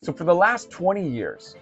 So for the last 20 years,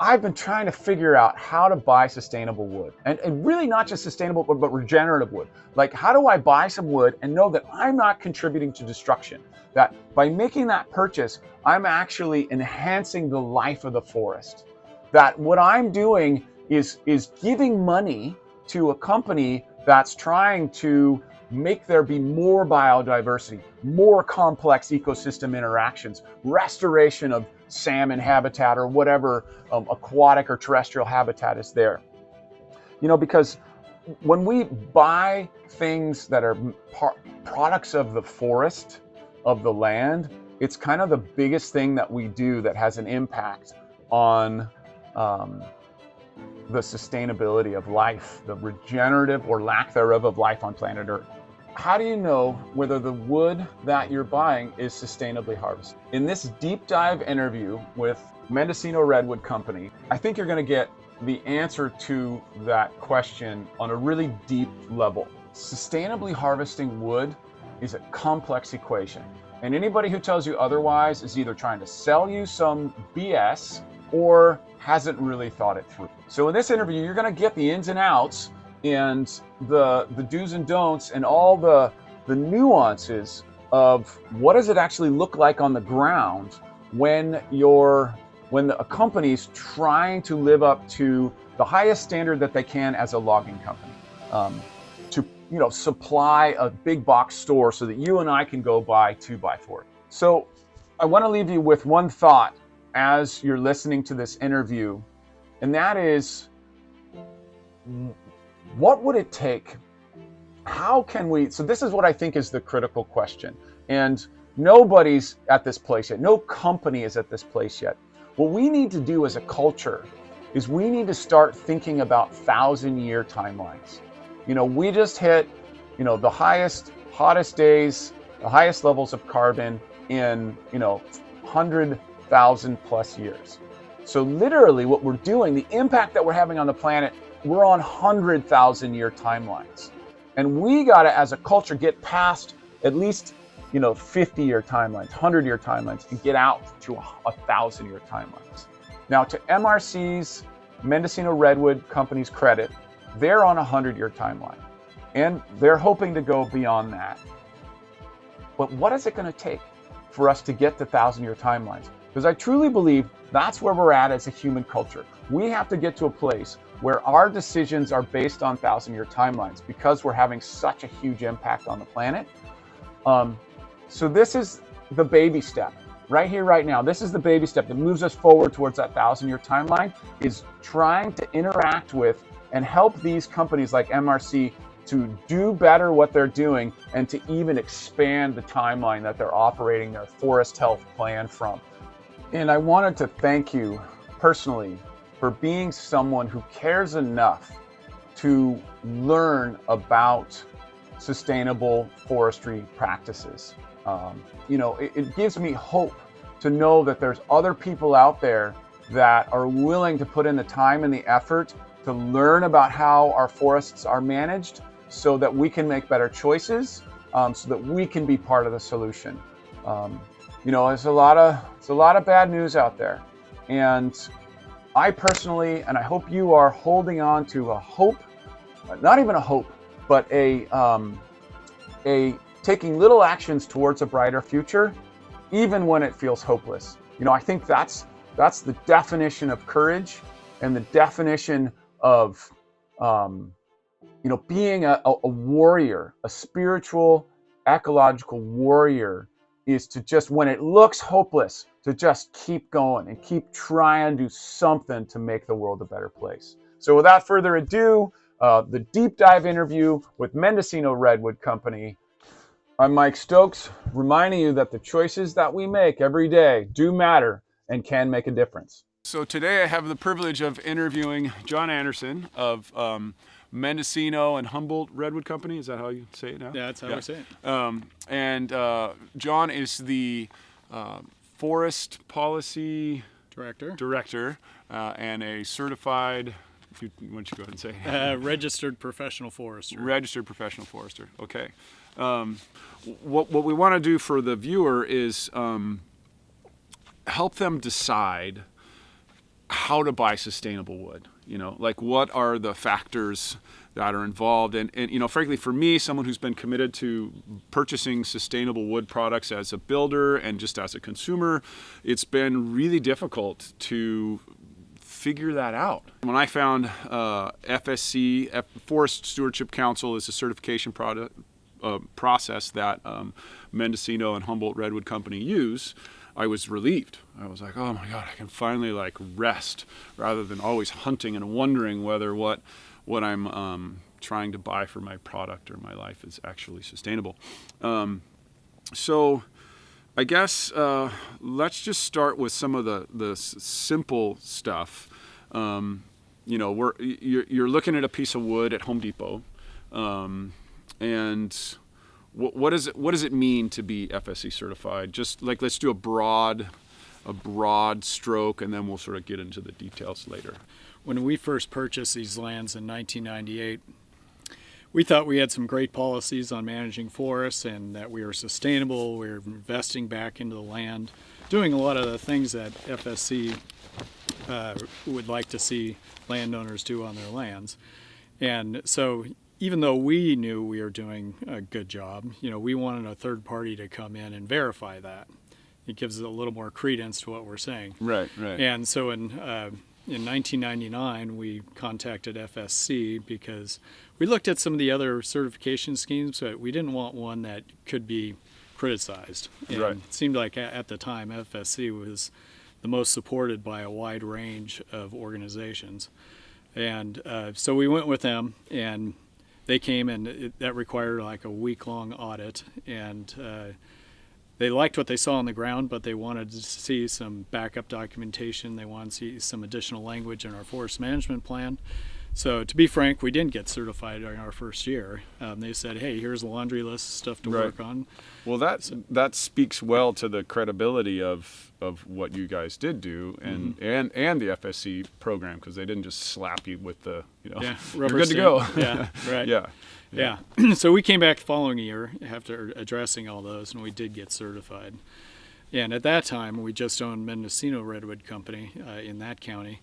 I've been trying to figure out how to buy sustainable wood, and really not just sustainable, but regenerative wood. Like, how do I buy some wood and know that I'm not contributing to destruction? That by making that purchase, I'm actually enhancing the life of the forest. That what I'm doing is giving money to a company that's trying to make there be more biodiversity, more complex ecosystem interactions, restoration of salmon habitat or whatever aquatic or terrestrial habitat is there. Because when we buy things that are products of the forest, of the land, it's kind of the biggest thing that we do that has an impact on the sustainability of life, the regenerative or lack thereof of life on planet Earth. How do you know whether the wood that you're buying is sustainably harvested? In this deep dive interview with Mendocino Redwood Company, I think you're going to get the answer to that question on a really deep level. Sustainably harvesting wood is a complex equation, and anybody who tells you otherwise is either trying to sell you some BS or hasn't really thought it through. So in this interview, you're going to get the ins and outs and the do's and don'ts and all the nuances of what does it actually look like on the ground when a company's trying to live up to the highest standard that they can as a logging company, to supply a big box store so that you and I can go buy 2x4. So I want to leave you with one thought as you're listening to this interview, and that is, what would it take? How can we? So this is what I think is the critical question, and nobody's at this place yet. No company is at this place yet. What we need to do as a culture is we need to start thinking about 1,000-year timelines. We just hit, the hottest days, the highest levels of carbon in, 100,000 plus years. So literally what we're doing, the impact that we're having on the planet, we're on 100,000-year timelines. And we got to, as a culture, get past at least, 50-year timelines, 100-year timelines, and get out to 1,000-year timelines. Now, to MRC's, Mendocino Redwood Company's credit, they're on a 100-year timeline, and they're hoping to go beyond that. But what is it going to take for us to get to 1,000-year timelines? Because I truly believe that's where we're at as a human culture. We have to get to a place where our decisions are based on 1,000-year timelines because we're having such a huge impact on the planet. So this is the baby step. Right here, right now, this is the baby step that moves us forward towards that 1,000-year timeline, is trying to interact with and help these companies like MRC to do better what they're doing and to even expand the timeline that they're operating their forest health plan from. And I wanted to thank you personally for being someone who cares enough to learn about sustainable forestry practices. It gives me hope to know that there's other people out there that are willing to put in the time and the effort to learn about how our forests are managed so that we can make better choices, so that we can be part of the solution. There's a lot of bad news out there. And I personally, and I hope you are, holding on to a hope, not even a hope, but a taking little actions towards a brighter future, even when it feels hopeless. I think that's the definition of courage, and the definition of being a warrior, a spiritual, ecological warrior, is to just, when it looks hopeless, to just keep going and keep trying to do something to make the world a better place. So without further ado, the deep dive interview with Mendocino Redwood Company. I'm Mike Stokes, reminding you that the choices that we make every day do matter and can make a difference. So today I have the privilege of interviewing John Anderson of Mendocino and Humboldt Redwood Company. Is that how you say it now? Yeah, that's how I say it. John is the Forest Policy Director and a certified, why don't you go ahead and say? Registered Professional Forester. Registered Professional Forester, okay. What we want to do for the viewer is help them decide how to buy sustainable wood. Like what are the factors that are involved, and frankly, for me, someone who's been committed to purchasing sustainable wood products as a builder and just as a consumer, it's been really difficult to figure that out. When I found FSC, Forest Stewardship Council, is a certification process that Mendocino and Humboldt Redwood Company use, I was relieved. I was like, oh my God, I can finally rest rather than always hunting and wondering whether what I'm trying to buy for my product or my life is actually sustainable. So I guess let's just start with some of the simple stuff. You're looking at a piece of wood at Home Depot, and what does it mean to be FSC certified? Just let's do a broad stroke, and then we'll sort of get into the details later. When we first purchased these lands in 1998, we thought we had some great policies on managing forests and that we were sustainable, we were investing back into the land, doing a lot of the things that FSC would like to see landowners do on their lands. And so even though we knew we were doing a good job, we wanted a third party to come in and verify that. It gives it a little more credence to what we're saying. Right. And so in 1999, we contacted FSC because we looked at some of the other certification schemes, but we didn't want one that could be criticized. And Right. It seemed like at the time FSC was the most supported by a wide range of organizations. And so we went with them, and they came, and that required a week-long audit. And they liked what they saw on the ground, but they wanted to see some backup documentation. They wanted to see some additional language in our forest management plan. So to be frank, we didn't get certified during our first year. They said, hey, here's a laundry list of stuff to work on. Well, that speaks well to the credibility of what you guys did do, and the FSC program, because they didn't just slap you with the, Yeah, you're good to go. Yeah, right. Yeah. So we came back the following year after addressing all those, and we did get certified. And at that time, we just owned Mendocino Redwood Company in that county.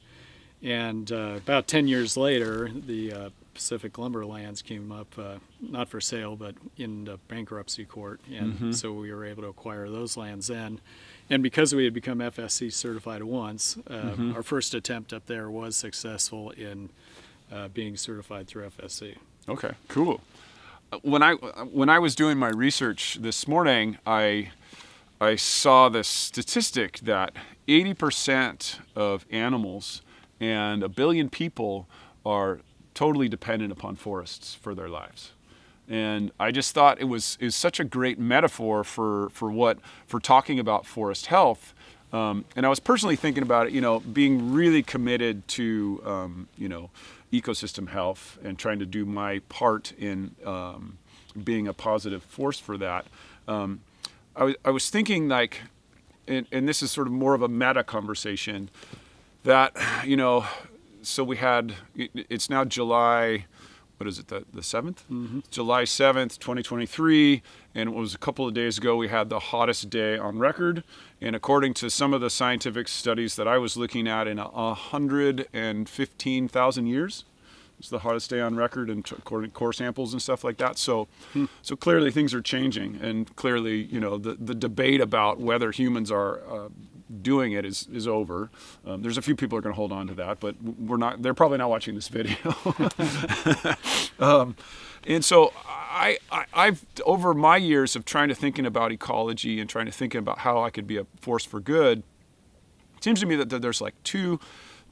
And about 10 years later, the Pacific Lumberlands came up, not for sale, but in the bankruptcy court. And so we were able to acquire those lands then. And because we had become FSC certified once, our first attempt up there was successful in being certified through FSC. Okay, cool. When I was doing my research this morning, I saw this statistic that 80% of animals and 1 billion people are totally dependent upon forests for their lives. And I just thought is such a great metaphor for talking about forest health. And I was personally thinking about it, being really committed to, ecosystem health and trying to do my part in being a positive force for that. I was thinking and this is sort of more of a meta conversation, that, so we had, it's now July, what is it, the 7th? Mm-hmm. July 7th, 2023, and it was a couple of days ago we had the hottest day on record. And according to some of the scientific studies that I was looking at, in 115,000 years, it's the hottest day on record, and according to core samples and stuff like that. So clearly things are changing, and clearly, the debate about whether humans are doing it is over. There's a few people who are going to hold on to that, but they're probably not watching this video. And so I've, over my years of trying to thinking about ecology and trying to think about how I could be a force for good, it seems to me that there's two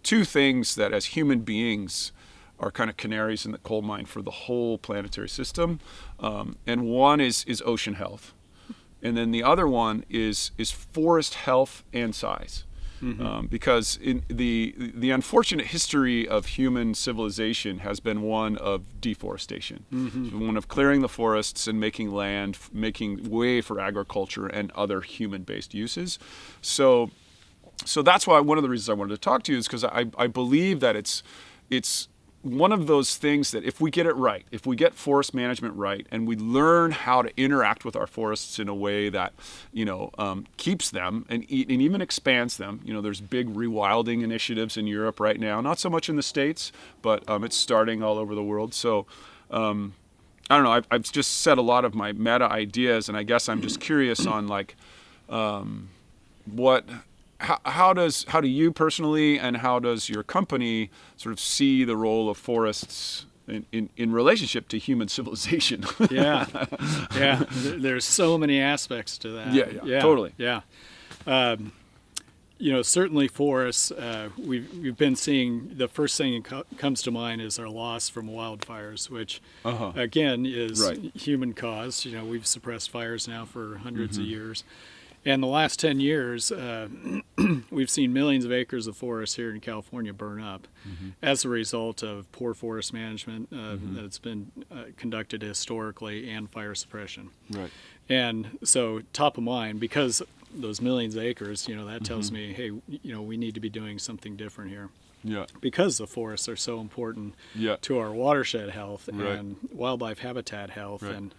things that as human beings are kind of canaries in the coal mine for the whole planetary system. And one is ocean health. And then the other one is forest health and size. Because in the unfortunate history of human civilization has been one of deforestation, one of clearing the forests and making land, making way for agriculture and other human-based uses. So that's why one of the reasons I wanted to talk to you is because I believe that it's one of those things that if we get it right, if we get forest management right, and we learn how to interact with our forests in a way that, keeps them and even expands them. There's big rewilding initiatives in Europe right now, not so much in the States, but it's starting all over the world. So I don't know, I've just said a lot of my meta ideas, and I guess I'm just curious on like how do you personally and how does your company sort of see the role of forests in relationship to human civilization? Yeah. There's so many aspects to that. Yeah, totally. Yeah. Certainly forests, we've been seeing, the first thing that comes to mind is our loss from wildfires, which again is human caused. We've suppressed fires now for hundreds of years. And the last 10 years, we've seen millions of acres of forest here in California burn up as a result of poor forest management that's been conducted historically, and fire suppression. Right. And so top of mind, because those millions of acres, that tells me, hey, we need to be doing something different here. Yeah. Because the forests are so important to our watershed health and wildlife habitat health and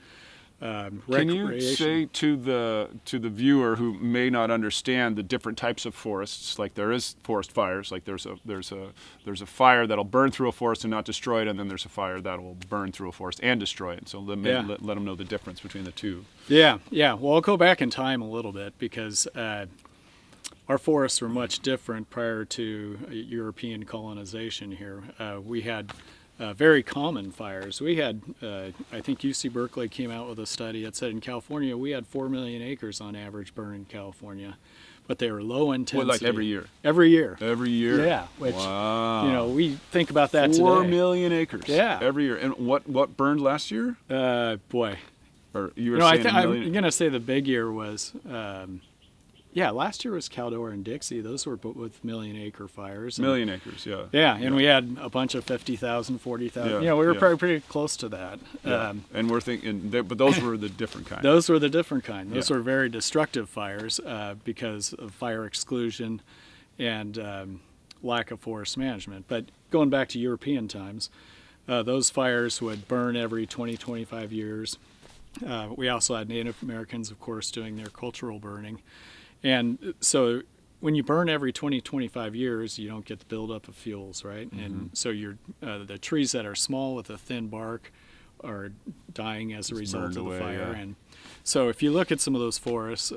Can you say to the viewer who may not understand the different types of forests, like there is forest fires, like there's a fire that'll burn through a forest and not destroy it, and then there's a fire that will burn through a forest and destroy it. So let them know the difference between the two. Yeah. Well, I'll go back in time a little bit because our forests were much different prior to European colonization here. We had very common fires. We had, I think UC Berkeley came out with a study that said in California we had 4 million acres on average burned in California, but they were low intensity. What, like every year? Every year. Every year? Yeah. Which, wow. We think about that 4 today. million acres. Yeah. Every year. And what burned last year? Boy. Or you were saying I'm going to say the big year was, last year was Caldor and Dixie. Those were with million-acre fires. Million acres, yeah. Yeah, and we had a bunch of 50,000, 40,000. We were probably pretty close to that. Yeah. And we're thinking, but those were the different kind. Those were the different kind. Those were very destructive fires because of fire exclusion and lack of forest management. But going back to European times, those fires would burn every 20, 25 years. We also had Native Americans, of course, doing their cultural burning. And so when you burn every 20, 25 years, you don't get the buildup of fuels, right? Mm-hmm. And so the trees that are small with a thin bark are dying as a result of the fire. Yeah. And so if you look at some of those forests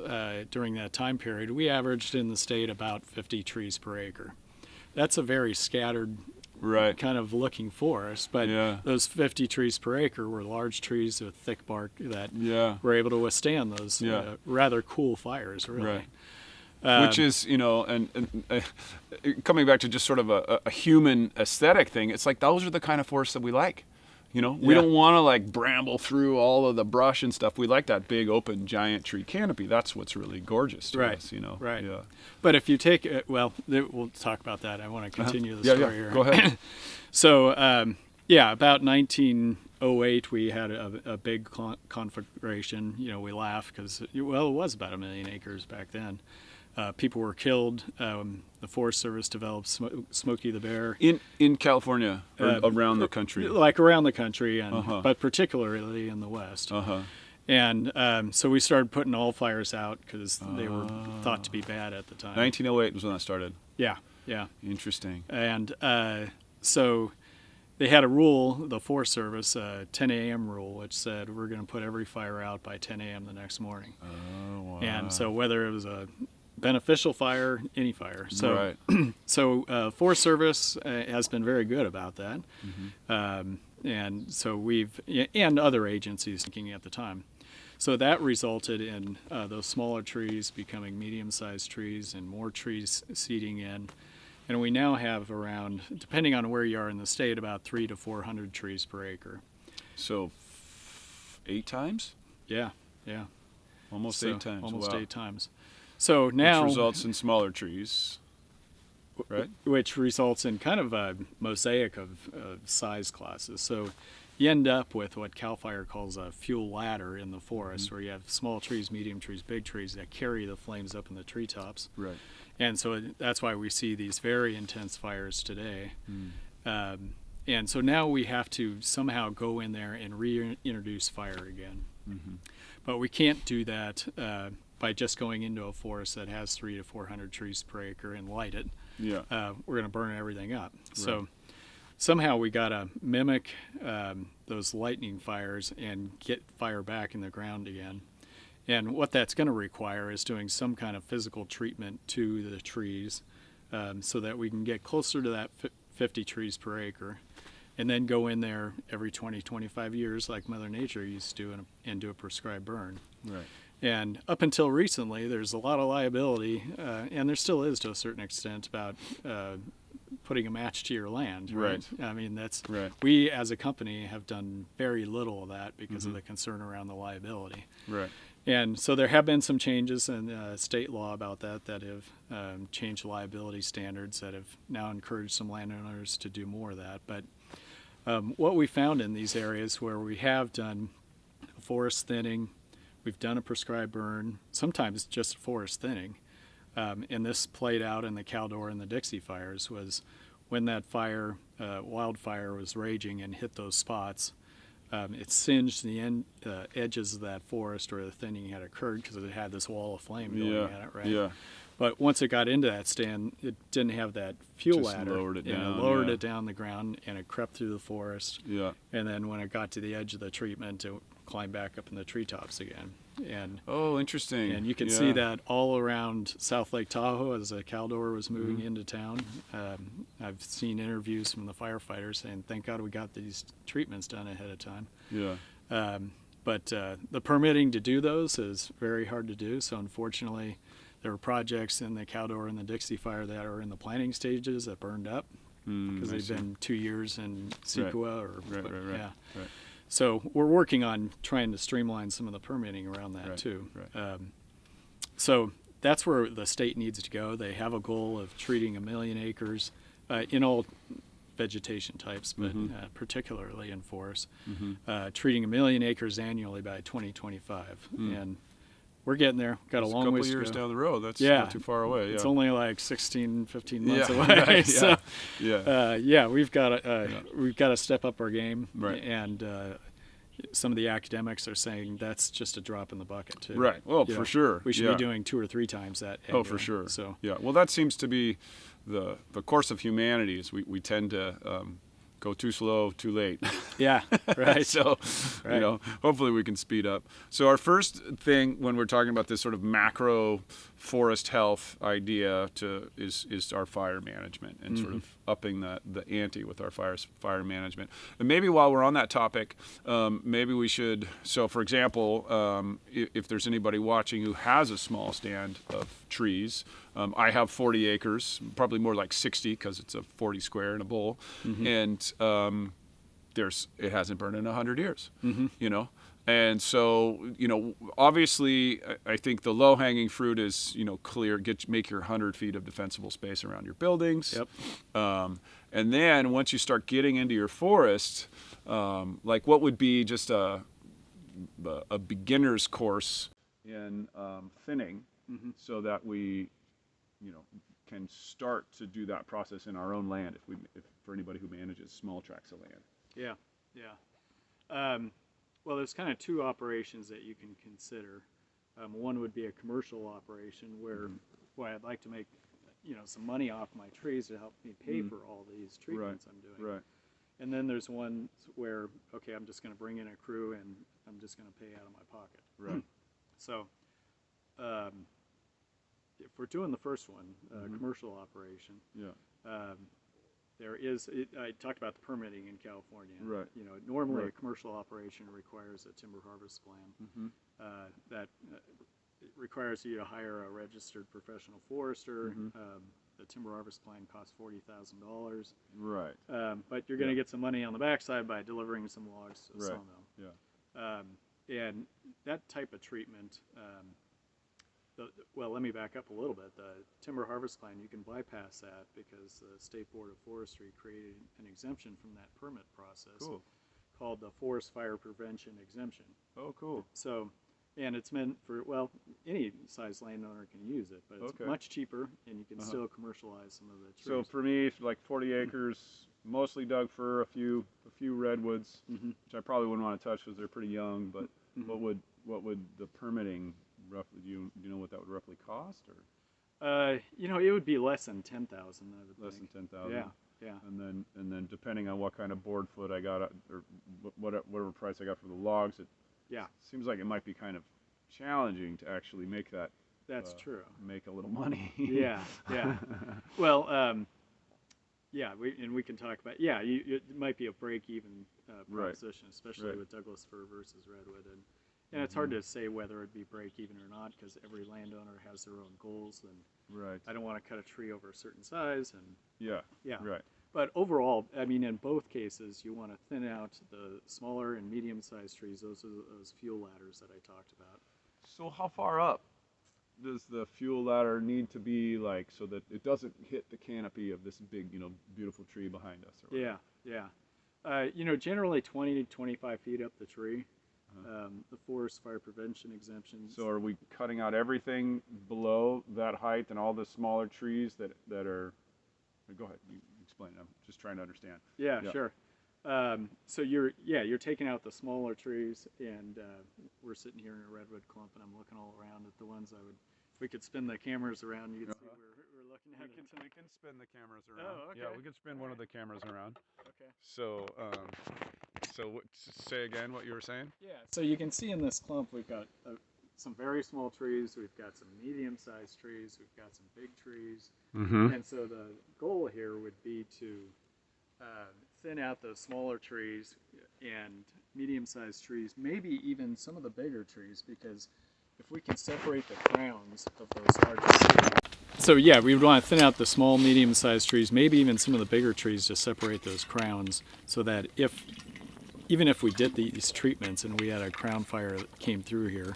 during that time period, we averaged in the state about 50 trees per acre. That's a very scattered kind of looking forest, but those 50 trees per acre were large trees with thick bark that were able to withstand those rather cool fires, really. Right. Which is, and coming back to just sort of a human aesthetic thing, it's like those are the kind of forests that we like. We don't want to like bramble through all of the brush and stuff. We like that big open giant tree canopy. That's what's really gorgeous to us, Right. Yeah. But if you take it, we'll talk about that. I want to continue the story here. Go ahead. So, about 1908, we had a big conflagration. We laugh because, it was about 1 million acres back then. People were killed. The Forest Service developed Smokey the Bear in California or around the country, like around the country, and but particularly in the West. And so we started putting all fires out because they were thought to be bad at the time. 1908 was when that started. Yeah. Interesting. And so they had a rule, the Forest Service, 10 a.m. rule, which said we're going to put every fire out by 10 a.m. the next morning. Oh, wow. And so whether it was a beneficial fire, any fire. So, so Forest Service has been very good about that. Mm-hmm. And so and other agencies thinking at the time. So that resulted in those smaller trees becoming medium-sized trees and more trees seeding in. And we now have around, depending on where you are in the state, about 300 to 400 trees per acre. So 8 times? Yeah. Almost 8 times. Almost wow. 8 times. So now, which results in smaller trees, right? Which results in kind of a mosaic of size classes. So you end up with what CAL FIRE calls a fuel ladder in the forest, where you have small trees, medium trees, big trees that carry the flames up in the treetops. Right. And so that's why we see these very intense fires today. And so now we have to somehow go in there and reintroduce fire again. But we can't do that by just going into a forest that has 300 to 400 trees per acre and light it. Yeah. We're going to burn everything up. Right. So somehow we got to mimic those lightning fires and get fire back in the ground again. And what that's going to require is doing some kind of physical treatment to the trees so that we can get closer to that 50 trees per acre, and then go in there every 20, 25 years like Mother Nature used to do and do a prescribed burn. Right. And up until recently, there's a lot of liability, and there still is to a certain extent, about putting a match to your land. Right. I mean, that's right. We as a company have done very little of that because of the concern around the liability. Right. And so there have been some changes in state law about that have changed liability standards that have now encouraged some landowners to do more of that. But what we found in these areas where we have done forest thinning, we've done a prescribed burn, sometimes just forest thinning, and this played out in the Caldor and the Dixie fires, was when that fire, wildfire was raging and hit those spots, it singed the edges of that forest where the thinning had occurred because it had this wall of flame going at it, right? Yeah. But once it got into that stand, it didn't have that fuel ladder. Lowered it down. It lowered it down the ground, and it crept through the forest. Yeah. And then when it got to the edge of the treatment, it climbed back up in the treetops again. And interesting. And you can see that all around South Lake Tahoe as the Caldor was moving into town. I've seen interviews from the firefighters saying, "Thank God we got these treatments done ahead of time." Yeah. But the permitting to do those is very hard to do. So unfortunately, there were projects in the Caldor and the Dixie fire that are in the planning stages that burned up because they've been 2 years in CEQA. Right. So we're working on trying to streamline some of the permitting around that too. Right. So that's where the state needs to go. They have a goal of treating 1 million acres in all vegetation types, but particularly in forests, treating 1 million acres annually by 2025. And we're getting there. Got a long ways to go. A couple years down the road. That's not too far away. It's only like 16, 15 months away. Right. So, we've got to step up our game. Right. And some of the academics are saying that's just a drop in the bucket too. Right. Well, for sure. We should be doing 2 or 3 times that. Oh, for sure. So well, that seems to be the course of humanity. Is we tend to go too slow, too late. Yeah, right. So, hopefully we can speed up. So our first thing when we're talking about this sort of macro forest health idea is our fire management and sort of upping the ante with our fire management. And maybe while we're on that topic, maybe we should, so for example, if there's anybody watching who has a small stand of trees, I have 40 acres, probably more like 60 because it's a 40 square in a bowl, and it hasn't burned in 100 years, And so, obviously, I think the low-hanging fruit is, clear, make your 100 feet of defensible space around your buildings. Yep. And then once you start getting into your forest, like what would be just a beginner's course in thinning, so that we, can start to do that process in our own land if for anybody who manages small tracts of land. Yeah. Well, there's kind of 2 operations that you can consider. One would be a commercial operation where I'd like to make, some money off my trees to help me pay for all these treatments I'm doing. Right. And then there's one where, I'm just going to bring in a crew and I'm just going to pay out of my pocket. Right. So, if we're doing the first one, commercial operation, I talked about the permitting in California. Right. Normally a commercial operation requires a timber harvest plan. That requires you to hire a registered professional forester. The timber harvest plan costs $40,000. Right. But you're going to get some money on the backside by delivering some logs to the sawmill. Yeah. And that type of treatment. Well, let me back up a little bit. The timber harvest plan, you can bypass that because the State Board of Forestry created an exemption from that permit process called the Forest Fire Prevention Exemption. Oh, cool. So, and it's meant for, any size landowner can use it, but it's much cheaper and you can still commercialize some of the trees. So for me, like 40 acres, mostly dug fir, a few redwoods, Mm-hmm. which I probably wouldn't want to touch because they're pretty young. But Mm-hmm. what would the permitting roughly? Do you know what that would roughly cost, or It would be less than 10,000, I would less think. than 10,000? Yeah, yeah. And then depending on what kind of board foot I got, or whatever price I got for the logs, it Yeah, seems like it might be kind of challenging to actually make that. that's true. Make a little money. Yeah, yeah. Well, yeah, we can talk about, yeah, it might be a break-even Right. proposition, especially Right. with Douglas fir versus redwood, and it's hard to say whether it'd be break-even or not because every landowner has their own goals, and Right. I don't want to cut a tree over a certain size, and Yeah. yeah. Right. But overall, I mean, in both cases, you want to thin out the smaller and medium-sized trees. Those are those fuel ladders that I talked about. So how far up does the fuel ladder need to be, like, so that it doesn't hit the canopy of this big, beautiful tree behind us? Or Yeah, yeah. Generally 20 to 25 feet up the tree. The forest fire prevention exemptions. So are we cutting out everything below that height and all the smaller trees that are? Go ahead. You explain. I'm just trying to understand. Yeah, Yeah. sure. So you're taking out the smaller trees, and we're sitting here in a redwood clump, and I'm looking all around at the ones if we could spin the cameras around, you'd see we're looking at. We can spin the cameras around. Oh, okay. Yeah, we can spin one of the cameras around. Okay. So, say again what you were saying. Yeah. So you can see in this clump we've got some very small trees, we've got some medium-sized trees, we've got some big trees, and so the goal here would be to thin out those smaller trees and medium-sized trees, maybe even some of the bigger trees, because if we can separate the crowns of those larger trees. So yeah, we would want to thin out the small, medium-sized trees, maybe even some of the bigger trees to separate those crowns, so that even if we did these treatments and we had a crown fire that came through here,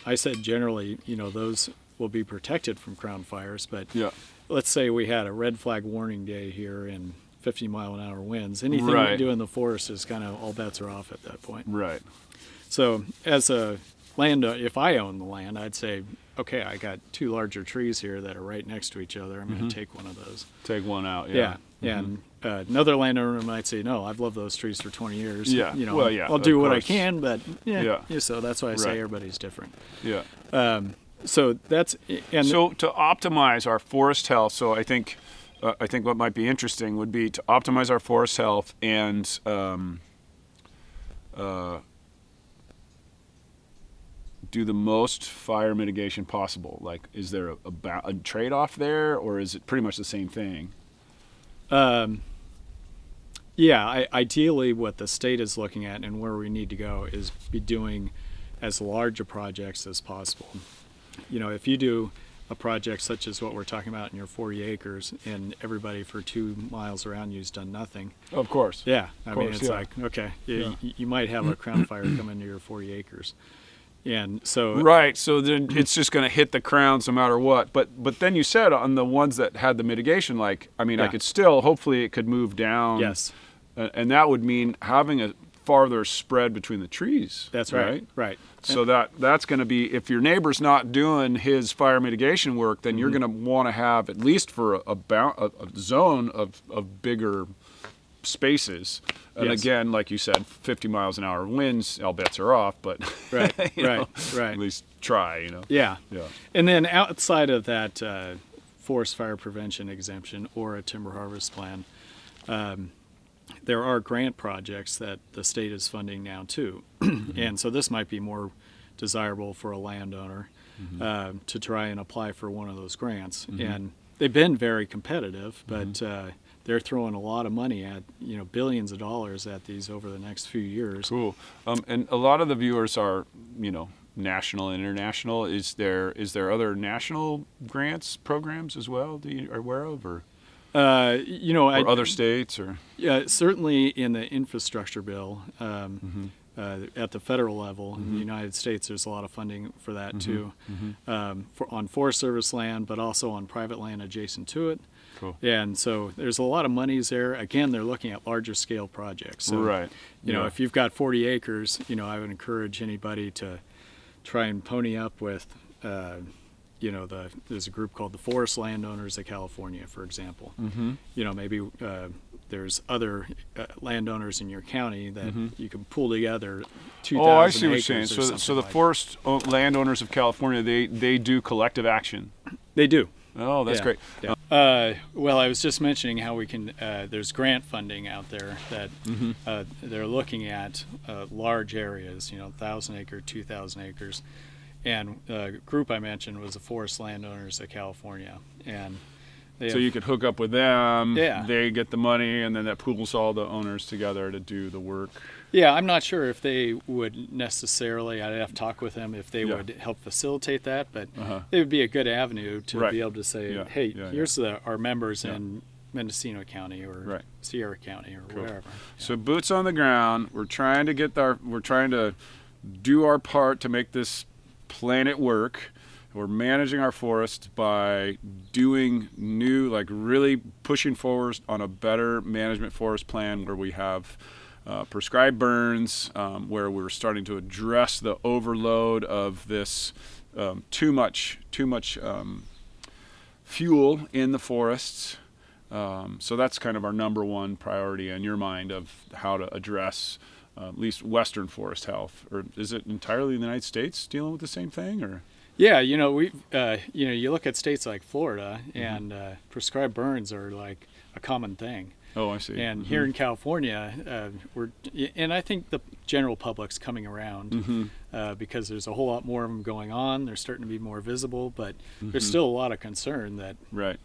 I said generally, those will be protected from crown fires, but Yeah. let's say we had a red flag warning day here and 50-mile-an-hour winds. Anything we Right. do in the forest is kind of all bets are off at that point. Right. So as a landowner, if I own the land, I'd say, okay, I got two larger trees here that are right next to each other. I'm going to take one of those. Take one out. Yeah. And another landowner might say, no, I've loved those trees for 20 years. Yeah. Well, yeah, I'll do of what I course. can, but Yeah. So that's why I say Right. everybody's different. Yeah. So that's So to optimize our forest health, so I think what might be interesting would be to optimize our forest health and do the most fire mitigation possible. Like, is there a trade-off there, or is it pretty much the same thing? Ideally what the state is looking at and where we need to go is be doing as large a projects as possible. If you do a project such as what we're talking about in your 40 acres and everybody for 2 miles around you's done nothing. Of course. Yeah, I mean, course, it's yeah. like, okay, you might have a crown fire come into your 40 acres. And so Right. So then it's just going to hit the crowns no matter what. But then you said on the ones that had the mitigation, like, I mean, I could still, hopefully it could move down. Yes. And that would mean having a farther spread between the trees. That's right. Right. So that's going to be, if your neighbor's not doing his fire mitigation work, then you're going to want to have, at least for a zone of bigger spaces. And Yes. again, like you said, 50 miles an hour winds, all bets are off, but Right, right. at least try, Yeah. Yeah. And then outside of that forest fire prevention exemption or a timber harvest plan, there are grant projects that the state is funding now too. And so this might be more desirable for a landowner to try and apply for one of those grants. And they've been very competitive, but they're throwing a lot of money at, billions of dollars at these over the next few years. Cool. And a lot of the viewers are, national and international. Is there other national grants programs as well that you are aware of, or other states, or? Yeah, certainly in the infrastructure bill at the federal level in the United States, there's a lot of funding for that too, on Forest Service land, but also on private land adjacent to it. Cool. And so there's a lot of monies there. Again, they're looking at larger scale projects. So, Right. if you've got 40 acres, I would encourage anybody to try and pony up with, there's a group called the Forest Landowners of California, for example. Maybe there's other landowners in your county that you can pull together 2,000 Oh, I see what you're acres saying. or So something the like forest landowners of California, they do collective action. that. They do. Oh, that's Yeah. great. Yeah. Well, I was just mentioning how we can. There's grant funding out there that they're looking at large areas, 1,000 acre, 2,000 acres, and the group I mentioned was the Forest Landowners of California, and So you could hook up with them. Yeah. They get the money, and then that pools all the owners together to do the work. Yeah, I'm not sure if they would necessarily. I'd have to talk with them if they Yeah. would help facilitate that, but Uh-huh. it would be a good avenue to Right. be able to say, Yeah, hey, yeah, here's our members in Mendocino County or Right. Sierra County or wherever. So boots on the ground. We're trying to do our part to make this planet work. We're managing our forests by doing new, like really pushing forward on a better management forest plan where we have prescribed burns, where we're starting to address the overload of this too much fuel in the forests. So that's kind of our number one priority in your mind of how to address at least Western forest health. Or is it entirely in the United States dealing with the same thing? Or Yeah, we you look at states like Florida, and prescribed burns are like a common thing. oh, I see. And here in California, and I think the general public's coming around because there's a whole lot more of them going on. They're starting to be more visible, but there's still a lot of concern that Right.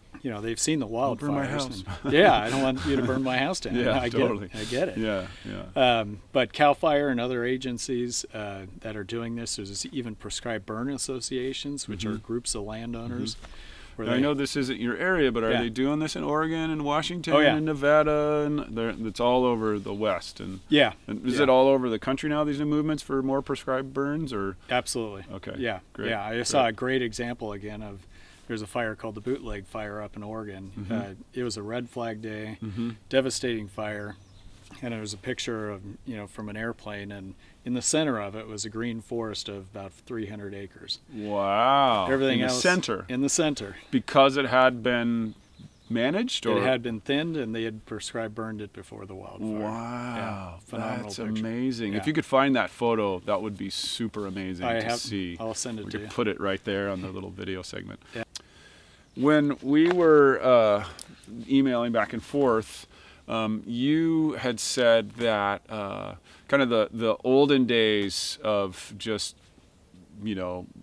They've seen the wildfires. burn my house. And, yeah, I don't want you to burn my house down. Yeah, I totally. get it. Yeah. But CAL FIRE and other agencies that are doing this, there's even prescribed burn associations, which are groups of landowners. Where I know this isn't your area, but are Yeah. they doing this in Oregon and Washington Oh, yeah. and Nevada? And it's all over the West. And Yeah. is it all over the country now, these new movements for more prescribed burns? Or Absolutely. Okay. Yeah. Great. Yeah. I saw a great example again of there's a fire called the Bootleg Fire up in Oregon. It was a red flag day, devastating fire, and there was a picture of from an airplane, and in the center of it was a green forest of about 300 acres. Wow. Everything in the else center. in the center. Because it had been managed, or It had been thinned, and they had burned it before the wildfire. Wow, Yeah, phenomenal that's picture. amazing. Yeah. If you could find that photo, that would be super amazing to see. I'll send it We to could you. put it right there on the little video segment. Yeah. When we were emailing back and forth, you had said that kind of the olden days of just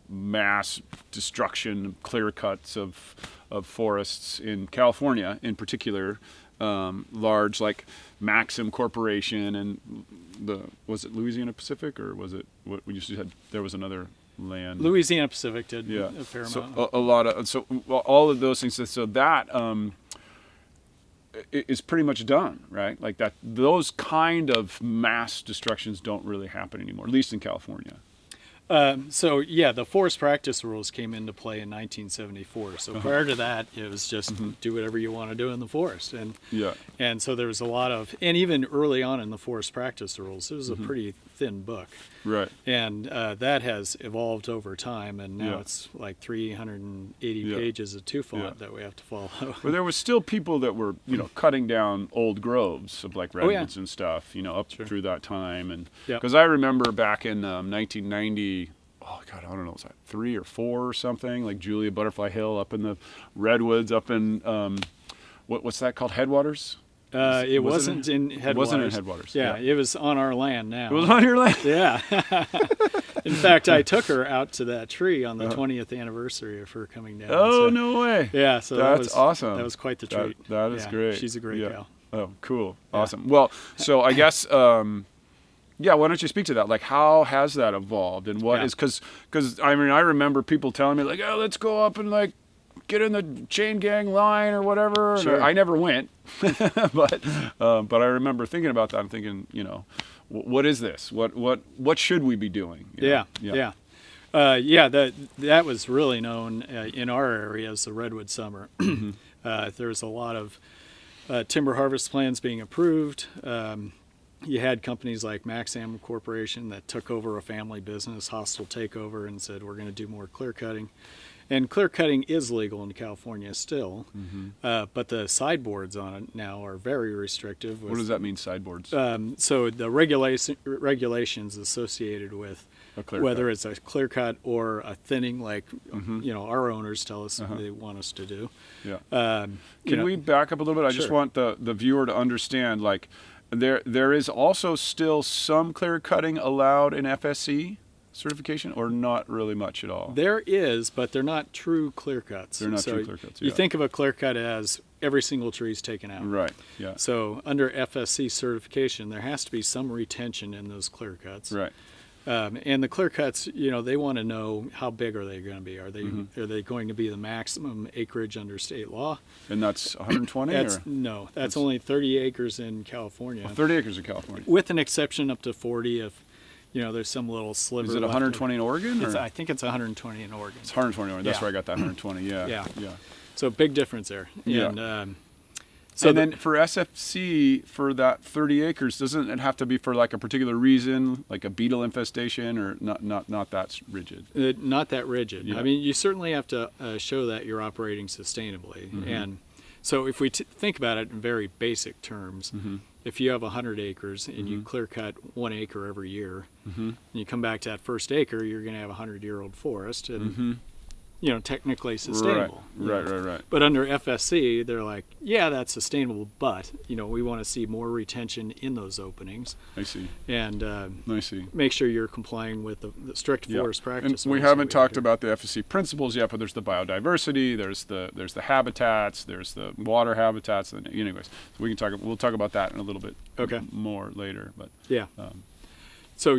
mass destruction, clear cuts of forests in California, in particular, large like Maxim Corporation and was it Louisiana Pacific, or was it what we used to had? There was another land. Louisiana Pacific did Yeah, a fair so amount. a lot of all of those things. So that is pretty much done, right? Like that. Those kind of mass destructions don't really happen anymore, at least in California. The forest practice rules came into play in 1974. So prior to that, it was just do whatever you want to do in the forest, and so there was a lot of, and even early on in the forest practice rules, it was a pretty thin book, Right. and that has evolved over time, and now Yeah. it's like 380 pages of two font that we have to follow. But there was still people that were, cutting down old groves of like redwoods and stuff, up through that time. And because I remember back in 1990, oh God, I don't know, was that 3 or 4 or something, like Julia Butterfly Hill up in the redwoods up in, what's that called? Headwaters? It wasn't in Headwaters. It wasn't in Headwaters. Yeah, it was on our land now. It was on your land? Yeah. In fact, I took her out to that tree on the 20th anniversary of her coming down. Oh, no way. Yeah, so that's awesome. That was quite the treat. That is great. She's a great gal. Oh, cool. Awesome. Well, so I guess, why don't you speak to that? Like, how has that evolved? And what is, because I remember people telling me, like, oh, let's go up and, like, get in the chain gang line or whatever. Sure. And I never went. but I remember thinking about that and thinking, what is this? What should we be doing? That was really known in our area as the Redwood Summer. There's a lot of timber harvest plans being approved. You had companies like Maxim Corporation that took over a family business, hostile takeover, and said, we're going to do more clear cutting. And clear cutting is legal in California still, but the sideboards on it now are very restrictive. What does that mean, sideboards? So the regulations associated with whether it's a clear cut or a thinning, like our owners tell us they want us to do. Yeah. Can we back up a little bit? I just want the viewer to understand, like, there is also still some clear cutting allowed in FSC certification, or not really much at all? There is, but they're not true clear cuts. They're not true clear cuts. You think of a clear cut as every single tree is taken out. Right. Yeah. So under FSC certification, there has to be some retention in those clear cuts. Right. And the clear cuts, they want to know how big are they going to be? Are they going to be the maximum acreage under state law? And that's 120? No, that's only 30 acres in California. 30 acres in California. With an exception up to 40 if, there's some little sliver. Is it 120 in Oregon? I think it's 120 in Oregon. It's 120 in Oregon. That's where I got that 120. Yeah. Yeah. Yeah. So big difference there. Yeah. And, then for SFC, for that 30 acres, doesn't it have to be for like a particular reason, like a beetle infestation, or not that rigid? Not that rigid. Yeah. I mean, you certainly have to show that you're operating sustainably. And so if we think about it in very basic terms, if you have 100 acres and you clear cut 1 acre every year, and you come back to that first acre, you're going to have a 100-year-old forest. And technically sustainable. Right. But under FSC, they're like, yeah, that's sustainable, but we want to see more retention in those openings. I see. And I see. Make sure you're complying with the strict forest practice. And we haven't talked about the FSC principles yet, but there's the biodiversity, there's the habitats, there's the water habitats. And anyways, so we'll talk about that in a little bit more later. But yeah. So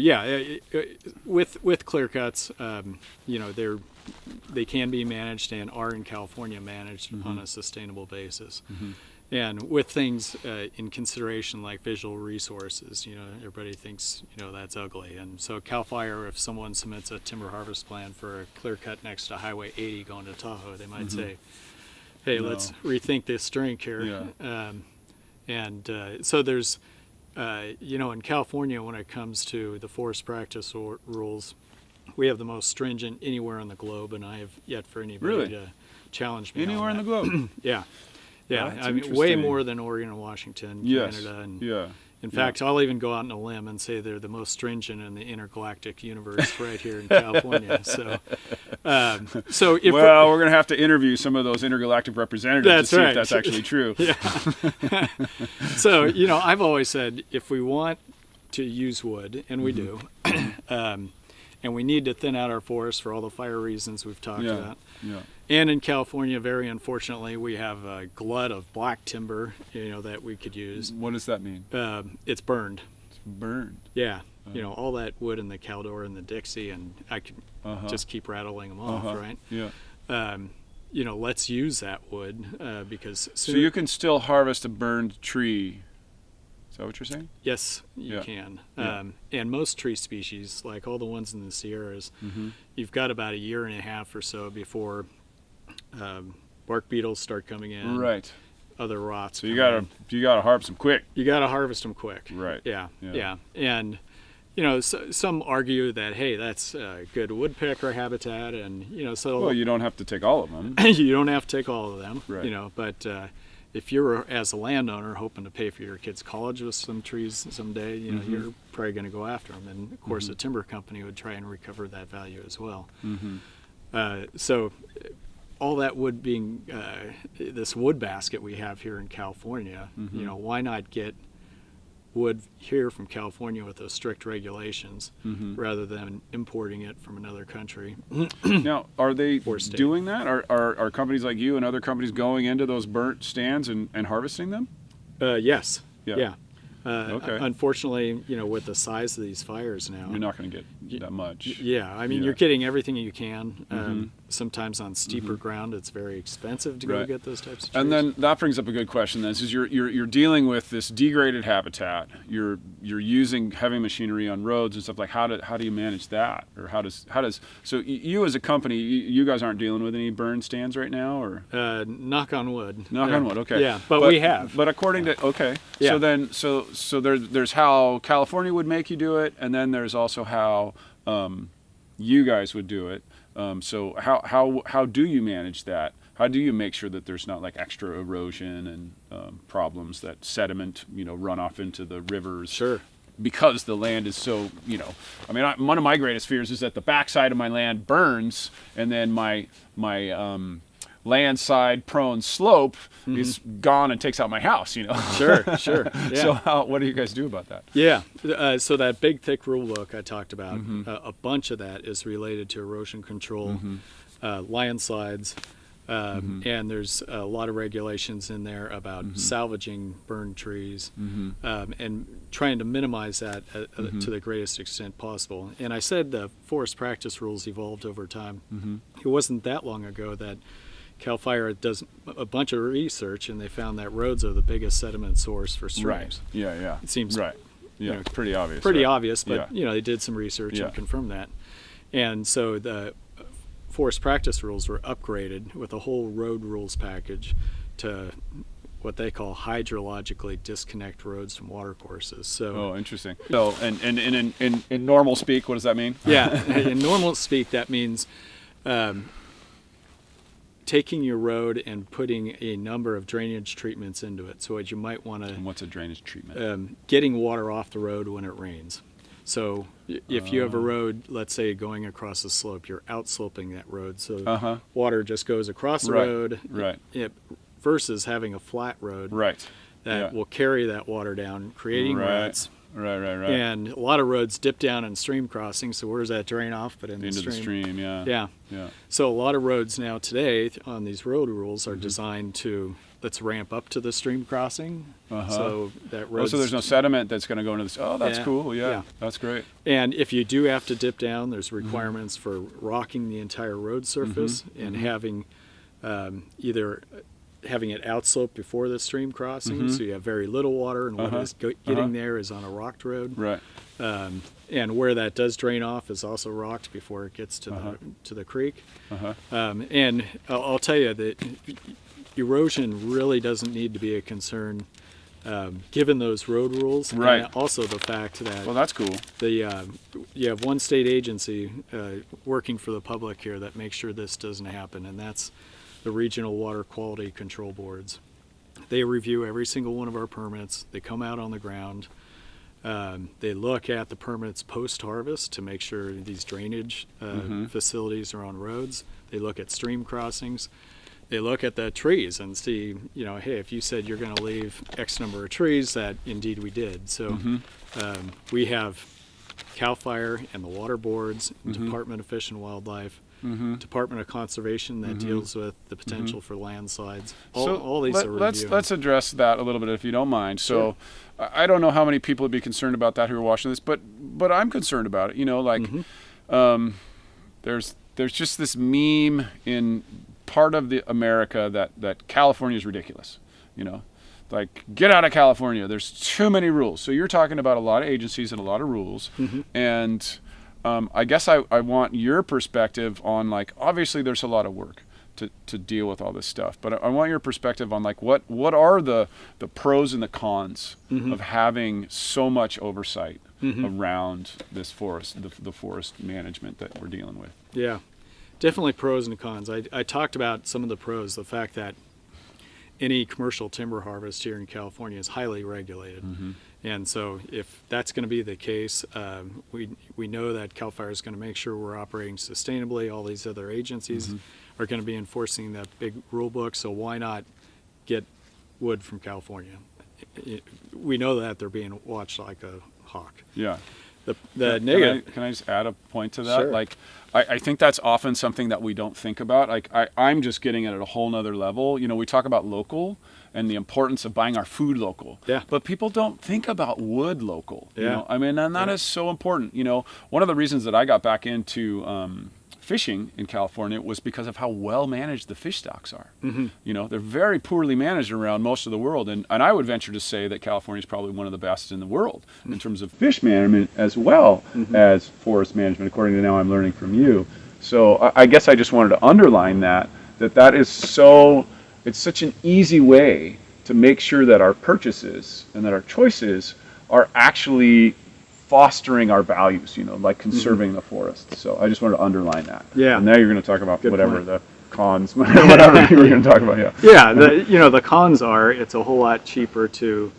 with clear cuts, they can be managed and are in California managed on a sustainable basis. And with things in consideration like visual resources, everybody thinks, that's ugly. And so CAL FIRE, if someone submits a timber harvest plan for a clear cut next to Highway 80 going to Tahoe, they might say, hey, let's rethink this drink here. Yeah. So there's, in California, when it comes to the forest practice rules, we have the most stringent anywhere in the globe, and I have yet for anybody to challenge me. Anywhere in the globe? Yeah. That's I mean, way more than Oregon and Washington, Canada, and in fact, I'll even go out on a limb and say they're the most stringent in the intergalactic universe right here in California. So if we're going to have to interview some of those intergalactic representatives to see if that's actually true. Yeah. So I've always said if we want to use wood, and we do. And we need to thin out our forests for all the fire reasons we've talked about. Yeah. And in California, very unfortunately, we have a glut of black timber, that we could use. What does that mean? It's burned. It's burned. Yeah. All that wood in the Caldor and the Dixie, and I could just keep rattling them off, right? Yeah. Let's use that wood because. So you can still harvest a burned tree. Is that what you're saying? Yes, you can. Yeah. And most tree species, like all the ones in the Sierras, you've got about a year and a half or so before bark beetles start coming in. Right. Other rots. So you gotta harvest them quick. You gotta harvest them quick. Right. Yeah. And some argue that hey, that's a good woodpecker habitat, and so. Well, you don't have to take all of them. You don't have to take all of them. Right. But. If you're, as a landowner, hoping to pay for your kids' college with some trees someday, you're probably going to go after them. And, of course, a timber company would try and recover that value as well. So all that wood being this wood basket we have here in California, why not get wood here from California with those strict regulations rather than importing it from another country. Now, are they doing that? Are companies like you and other companies going into those burnt stands and harvesting them? Yes. Yeah. Okay. Unfortunately, with the size of these fires now, you're not going to get that much. Yeah, I mean, you're getting everything you can. Sometimes on steeper ground, it's very expensive to go get those types of trees. And then that brings up a good question. Then, is you're dealing with this degraded habitat. You're using heavy machinery on roads and stuff. Like how do you manage that, or how does so you as a company, you guys aren't dealing with any burn stands right now, or knock on wood. Knock on wood. Okay. Yeah, but we have. But according to Yeah. So there's how California would make you do it, and then there's also how you guys would do it. So how do you manage that? How do you make sure that there's not like extra erosion and problems that sediment, run off into the rivers? Sure. Because the land is so, one of my greatest fears is that the backside of my land burns, and then my landslide prone slope is gone and takes out my house. Sure. Yeah. So what do you guys do about that? Yeah. So that big, thick rule book I talked about, a bunch of that is related to erosion control, landslides, and there's a lot of regulations in there about salvaging burned trees and trying to minimize that to the greatest extent possible. And I said the forest practice rules evolved over time. It wasn't that long ago that CAL FIRE does a bunch of research, and they found that roads are the biggest sediment source for streams. Right. Yeah. It seems right. Yeah. Pretty obvious. Pretty right? obvious, but Yeah. they did some research and confirmed that. And so the forest practice rules were upgraded with a whole road rules package to what they call hydrologically disconnect roads from watercourses. So, oh, interesting. So, and in normal speak, what does that mean? Yeah, in normal speak, that means taking your road and putting a number of drainage treatments into it. So what you might want to... And what's a drainage treatment? Getting water off the road when it rains. So if you have a road, let's say going across a slope, you're outsloping that road. So water just goes across the road. Right. Versus having a flat road that will carry that water down, creating ruts. Right. And a lot of roads dip down in stream crossings. So where does that drain off? But into the stream, yeah. So a lot of roads now today on these road rules are designed to, let's ramp up to the stream crossing. So that road. So there's no sediment that's going to go into this. Oh, that's cool. Yeah, that's great. And if you do have to dip down, there's requirements for rocking the entire road surface and having either having it outslope before the stream crossing, so you have very little water, and what is getting there is on a rocked road. Right. And where that does drain off is also rocked before it gets to the creek. And I'll tell you that erosion really doesn't need to be a concern given those road rules. Right. And also the fact that Well, that's cool. you have one state agency working for the public here that makes sure this doesn't happen, and that's the regional water quality control boards. They review every single one of our permits. They come out on the ground. They look at the permits post-harvest to make sure these drainage facilities are on roads. They look at stream crossings. They look at the trees and see, hey, if you said you're going to leave X number of trees, that indeed we did. So we have CAL FIRE and the water boards, Department of Fish and Wildlife, Department of Conservation that deals with the potential for landslides. All these are reviewing. Let's address that a little bit if you don't mind. So I don't know how many people would be concerned about that who are watching this, but I'm concerned about it. There's just this meme in part of the America that California is ridiculous. Like, get out of California. There's too many rules. So you're talking about a lot of agencies and a lot of rules. And I guess I want your perspective on, like, obviously there's a lot of work to deal with all this stuff, but I want your perspective on, like, what are the pros and the cons of having so much oversight around this forest, the forest management that we're dealing with. Yeah, definitely pros and cons. I talked about some of the pros, the fact that any commercial timber harvest here in California is highly regulated. And so if that's going to be the case, we know that CAL FIRE is going to make sure we're operating sustainably. All these other agencies are going to be enforcing that big rule book, so why not get wood from California? We know that they're being watched like a hawk. Yeah. The negative. Can I just add a point to that? Sure. Like, I think that's often something that we don't think about. Like, I'm just getting it at a whole nother level. We talk about local and the importance of buying our food local. Yeah. But people don't think about wood local. Yeah. And that is so important. One of the reasons that I got back into fishing in California was because of how well managed the fish stocks are. They're very poorly managed around most of the world, and I would venture to say that California is probably one of the best in the world in terms of fish management as well as forest management, according to now I'm learning from you. So I guess I just wanted to underline that is so, it's such an easy way to make sure that our purchases and that our choices are actually fostering our values, like conserving the forest. So I just wanted to underline that. Yeah. And now you're going to talk about Good whatever point. the cons, whatever you were going to talk about. Yeah. Yeah, the cons are it's a whole lot cheaper to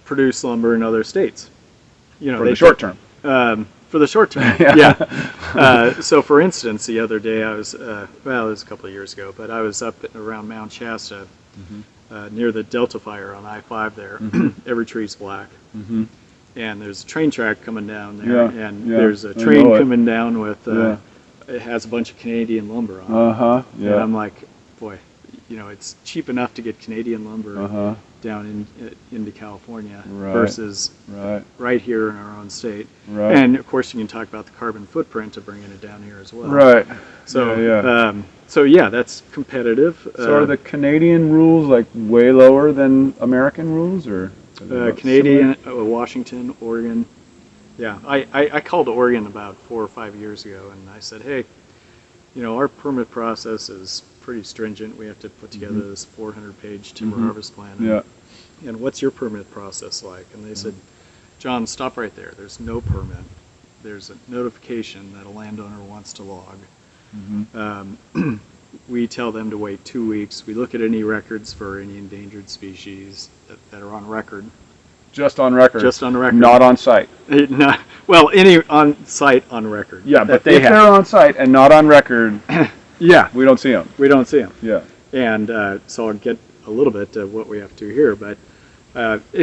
produce lumber in other states. For the short term. For the short term, yeah. So, for instance, the other day I was, it was a couple of years ago, but I was up around Mount Shasta, near the Delta Fire on I-5 there. Every tree's black. And there's a train track coming down there, and there's a train coming down with, it has a bunch of Canadian lumber on it. And I'm like, boy, it's cheap enough to get Canadian lumber down into California versus right here in our own state. And of course, you can talk about the carbon footprint of bringing it down here as well. So, so that's competitive. So are the Canadian rules like way lower than American rules, or Canadian, Washington, Oregon. Yeah, I called Oregon about 4 or 5 years ago, and I said, hey, our permit process is pretty stringent. We have to put together this 400-page timber harvest plan. And what's your permit process like? And they said, John, stop right there. There's no permit. There's a notification that a landowner wants to log. We tell them to wait 2 weeks. We look at any records for any endangered species that are on record. Just on record? Just on record. Not on site? Well, any on site on record. Yeah, but if they're on site and not on record, we don't see them. We don't see them. Yeah. And so I'll get a little bit of what we have to do here. But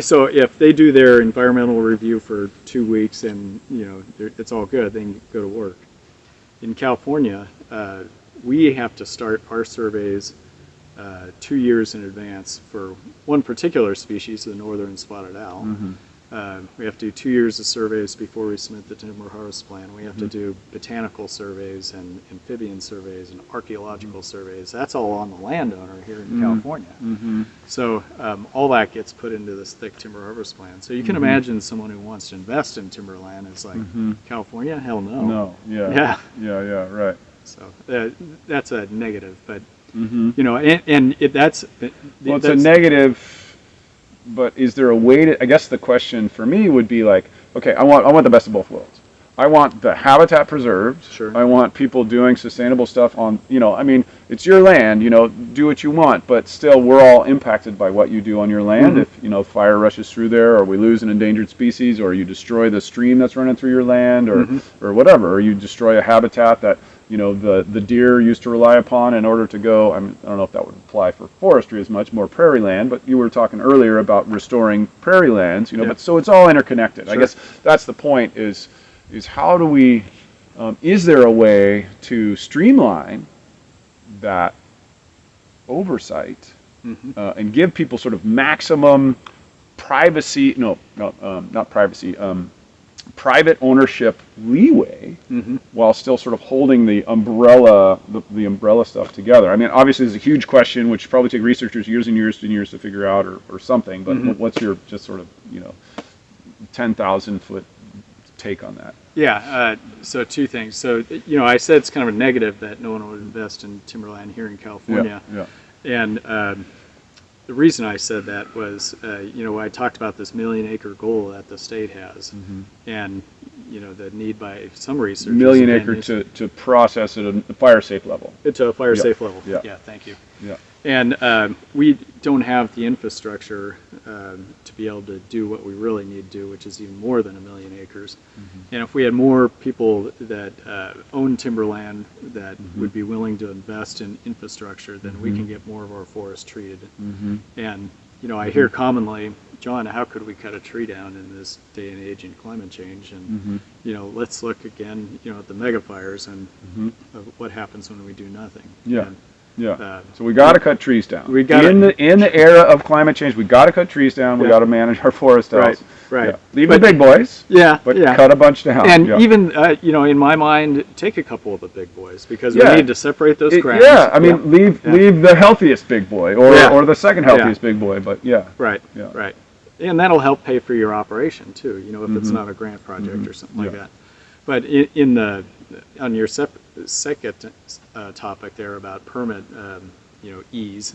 so if they do their environmental review for 2 weeks and it's all good, they can go to work. In California, we have to start our surveys 2 years in advance for one particular species, the northern spotted owl. We have to do 2 years of surveys before we submit the timber harvest plan. We have to do botanical surveys and amphibian surveys and archaeological surveys. That's all on the landowner here in California. So all that gets put into this thick timber harvest plan. So you can imagine someone who wants to invest in timberland is like, California? Hell no. No, yeah, right. So that's a negative, but and that's well, it's a negative. But is there a way to? I guess the question for me would be like, okay, I want the best of both worlds. I want the habitat preserved. Sure. I want people doing sustainable stuff on. I mean, it's your land. Do what you want, but still, we're all impacted by what you do on your land. If fire rushes through there, or we lose an endangered species, or you destroy the stream that's running through your land, or whatever, or you destroy a habitat that the deer used to rely upon in order to go. I don't know if that would apply for forestry as much, more prairie land, but you were talking earlier about restoring prairie lands, but so it's all interconnected. Sure. I guess that's the point is how do we, is there a way to streamline that oversight and give people sort of maximum privacy, not privacy, private ownership leeway while still sort of holding the umbrella stuff together? I mean, obviously there's a huge question which probably take researchers years and years and years to figure out or something, but what's your just sort of 10,000 foot take on that? Yeah, so two things. So I said it's kind of a negative that no one would invest in timberland here in California. And the reason I said that was, I talked about this 1 million acre goal that the state has, and the need by some researchers. 1 million acre to process at a fire safe level. To a fire safe level. Yeah, thank you. Yeah. And we don't have the infrastructure to be able to do what we really need to do, which is even more than 1 million acres. And if we had more people that own timberland that would be willing to invest in infrastructure, then we can get more of our forests treated. And I hear commonly, John, how could we cut a tree down in this day and age in climate change? And let's look again, at the mega fires and what happens when we do nothing. So we got to cut trees down. We got in the era of climate change. We got to cut trees down. We got to manage our forest health. Right. Leave the big boys. But cut a bunch down. And even in my mind, take a couple of the big boys because we need to separate those grounds. I mean, leave the healthiest big boy or the second healthiest big boy. But Right. And that'll help pay for your operation too. If it's not a grant project or something like that. But on your second topic there about permit, ease,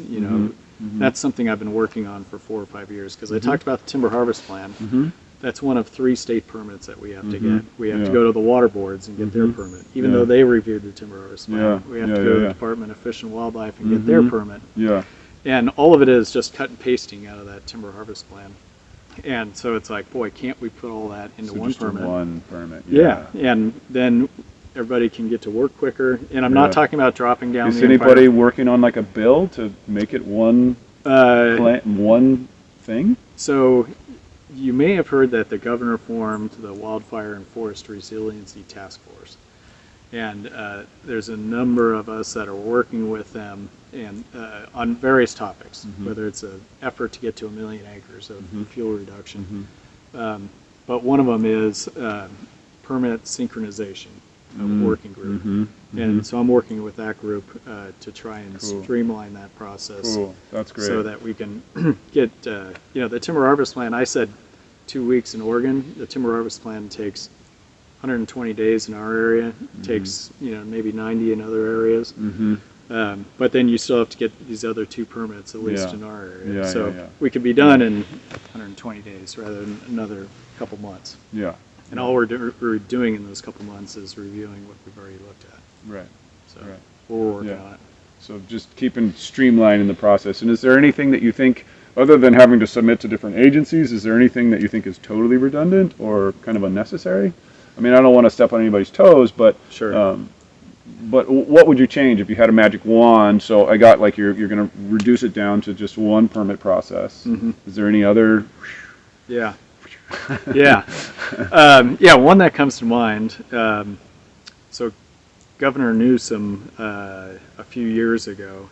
that's something I've been working on for 4 or 5 years because I talked about the timber harvest plan. that's one of 3 state permits that we have to Mhm. get. We have Yeah. to go to the water boards and get their Mhm. permit, even Yeah. though they reviewed the timber harvest plan. Yeah. We have Yeah, to yeah, go to the yeah. Department of Fish and Wildlife and get their Mhm. permit. Yeah. And all of it is just cut and pasting out of that timber harvest plan. And so it's like, boy, can't we put all that into So one just a permit? one permit. Yeah, and then everybody can get to work quicker. And I'm not Yeah. talking about dropping down Is the anybody working on like a bill to make it one one thing? So you may have heard that the governor formed the Wildfire and Forest Resiliency Task Force. And there's a number of us that are working with them and on various topics, whether it's an effort to get to 1 million acres of fuel reduction. But one of them is permit synchronization, a working group. And so I'm working with that group to try and Cool. streamline that process. Cool. That's great. So that we can get, the timber harvest plan, I said 2 weeks in Oregon. The timber harvest plan takes 120 days in our area, takes, maybe 90 in other areas. But then you still have to get these other 2 permits, at least Yeah. in our area. Yeah, so yeah, yeah. we could be done in 120 days rather than another couple months. Yeah. And all we're doing in those couple months is reviewing what we've already looked at. Right. So Right. we're working Yeah. on it. So just keeping streamlining the process. And is there anything that you think, other than having to submit to different agencies, is there anything that you think is totally redundant or kind of unnecessary? I mean, I don't want to step on anybody's toes, but Sure. but what would you change if you had a magic wand? So I got like you're going to reduce it down to just one permit process. Is there any other? Yeah. Yeah. One that comes to mind. So Governor Newsom, a few years ago,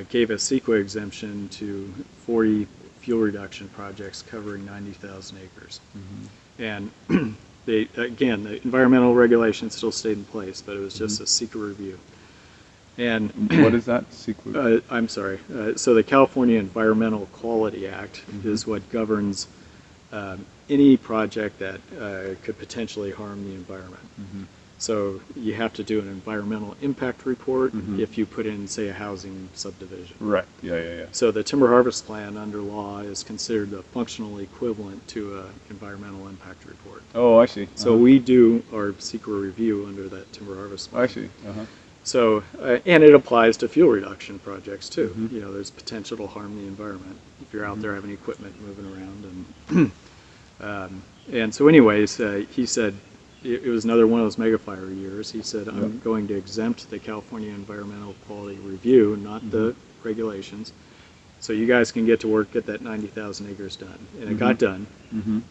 gave a CEQA exemption to 40 fuel reduction projects covering 90,000 acres. And the environmental regulations still stayed in place, but it was just a CEQA review. And What is that sequence? I'm sorry. So the California Environmental Quality Act is what governs any project that could potentially harm the environment. So you have to do an environmental impact report if you put in, say, a housing subdivision. Right. Yeah. So the timber harvest plan under law is considered the functional equivalent to an environmental impact report. Oh, I see. So we do our CEQA review under that timber harvest plan. I see. So, and it applies to fuel reduction projects too. There's potential to harm the environment if you're out there having equipment moving around. And so anyways, he said, it was another one of those megafire years. He said, I'm going to exempt the California Environmental Quality Review, not the regulations. So you guys can get to work, get that 90,000 acres done. And it got done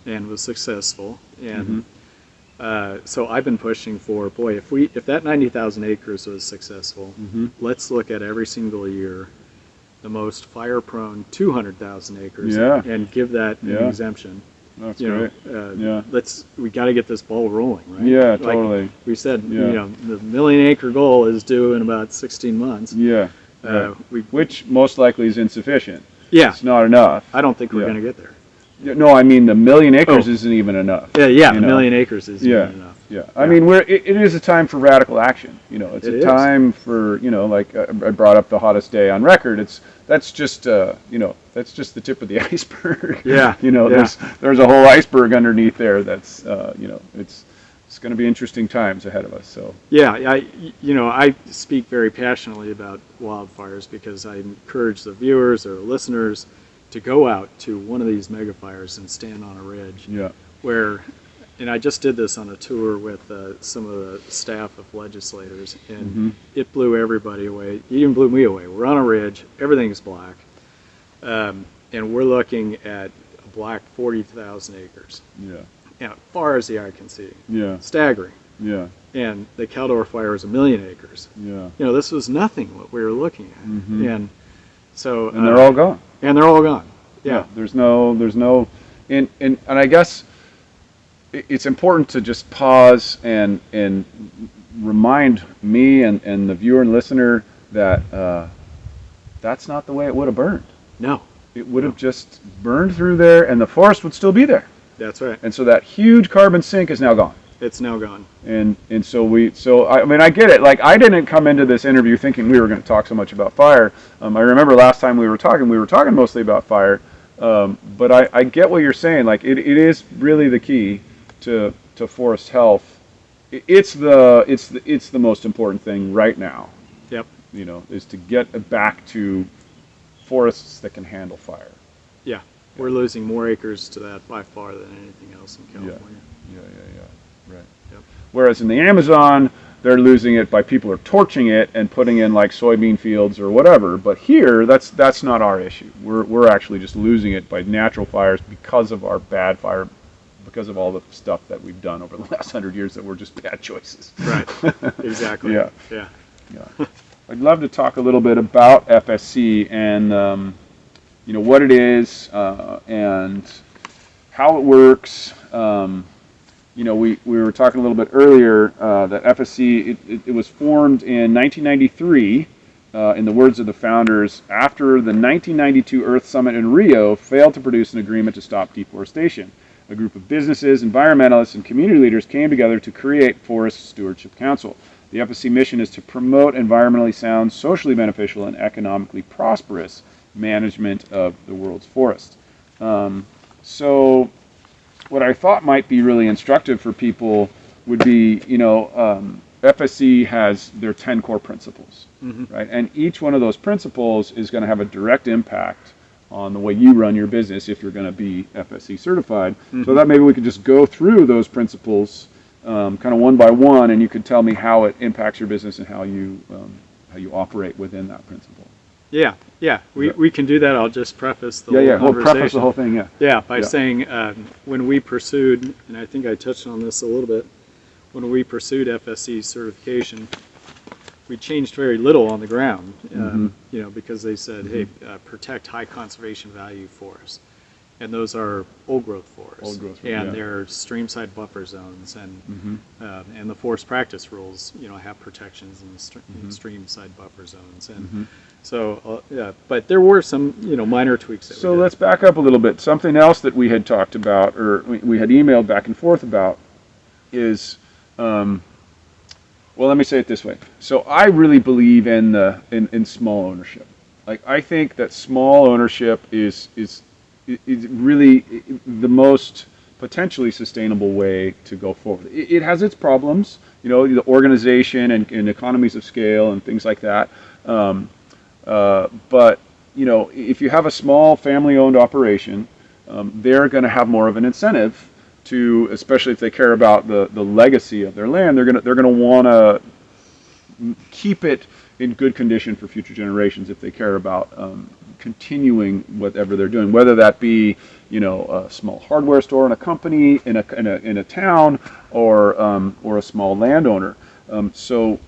and was successful. And so I've been pushing for, boy, if that 90,000 acres was successful, let's look at every single year the most fire-prone 200,000 acres and give that an exemption. That's great. We got to get this ball rolling, right? Yeah, totally. Like we said, the 1 million acre goal is due in about 16 months. Yeah. Which most likely is insufficient. Yeah. It's not enough. I don't think we're going to get there. No, I mean the 1 million acres isn't even enough. Yeah, the 1 million acres isn't even enough. Yeah. I mean, it is a time for radical action. It's a time for, like I brought up the hottest day on record. That's just the tip of the iceberg. Yeah. There's a whole iceberg underneath there. That's it's going to be interesting times ahead of us. So yeah, I speak very passionately about wildfires because I encourage the viewers or listeners to go out to one of these megafires and stand on a ridge. Yeah. And I just did this on a tour with some of the staff of legislators, and it blew everybody away. It even blew me away. We're on a ridge, everything's black, and we're looking at a black 40,000 acres. Yeah. And as far as the eye can see. Yeah. Staggering. Yeah. And the Caldor fire is 1 million acres. Yeah. This was nothing what we were looking at. And so. And they're all gone. And they're all gone. Yeah. There's no, and I guess it's important to just pause and remind me and the viewer and listener that that's not the way it would have burned. No. It would have just burned through there, and the forest would still be there. That's right. And so that huge carbon sink is now gone. It's now gone. And so I mean, I get it. Like, I didn't come into this interview thinking we were going to talk so much about fire. I remember last time we were talking mostly about fire. But I get what you're saying. Like it is really the key to forest health. It's the most important thing right now. Yep. Is to get back to forests that can handle fire. Yeah. We're losing more acres to that by far than anything else in California. Right. Yep. Whereas in the Amazon, they're losing it by people are torching it and putting in like soybean fields or whatever. But here, that's not our issue. We're actually just losing it by natural fires because of our bad fire, because of all the stuff that we've done over the last 100 years that were just bad choices. Right. Exactly. Yeah. Yeah. I'd love to talk a little bit about FSC and what it is and how it works. We were talking a little bit earlier that FSC, it was formed in 1993, in the words of the founders, after the 1992 Earth Summit in Rio failed to produce an agreement to stop deforestation. A group of businesses, environmentalists, and community leaders came together to create Forest Stewardship Council. The FSC mission is to promote environmentally sound, socially beneficial, and economically prosperous management of the world's forests. So what I thought might be really instructive for people would be, FSC has their 10 core principles, right? And each one of those principles is going to have a direct impact on the way you run your business if you're going to be FSC certified. So that maybe we could just go through those principles kind of one by one, and you could tell me how it impacts your business and how you operate within that principle. Yeah. We can do that. I'll just preface the whole conversation. preface the whole thing. By saying when we pursued, and I think I touched on this a little bit, when we pursued FSC certification, we changed very little on the ground, because they said, hey, protect high conservation value forests. And those are old growth forests. And they're stream-side buffer zones, and the forest practice rules, have protections in stream-side buffer zones. And so, but there were some, minor tweaks. That so let's back up a little bit. Something else that we had talked about, or we had emailed back and forth about, is, well, let me say it this way. So I really believe in small ownership. Like I think that small ownership is really the most potentially sustainable way to go forward. It has its problems, the organization and economies of scale and things like that. But if you have a small family-owned operation, they're going to have more of an incentive to, especially if they care about the legacy of their land. They're going to want to keep it in good condition for future generations if they care about continuing whatever they're doing, whether that be a small hardware store in a company in a town or a small landowner. So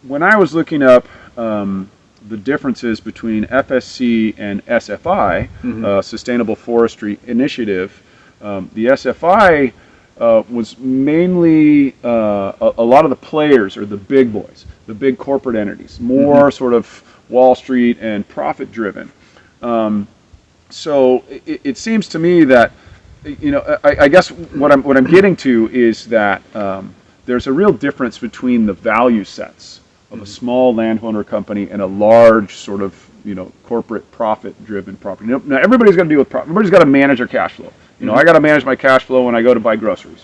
when I was looking up the differences between FSC and SFI, Sustainable Forestry Initiative, the SFI was mainly a lot of the players are the big boys, the big corporate entities, more sort of Wall Street and profit driven. So it seems to me that I guess what I'm getting to is that there's a real difference between the value sets of a small landowner company and a large sort of corporate profit driven property. Now everybody's got to deal with profit. Everybody's got to manage their cash flow. I got to manage my cash flow when I go to buy groceries.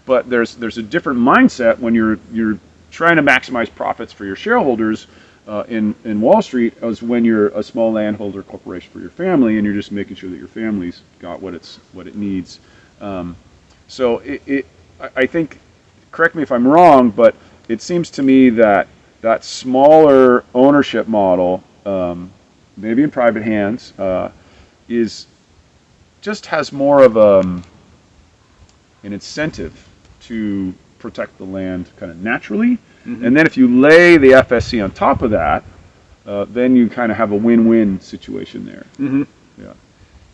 But there's a different mindset when you're trying to maximize profits for your shareholders in Wall Street as when you're a small landholder corporation for your family and you're just making sure that your family's got what it needs. So I think, correct me if I'm wrong, but it seems to me that smaller ownership model, maybe in private hands, just has more of an incentive to protect the land kind of naturally. And then if you lay the FSC on top of that, then you kind of have a win-win situation there.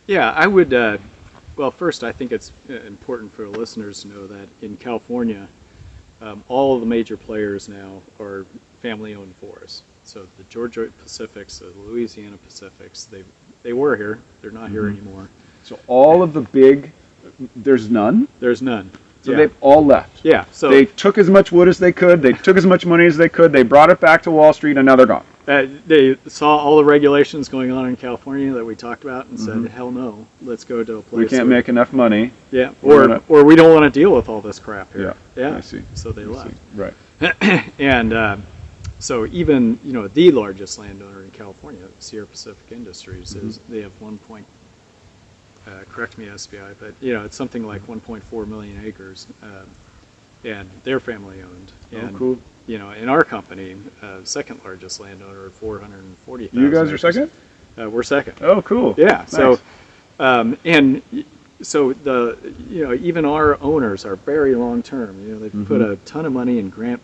Yeah, I would, well, first I think it's important for listeners to know that in California, all of the major players now are family-owned forests. So the Georgia Pacifics, the Louisiana Pacifics, they were here. They're not here anymore. So all of the big, there's none? There's none. So they've all left. Yeah. So they took as much wood as they could. They took as much money as they could. They brought it back to Wall Street, and now they're gone. They saw all the regulations going on in California that we talked about and said, hell no, let's go to a place We can't make enough money. Yeah, We're or we don't want to deal with all this crap here. Yeah, I see. So they I left. see. Right. And so even the largest landowner in California, Sierra Pacific Industries, is they have correct me SBI, but it's something like 1.4 million acres, and they're family owned. And, cool. In our company, second largest landowner at 440,000. You guys are acres. second? We're second. Oh, cool. Yeah. Nice. So, and so even our owners are very long term. They've put a ton of money in grant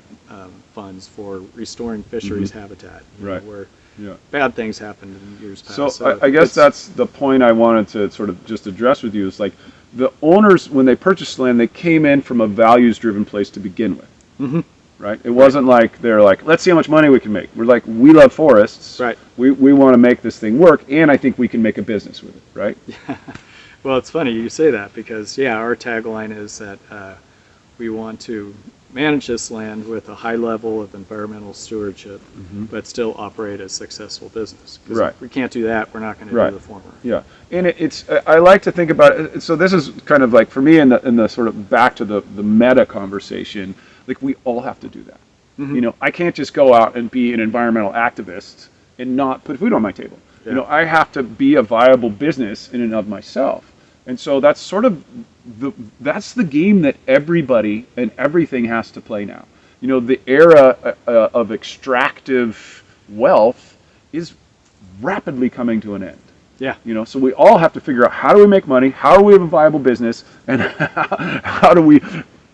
funds for restoring fisheries habitat. Right. Where Yeah. bad things happened in years past. So I guess that's the point I wanted to sort of just address with you is like the owners, when they purchased land, they came in from a values-driven place to begin with. Right? It wasn't like they're like, let's see how much money we can make. We're like, we love forests. Right. We want to make this thing work, and I think we can make a business with it, right? Well, it's funny you say that because, our tagline is that we want to manage this land with a high level of environmental stewardship, but still operate a successful business. 'Cause Right. if we can't do that, we're not going to Right. do the former. Yeah, and it's I like to think about it. So this is kind of like for me in the sort of back to the meta conversation. Like we all have to do that. I can't just go out and be an environmental activist and not put food on my table. Yeah. I have to be a viable business in and of myself. And so that's sort of that's the game that everybody and everything has to play now. The era of extractive wealth is rapidly coming to an end. Yeah. So we all have to figure out how do we make money, how do we have a viable business, and how do we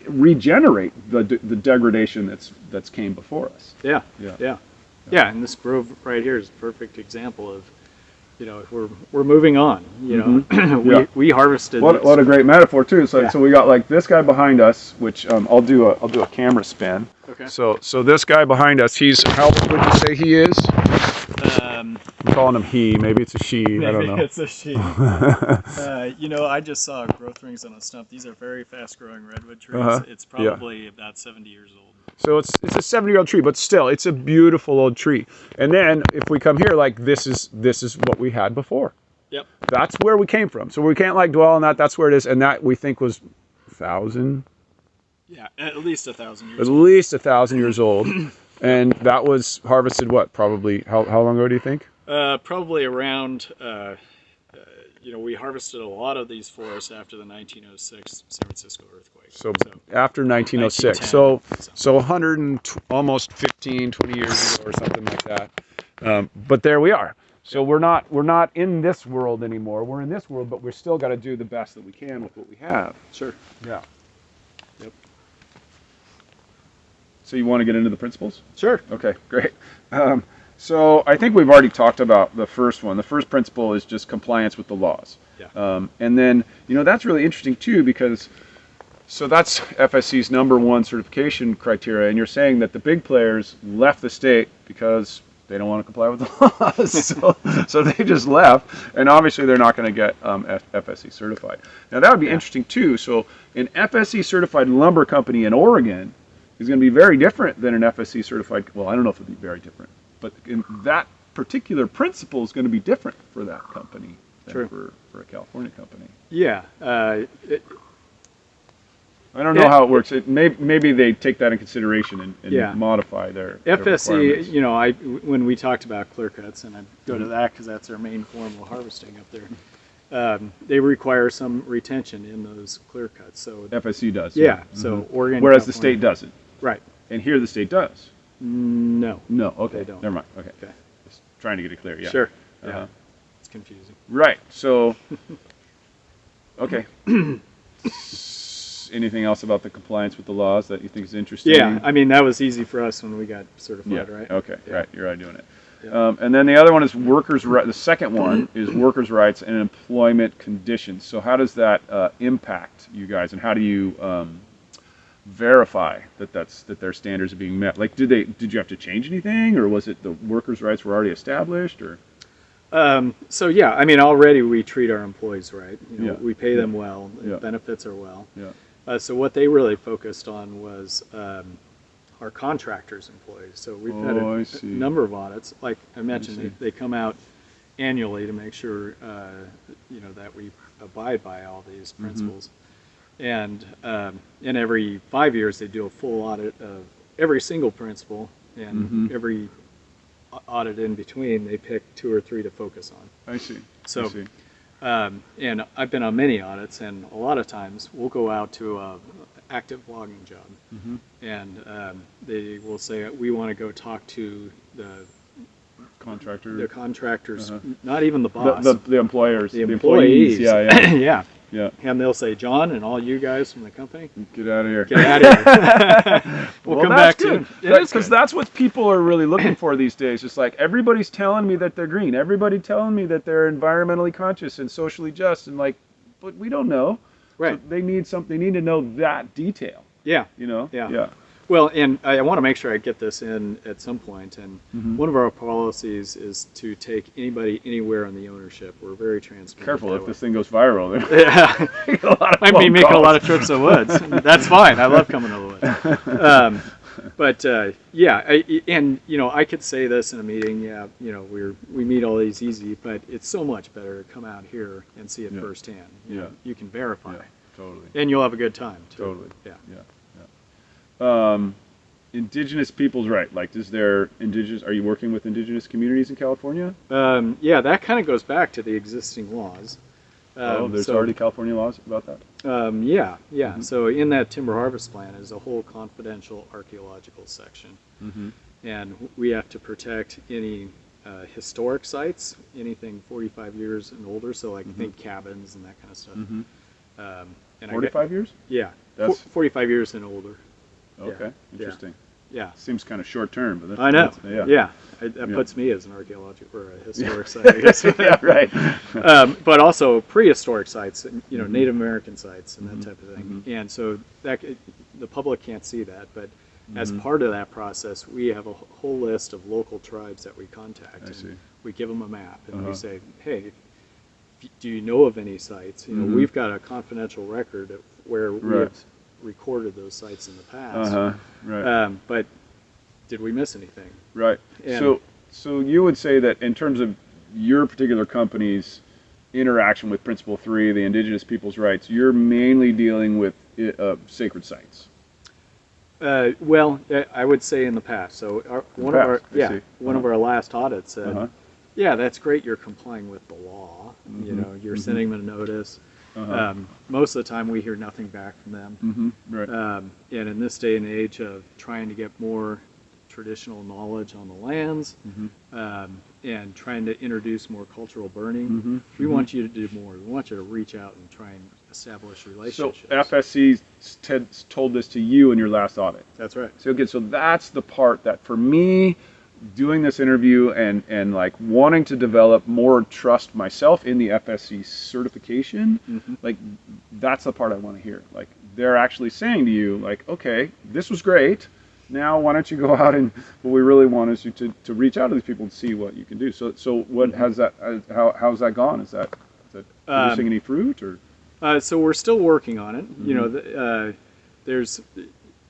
regenerate the degradation that's came before us. Yeah. Yeah. Yeah. Yeah. And this grove right here is a perfect example of, we're moving on. We harvested. What a great metaphor too. So we got like this guy behind us, which I'll do a camera spin. Okay. So this guy behind us, he's how old would you say he is? I'm calling him he. Maybe it's a she. I don't know. Maybe it's a she. I just saw growth rings on a stump. These are very fast-growing redwood trees. It's probably about 70 years old. So it's a 70-year-old tree, but still, it's a beautiful old tree. And then if we come here, like this is what we had before. Yep. That's where we came from. So we can't like dwell on that. That's where it is, and that we think was 1,000. Yeah, at least 1,000 years. At least 1,000 years old. And that was harvested what? Probably how long ago do you think? Probably around. We harvested a lot of these forests after the 1906 San Francisco earthquake. So after 1906. So 100 and almost 15, 20 years ago or something like that. But there we are. So we're not in this world anymore. We're in this world, but we're still got to do the best that we can with what we have. Sure. Yeah. Yep. So you want to get into the principles? Sure. Okay, great. So I think we've already talked about the first one. The first principle is just compliance with the laws. Yeah. And then, that's really interesting too because, so that's FSC's #1 certification criteria. And you're saying that the big players left the state because they don't want to comply with the laws. so they just left. And obviously they're not going to get FSC certified. Now that would be interesting too. So an FSC certified lumber company in Oregon is going to be very different than an FSC certified, well, I don't know if it'll be very different. But that particular principle is going to be different for that company than for a California company. Yeah. I don't know how it works. Maybe they take that in consideration and modify their FSC, when we talked about clear cuts, and I go to that because that's our main form of harvesting up there, they require some retention in those clear cuts. So FSC does. Yeah. So Oregon. Whereas the California, state doesn't. Right. And here the state does. No. No. Okay. They don't. Never mind. Okay. Just trying to get it clear. Yeah. Sure. Yeah. It's confusing. Right. So. Okay. Anything else about the compliance with the laws that you think is interesting? Yeah. I mean, that was easy for us when we got certified, right? Okay. Yeah. Right. You're already doing it. Yeah. And then the other one is workers' rights. The second one is workers' rights and employment conditions. So how does that impact you guys, and how do you verify that their standards are being met? Like, did you have to change anything, or was it the workers' rights were already established, or? So yeah, I mean, already we treat our employees right. We pay them well. Yeah. Benefits are well. Yeah. So what they really focused on was our contractors' employees. So we've Oh, had I a see. number of audits. Like I see. mentioned, they come out annually to make sure that we abide by all these principles. And every 5 years they do a full audit of every single principle, and every audit in between they pick 2 or 3 to focus on. I see. So, I see. and I've been on many audits, and a lot of times we'll go out to a active logging job, and they will say we want to go talk to the contractors, not even the boss, The employers, the employees. Yeah, yeah. yeah. Yeah. And they'll say, John, and all you guys from the company, Get out of here. get out of here. we'll come back to it. Because that's what people are really looking for these days. It's like everybody's telling me that they're green. Everybody telling me that they're environmentally conscious and socially just, and like, but we don't know. Right. So they need something. They need to know that detail. Yeah. You know. Yeah. Yeah. Well, and I want to make sure I get this in at some point. And one of our policies is to take anybody anywhere on the ownership. We're very transparent. Careful if way. this thing goes viral. Yeah. I might be making a lot of trips to the woods. That's fine. I love coming to the woods. But and I could say this in a meeting. Yeah, we meet all these easy, but it's so much better to come out here and see it firsthand. You know, you can verify. Yeah, totally. And you'll have a good time too. Totally. Yeah. Yeah. Indigenous people's right. Like, are you working with indigenous communities in California? Yeah, that kind of goes back to the existing laws. There's already California laws about that? Yeah. So in that timber harvest plan is a whole confidential archaeological section. And we have to protect any historic sites, anything 45 years and older, so like think cabins and that kind of stuff. And 45 years? Yeah, That's 45 years and older. Okay, interesting. Yeah. Seems kind of short term, but I know. That puts me as an archaeological or a historic site, I guess. Yeah, right. But also prehistoric sites, Native American sites and that type of thing. And so that the public can't see that, but as part of that process, we have a whole list of local tribes that we contact. I see. We give them a map, and we say, hey, do you know of any sites? We've got a confidential record of where we have recorded those sites in the past. But did we miss anything? Right. And so you would say that in terms of your particular company's interaction with Principle 3, the indigenous people's rights, you're mainly dealing with sacred sites. Well, I would say in the past. So one of our last audits said, yeah, that's great. You're complying with the law. You're sending them a notice. Most of the time we hear nothing back from them. And in this day and age of trying to get more traditional knowledge on the lands and trying to introduce more cultural burning, we want you to do more. We want you to reach out and try and establish relationships. So FSC told this to you in your last audit. That's right. So that's the part that for me, doing this interview and like wanting to develop more trust myself in the FSC certification, like that's the part I want to hear. Like they're actually saying to you, like, okay, this was great. Now why don't you go out and what we really want is you to reach out to these people and see what you can do. So what has that? How's that gone? Is that producing any fruit or? So we're still working on it. There's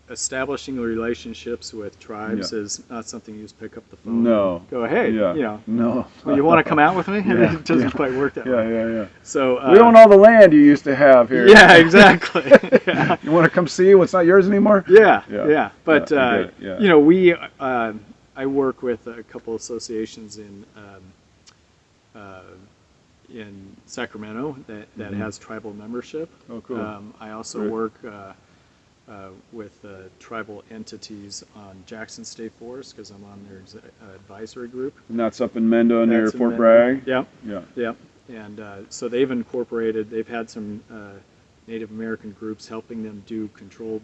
establishing relationships with tribes is not something you just pick up the phone. No. And go, hey, No. Well, you want to come out with me? It doesn't quite work that way. Yeah. So we own all the land you used to have here. Yeah, exactly. You want to come see what's not yours anymore? Yeah. But we I work with a couple associations in Sacramento that has tribal membership. Oh, cool. I also work with tribal entities on Jackson State Forest because I'm on their advisory group. And that's up in Mendo near Fort Mendo. Bragg? Yeah. And so they've had some Native American groups helping them do controlled.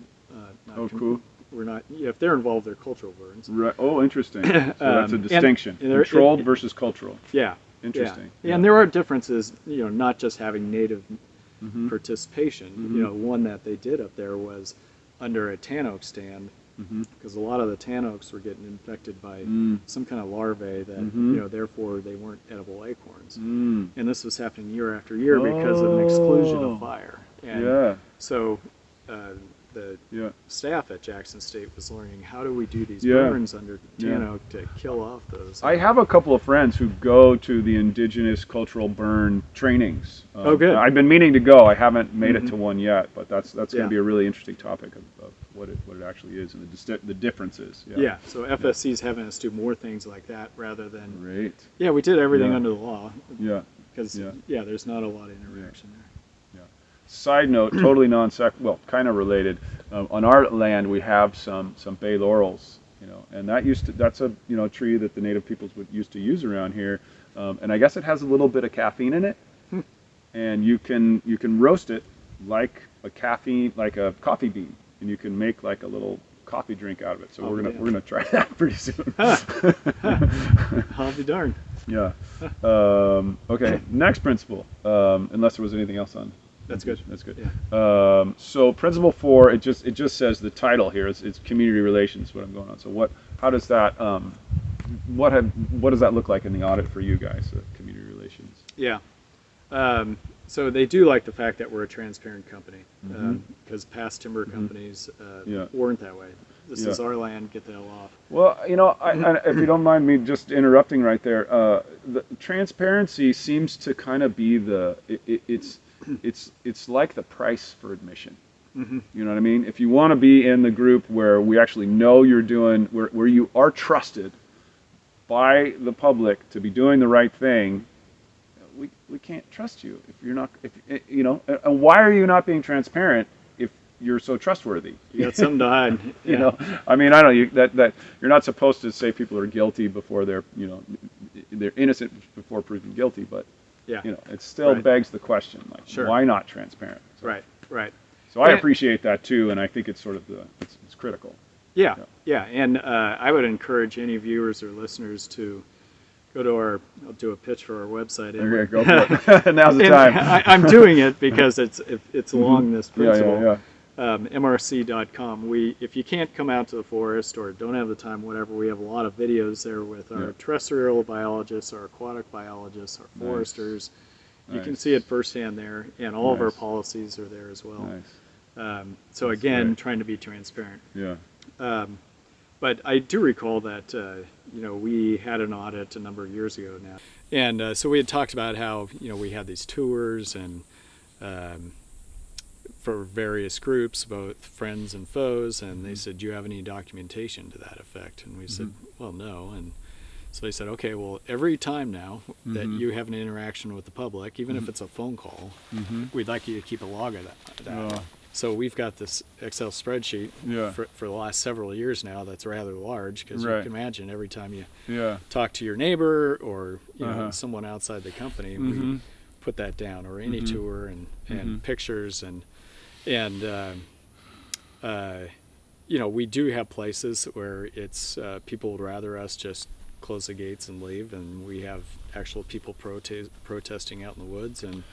Cool. We're not, if they're involved, they're cultural burns. Right. Oh, interesting. So that's a distinction. Controlled versus cultural. Yeah. Interesting. Yeah. And there are differences, not just having Native participation. One that they did up there was under a tan oak stand, because a lot of the tan oaks were getting infected by some kind of larvae that, therefore they weren't edible acorns. And this was happening year after year because of an exclusion of fire. And so the Yeah. staff at Jackson State was learning, how do we do these Yeah. burns under tan oak to kill off those? I have a couple of friends who go to the indigenous cultural burn trainings. Oh, good. I've been meaning to go. I haven't made it to one yet, but that's going Yeah. to be a really interesting topic of what it actually is and the differences. Yeah, so FSC's having us do more things like that rather than, Great. yeah, we did everything Yeah. under the law, Yeah. because, Yeah. there's not a lot of interaction there. Side note, totally well, kind of related. On our land, we have some bay laurels, and that's a tree that the native peoples used to use around here, and I guess it has a little bit of caffeine in it, and you can roast it like a coffee bean, and you can make like a little coffee drink out of it. So we're gonna try that pretty soon. I'll be darned. Yeah. Okay. Next principle. Unless there was anything else on. That's good. That's good. Yeah. So principle 4, it just says the title here. It's community relations. What I'm going on. So how does that what does that look like in the audit for you guys? Community relations. Yeah. So they do like the fact that we're a transparent company, because past timber companies weren't that way. This is our land. Get the hell off. Well, if you don't mind me just interrupting right there, the transparency seems to kind of be it's like the price for admission. You know what I mean? If you want to be in the group where we actually know you're doing, where you are trusted by the public to be doing the right thing, we can't trust you if you're not. And why are you not being transparent if you're so trustworthy? You got something to hide. I mean, I don't know that you're not supposed to say people are guilty before they're innocent before proven guilty, but. Yeah. It still begs the question, like, why not transparent? So, Right. So I appreciate that too, and I think it's sort of it's critical. Yeah. And I would encourage any viewers or listeners to go to I'll do a pitch for our website. Okay, go for it. Now's the time. I'm doing it because it's along this principle. Yeah. MRC.com. If you can't come out to the forest or don't have the time, whatever, we have a lot of videos there with our terrestrial biologists, our aquatic biologists, our foresters. You can see it firsthand there, and all of our policies are there as well. So That's again, great. trying to be transparent. Yeah. But I do recall that we had an audit a number of years ago now, and so we had talked about how we had these tours and. For various groups, both friends and foes, and they said, do you have any documentation to that effect? And we said, well, no. And so they said, okay, well, every time now that you have an interaction with the public, even if it's a phone call, we'd like you to keep a log of that. So we've got this Excel spreadsheet for the last several years now that's rather large, because you can imagine every time you talk to your neighbor or someone outside the company, we put that down, or any tour and pictures and we do have places where it's people would rather us just close the gates and leave, and we have actual people protesting out in the woods, and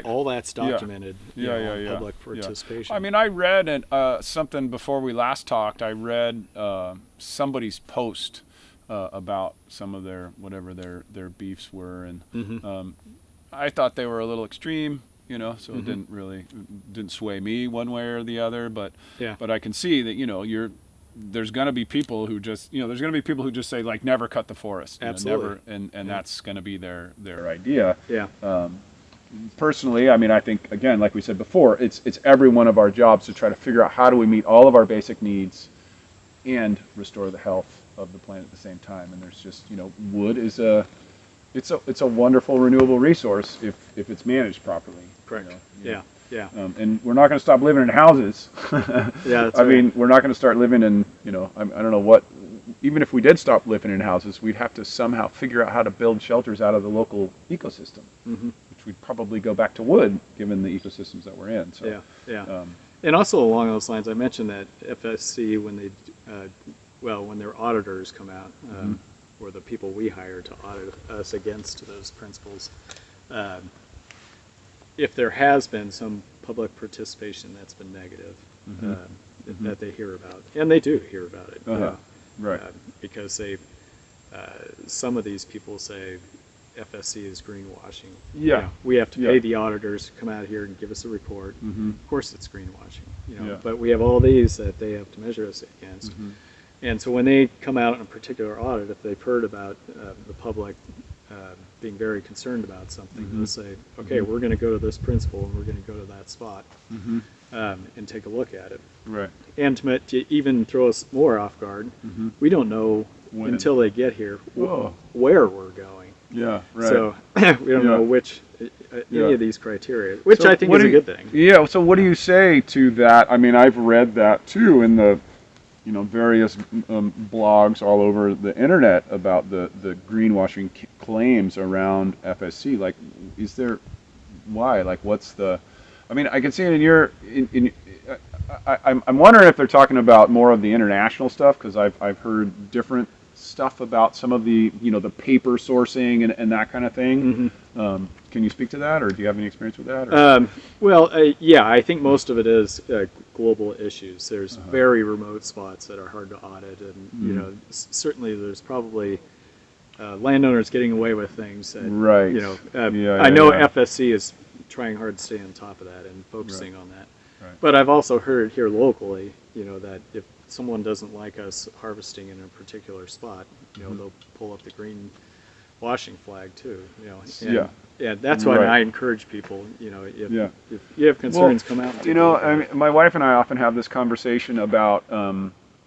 all that's documented. Public participation. I mean, I read something before we last talked. I read somebody's post about some of whatever their beefs were, and I thought they were a little extreme. So it didn't sway me one way or the other, but I can see that there's going to be people who just say, like, never cut the forest. Absolutely. Never, and that's going to be their idea. Yeah. Personally, I mean, I think, again, like we said before, it's every one of our jobs to try to figure out how do we meet all of our basic needs and restore the health of the planet at the same time. And there's just, wood is it's a wonderful renewable resource if it's managed properly. Correct. And we're not going to stop living in houses. That's I mean, we're not going to start living in, I don't know what, even if we did stop living in houses, we'd have to somehow figure out how to build shelters out of the local ecosystem, which would probably go back to wood, given the ecosystems that we're in. So, and also along those lines, I mentioned that FSC, when their auditors come out, or the people we hire to audit us against those principles, if there has been some public participation that's been negative, that they hear about, and they do hear about it, right? Because some of these people say, FSC is greenwashing. Yeah. We have to Yeah. pay the auditors to come out here and give us a report. Mm-hmm. Of course, it's greenwashing. Yeah. But we have all these that they have to measure us against. Mm-hmm. And so when they come out in a particular audit, if they've heard about the public being very concerned about something, Mm-hmm. they'll say, okay, we're going to go to this principal and we're going to go to that spot Mm-hmm. and take a look at it. Right. And to even throw us more off guard, Mm-hmm. we don't know When? until they get here Whoa. where we're going. Yeah. Right. So we don't Yeah. know which any Yeah. of these criteria, which So I think what is do a you- good thing. Yeah. So what do you say to that? I mean, I've read that too in the, various blogs all over the internet about the greenwashing claims around FSC. Like, is there, why? Like, what's the? I mean, I can see it in your. I'm wondering if they're talking about more of the international stuff, because I've heard different stuff about some of the the paper sourcing and that kind of thing. Mm-hmm. Can you speak to that, or do you have any experience with that? Or? Yeah, I think most of it is global issues. There's very remote spots that are hard to audit, and certainly there's probably landowners getting away with things. That, Right. I know FSC is trying hard to stay on top of that and focusing on that. Right. But I've also heard here locally, that if someone doesn't like us harvesting in a particular spot, they'll pull up the green washing flag too. And, yeah, that's why Right. I encourage people. If you have Well, concerns, come out. And take a look I at mean, it. my wife and I often have this conversation about,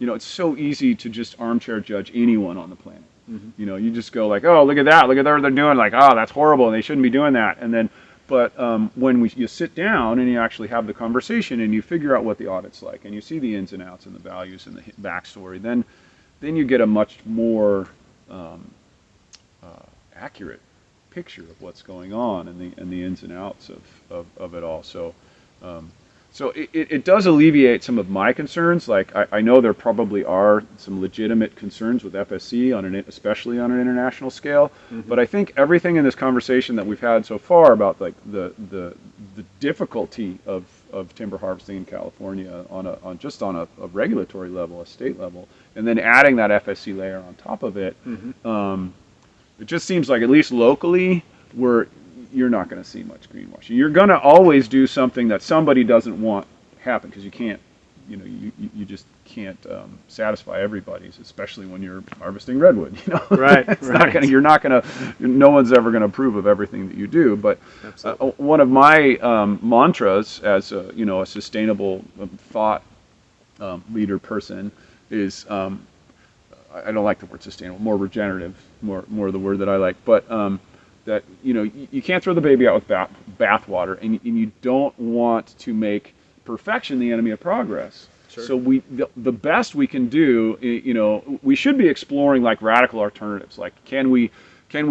it's so easy to just armchair judge anyone on the planet. Mm-hmm. You just go like, oh, look at that, look at what they're doing, like, oh, that's horrible, and they shouldn't be doing that. And then, but when you sit down and you actually have the conversation and you figure out what the audit's like, and you see the ins and outs and the values and the backstory, then you get a much more accurate picture of what's going on and the ins and outs of it all. So it does alleviate some of my concerns. Like I know there probably are some legitimate concerns with FSC especially on an international scale. Mm-hmm. But I think everything in this conversation that we've had so far about like the difficulty of timber harvesting in California on a regulatory level, a state level, and then adding that FSC layer on top of it. Mm-hmm. It just seems like, at least locally, you're not going to see much greenwashing. You're going to always do something that somebody doesn't want happen, because you can't, you just can't satisfy everybody's, especially when you're harvesting redwood. Right. No one's ever going to approve of everything that you do. But one of my mantras as a sustainable thought leader person is. I don't like the word sustainable, more regenerative, more the word that I like. But that you can't throw the baby out with bathwater, and you don't want to make perfection the enemy of progress. Sure. So the best we can do, we should be exploring like radical alternatives. Like can we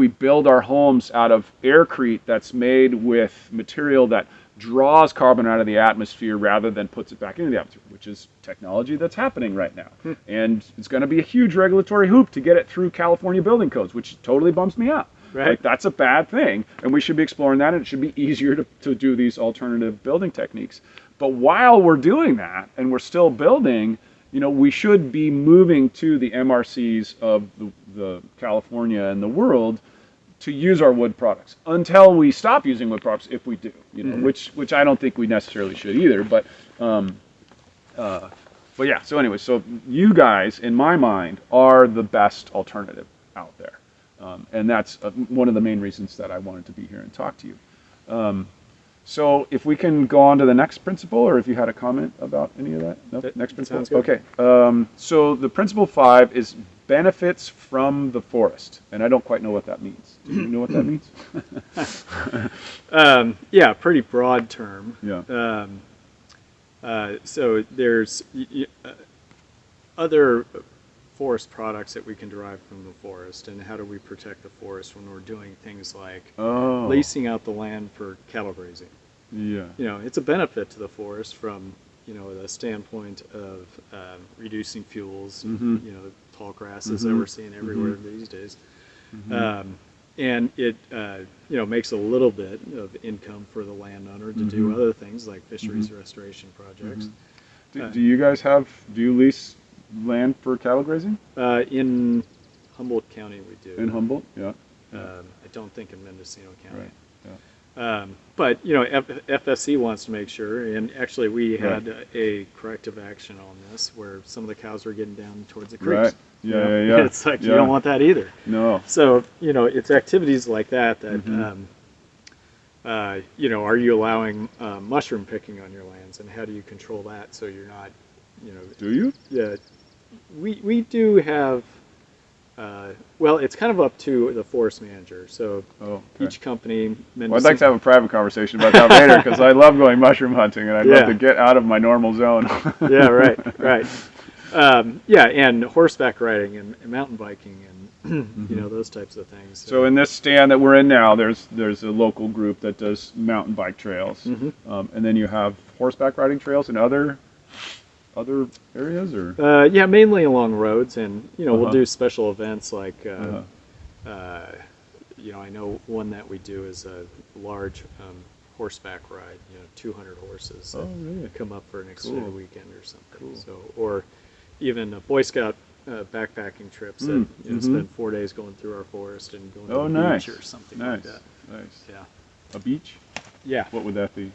build our homes out of aircrete that's made with material that draws carbon out of the atmosphere rather than puts it back into the atmosphere, which is technology that's happening right now. And it's going to be a huge regulatory hoop to get it through California building codes, which totally bumps me out. Right. Like, that's a bad thing, and we should be exploring that, and it should be easier to do these alternative building techniques. But while we're doing that, and we're still building, we should be moving to the MRCs of the California and the world to use our wood products until we stop using wood products, if we do, Mm-hmm. which I don't think we necessarily should either. But yeah. So anyway, so you guys, in my mind, are the best alternative out there, and that's one of the main reasons that I wanted to be here and talk to you. So if we can go on to the next principle, or if you had a comment about any of that. No, next principle. Sounds good. Okay. So the principle 5 is benefits from the forest, and I don't quite know what that means. Do you know what that means? Yeah, pretty broad term. Yeah. So there's other forest products that we can derive from the forest, and how do we protect the forest when we're doing things like leasing out the land for cattle grazing? Yeah. It's a benefit to the forest from the standpoint of reducing fuels, Mm-hmm. the tall grasses that we're seeing everywhere these days. And it makes a little bit of income for the landowner to do other things like fisheries restoration projects. Do you guys do you lease land for cattle grazing? In Humboldt County we do. In Humboldt? Yeah. I don't think in Mendocino County. Right. Yeah. But FSC wants to make sure, and actually we had a corrective action on this where some of the cows were getting down towards the creeks. Right. Yeah. It's like you don't want that either. No. So it's activities like that are you allowing mushroom picking on your lands, and how do you control that so you're not, Do you? Yeah, we do have. Well, it's kind of up to the forest manager. So each company. Well, I'd like to have a private conversation about that later because I love going mushroom hunting and I'd love to get out of my normal zone. Yeah, right. And horseback riding and mountain biking and those types of things. So in this stand that we're in now, there's a local group that does mountain bike trails, and then you have horseback riding trails in other areas, or mainly along roads, and we'll do special events like I know one that we do is a large horseback ride, 200 horses really? come up for an extended weekend or something. So, or even a Boy Scout backpacking trips that spend 4 days going through our forest and going to the beach or something like that. Nice. Yeah. A beach? Yeah. What would that be?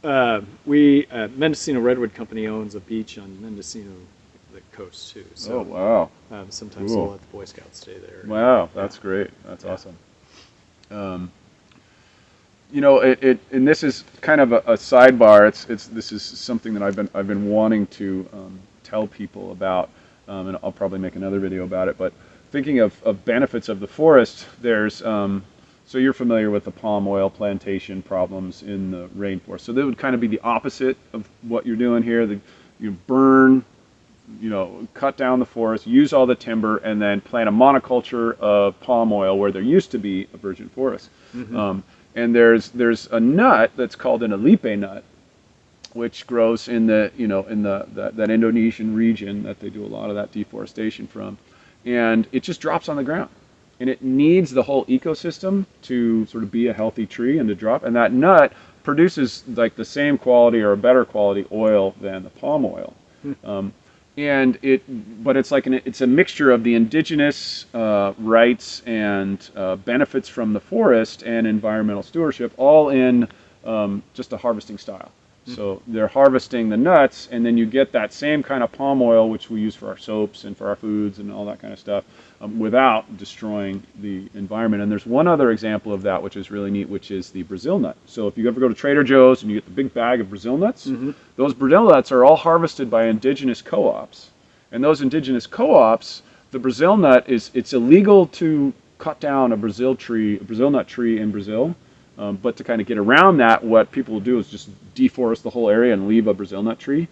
Mendocino Redwood Company owns a beach on Mendocino, the coast too. So, wow. Sometimes we'll let the Boy Scouts stay there. Wow, that's great. That's awesome. And this is kind of a sidebar. This is something that I've been wanting to tell people about, and I'll probably make another video about it. But thinking of benefits of the forest, there's so you're familiar with the palm oil plantation problems in the rainforest. So that would kind of be the opposite of what you're doing here. You burn, cut down the forest, use all the timber, and then plant a monoculture of palm oil where there used to be a virgin forest. And there's a nut that's called an alipe nut, which grows in that Indonesian region that they do a lot of that deforestation from, and it just drops on the ground. And it needs the whole ecosystem to sort of be a healthy tree and to drop. And that nut produces like the same quality or a better quality oil than the palm oil. But it's a mixture of the indigenous rights and benefits from the forest and environmental stewardship, all in just a harvesting style. So they're harvesting the nuts, and then you get that same kind of palm oil, which we use for our soaps and for our foods and all that kind of stuff, without destroying the environment. And there's one other example of that, which is really neat, which is the Brazil nut. So if you ever go to Trader Joe's and you get the big bag of Brazil nuts, those Brazil nuts are all harvested by indigenous co-ops. And those indigenous co-ops, the Brazil nut it's illegal to cut down a Brazil nut tree in Brazil. But to kind of get around that, what people will do is just deforest the whole area and leave a Brazil nut tree.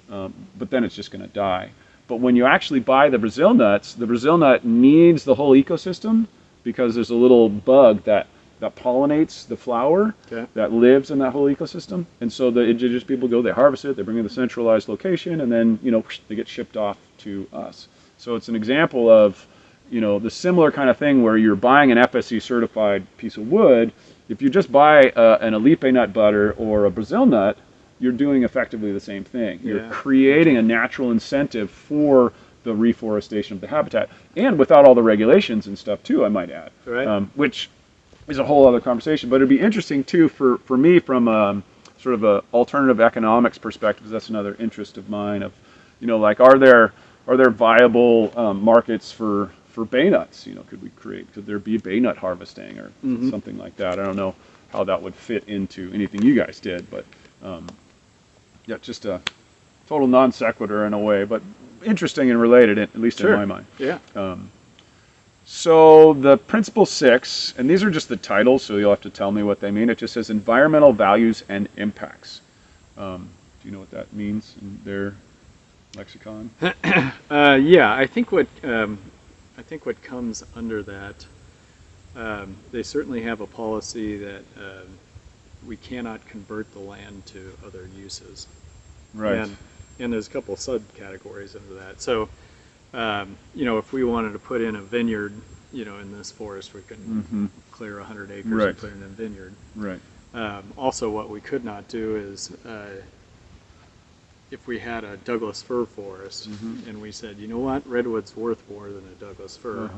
But then it's just going to die. But when you actually buy the Brazil nuts, the Brazil nut needs the whole ecosystem because there's a little bug that pollinates the flower that lives in that whole ecosystem. And so the indigenous people go, they harvest it, they bring it to the centralized location, and then they get shipped off to us. So it's an example of the similar kind of thing where you're buying an FSC certified piece of wood. If you just buy an alipe nut butter or a Brazil nut, you're doing effectively the same thing. You're creating a natural incentive for the reforestation of the habitat, and without all the regulations and stuff too, I might add, which is a whole other conversation. But it'd be interesting too for me from sort of a alternative economics perspective. That's another interest of mine. Of like are there viable markets for bay nuts? Could there be bay nut harvesting or something like that? I don't know how that would fit into anything you guys did, but just a total non sequitur in a way, but interesting and related, at least in my mind. Yeah. So the principle 6, and these are just the titles, so you'll have to tell me what they mean. It just says environmental values and impacts. Do you know what that means in their lexicon? I think what comes under that, they certainly have a policy that we cannot convert the land to other uses. Right. And there's a couple of subcategories under that. So, if we wanted to put in a vineyard, in this forest, we couldn't clear 100 acres and put in a vineyard. Right. Also, what we could not do is if we had a Douglas fir forest and we said, Redwood's worth more than a Douglas fir,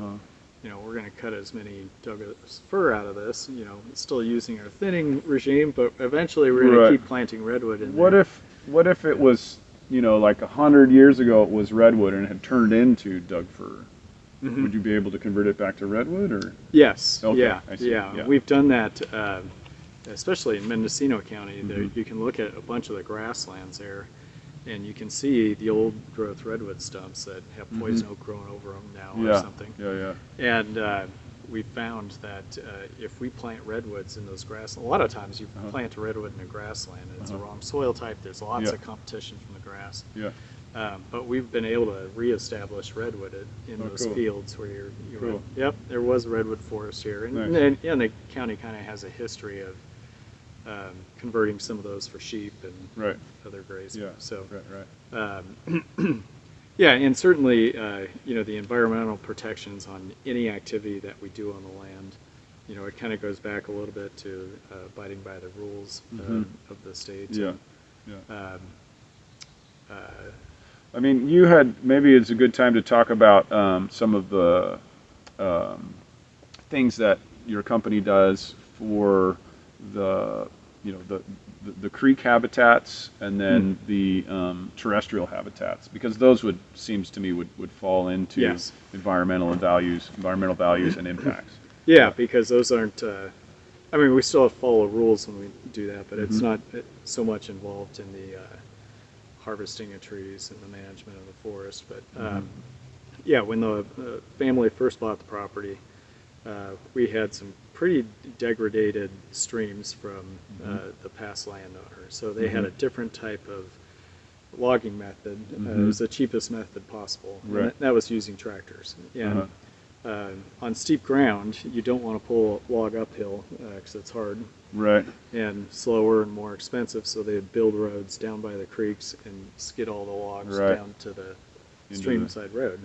we're going to cut as many Douglas fir out of this, still using our thinning regime, but eventually we're going Right. to keep planting redwood in What there. if it was, like 100 years ago it was redwood and it had turned into Doug fir? Mhm. Would you be able to convert it back to redwood, or? Yes. Okay, Yeah. I see, Yeah. yeah. We've done that, especially in Mendocino County. There, Mhm. you can look at a bunch of the grasslands there, and you can see the old growth redwood stumps that have poison oak growing over them now or Yeah. something. Yeah. And we found that if we plant redwoods in those grass, a lot of times you plant a redwood in a grassland, and it's the wrong soil type. There's lots Yeah. of competition from the grass. Yeah. But we've been able to reestablish redwood in Oh, those cool. fields where you're Cool. Yep, there was a redwood forest here, and, Nice. and the county kind of has a history of converting some of those for sheep and Right. other grazing. Yeah. So, Right. yeah, and certainly, the environmental protections on any activity that we do on the land, it kind of goes back a little bit to abiding by the rules of the state. Yeah. And, Yeah. uh, I mean, maybe it's a good time to talk about some of the things that your company does for the, the creek habitats and then the terrestrial habitats, because those seems to me would fall into Yes. environmental values and impacts. Yeah, because those aren't. I mean, we still have to follow rules when we do that, but it's not so much involved in the harvesting of trees and the management of the forest. But yeah, when the family first bought the property, we had some pretty degraded streams from the past landowner. So they had a different type of logging method. It was the cheapest method possible. And Right. that was using tractors. And on steep ground, you don't want to pull a log uphill because it's hard Right. and slower and more expensive. So they'd build roads down by the creeks and skid all the logs Right. down to the Into stream side road.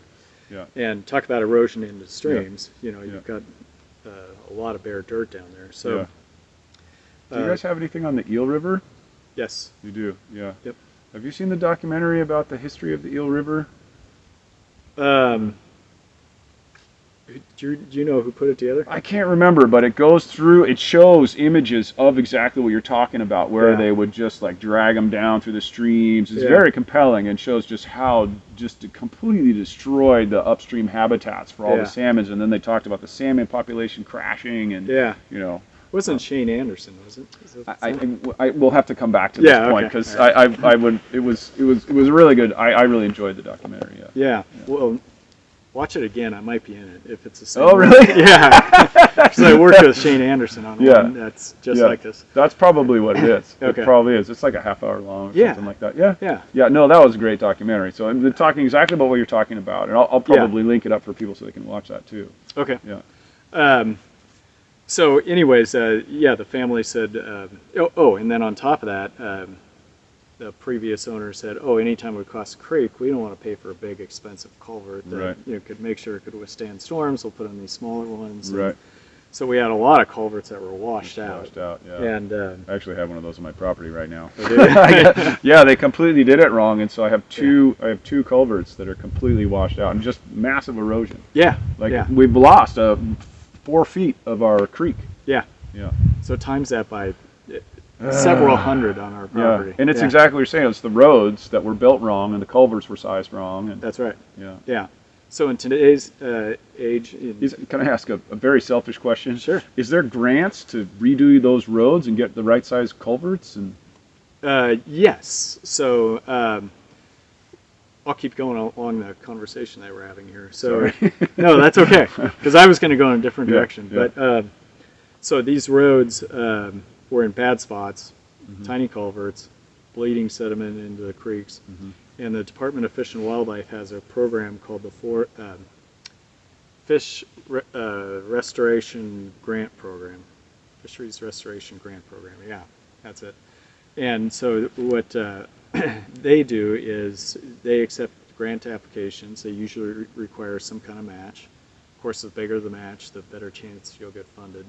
Yeah. And talk about erosion into streams. Yeah. You've got a lot of bare dirt down there. So, Yeah. Do you guys have anything on the Eel River? yes. You do. Yeah. Yep. Have you seen the documentary about the history of the Eel River? Do you know who put it together? I can't remember, but it shows images of exactly what you're talking about, where Yeah. they would just like drag them down through the streams. It's Yeah. very compelling and shows just how just it completely destroyed the upstream habitats for all Yeah. the salmons. And then they talked about the salmon population crashing and, Yeah. It Wasn't Shane Anderson, was it? Is that I will have to come back to this Yeah, point okay. because I would it was really good. I really enjoyed the documentary. Yeah. Yeah. Well, watch it again. I might be in it if it's the same. Oh, one. really? Yeah. Because I worked with Shane Anderson on Yeah. one that's just Yeah. like this. That's probably what it is. Okay. It probably is. It's like a half hour long or Yeah. something like that. Yeah. Yeah. Yeah, no, that was a great documentary. So I'm talking exactly about what you're talking about, and I'll probably link it up for people so they can watch that too. Okay. Yeah. So, anyways, the family said, and then on top of that, the previous owner said, anytime we cross a creek, we don't want to pay for a big, expensive culvert that Right. could make sure it could withstand storms. We'll put in these smaller ones. And Right. so we had a lot of culverts that were washed out. Washed out. Yeah. And I actually have one of those on my property right now. did Yeah, they completely did it wrong, and so I have two culverts that are completely washed out and just massive erosion. yeah, Like yeah, we've lost 4 feet of our creek. yeah. Yeah. So times that by several hundred on our property. Yeah, and it's Yeah. exactly what you're saying. It's the roads that were built wrong and the culverts were sized wrong. And That's right. yeah. Yeah. So in today's age, Can I ask a very selfish question? Sure. Is there grants to redo those roads and get the right size culverts? And yes. So I'll keep going along the conversation that we're having here. So no, that's okay, because I was going to go in a different direction. Yeah. But so these roads were in bad spots, tiny culverts, bleeding sediment into the creeks, and the Department of Fish and Wildlife has a program called the Fish Restoration Grant Program, Fisheries Restoration Grant Program. Yeah, that's it. And so what they do is they accept grant applications. They usually require some kind of match. Of course, the bigger the match, the better chance you'll get funded.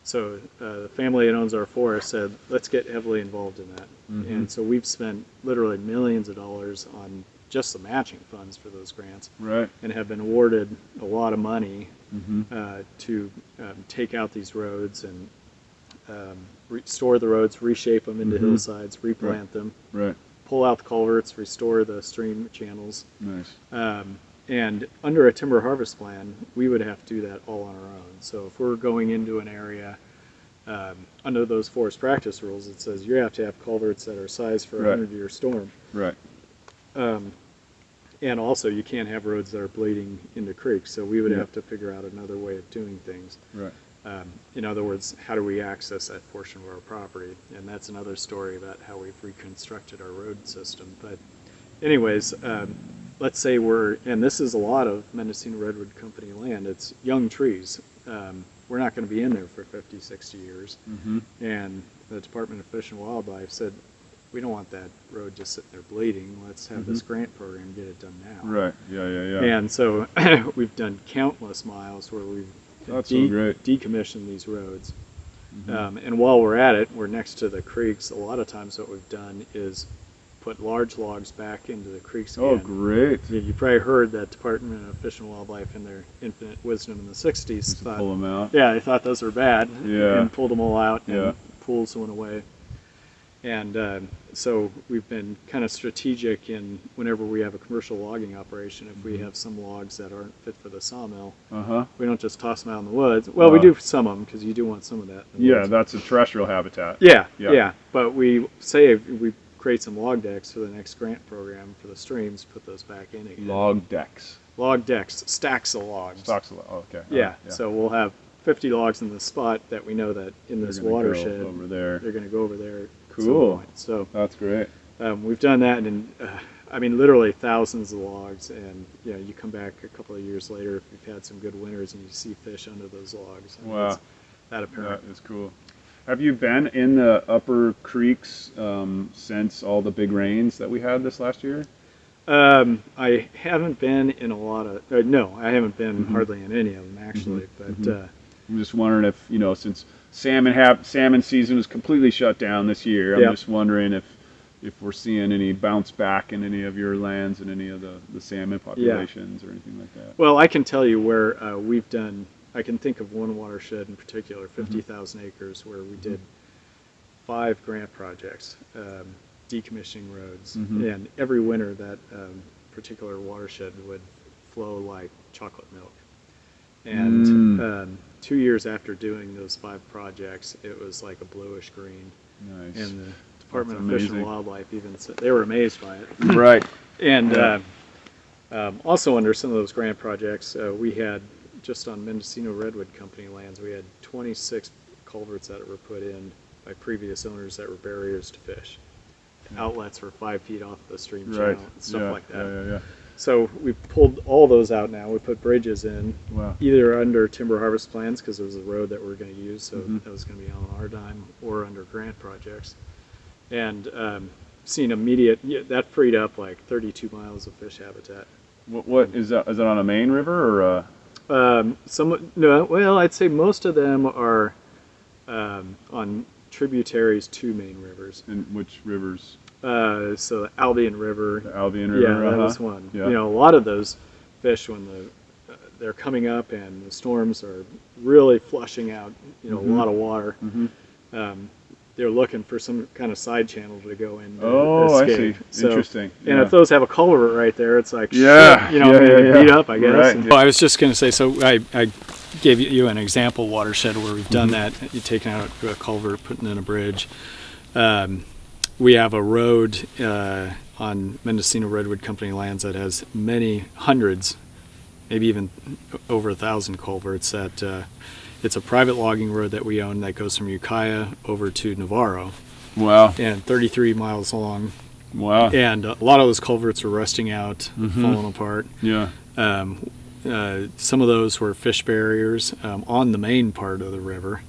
So the family that owns our forest said, let's get heavily involved in that. And so we've spent literally millions of dollars on just the matching funds for those grants, Right. and have been awarded a lot of money Mm-hmm. to take out these roads and restore the roads, reshape them into hillsides, replant them, Right. pull out the culverts, restore the stream channels. Nice. And under a timber harvest plan, we would have to do that all on our own. So if we're going into an area under those forest practice rules, it says you have to have culverts that are sized for a Right. 100-year storm. Right. And also, you can't have roads that are bleeding into creeks, so we would Yeah. have to figure out another way of doing things. Right. In other words, how do we access that portion of our property? And that's another story about how we've reconstructed our road system. But anyways, let's say and this is a lot of Mendocino Redwood Company land, it's young trees. We're not going to be in there for 50, 60 years. Mm-hmm. And the Department of Fish and Wildlife said, we don't want that road just sitting there bleeding. Let's have this grant program get it done now. Right. Yeah. Yeah. Yeah. And so we've done countless miles where we've That's so great. decommissioned these roads. And while we're at it, we're next to the creeks. A lot of times what we've done is put large logs back into the creeks again. Oh, great. You probably heard that Department of Fish and Wildlife in their infinite wisdom in the 60s Just to thought, pull them out. yeah, they thought those were bad Yeah. and pulled them all out and Yeah. pools went away. And so we've been kind of strategic in whenever we have a commercial logging operation, if we have some logs that aren't fit for the sawmill, Uh-huh. we don't just toss them out in the woods. Well, we do some of them because you do want some of that. In the Yeah, woods. that's a terrestrial habitat. Yeah, Yeah. yeah. But we say if we create some log decks for the next grant program for the streams, put those back in again. Log decks. Log decks, stacks of logs. Stocks. Oh, okay. Yeah. Oh, So we'll have 50 logs in the spot that we know that in They're this gonna go watershed over there. they're going to go over there. At some Cool. point. So That's great. we've done that, and I mean literally thousands of logs. And you come back a couple of years later if you've had some good winters, and you see fish under those logs. And Wow. it's that apparent. That is cool. Have you been in the upper creeks since all the big rains that we had this last year? I haven't been in a lot of. No, I haven't been hardly in any of them actually. But I'm just wondering if, since salmon season was completely shut down this year, I'm Yep. just wondering if we're seeing any bounce back in any of your lands and any of the salmon populations or anything like that. well, I can tell you where we've done. I can think of one watershed in particular, 50,000 acres, where we did 5 grant projects, decommissioning roads, and every winter that particular watershed would flow like chocolate milk. And 2 years after doing those 5 projects, it was like a bluish green. Nice. And the Department of That's Fish and amazing. Wildlife even said they were amazed by it. Right. And Yeah. also under some of those grant projects, we had, just on Mendocino Redwood Company lands, we had 26 culverts that were put in by previous owners that were barriers to fish. Outlets were 5 feet off the stream channel, Right. and stuff Yeah, like that. Yeah. So we pulled all those out now. We put bridges in, Wow. either under timber harvest plans because it was a road that we were going to use, so Mm-hmm. that was going to be on our dime, or under grant projects. And seen immediate, that freed up like 32 miles of fish habitat. What is that? Is that on a main river or? No, well, I'd say most of them are on tributaries to main rivers. In which rivers? So the Albion River. The Albion River. Yeah, that was one. Yeah. A lot of those fish when they're coming up and the storms are really flushing out, a lot of water. They're looking for some kind of side channel to go in. To Oh, I escape. see. So, Interesting. And Yeah. if those have a culvert right there, it's like, Yeah, shit, yeah, maybe yeah. beat up, I guess. Right. And- Yeah. Well, I was just going to say, so I gave you an example watershed where we've done that. You're taking out a culvert, putting in a bridge. We have a road on Mendocino Redwood Company lands that has many hundreds, maybe even over 1,000 culverts. It's a private logging road that we own that goes from Ukiah over to Navarro, Wow. and 33 miles long. Wow. And a lot of those culverts are rusting out, falling apart. Yeah. Some of those were fish barriers on the main part of the river.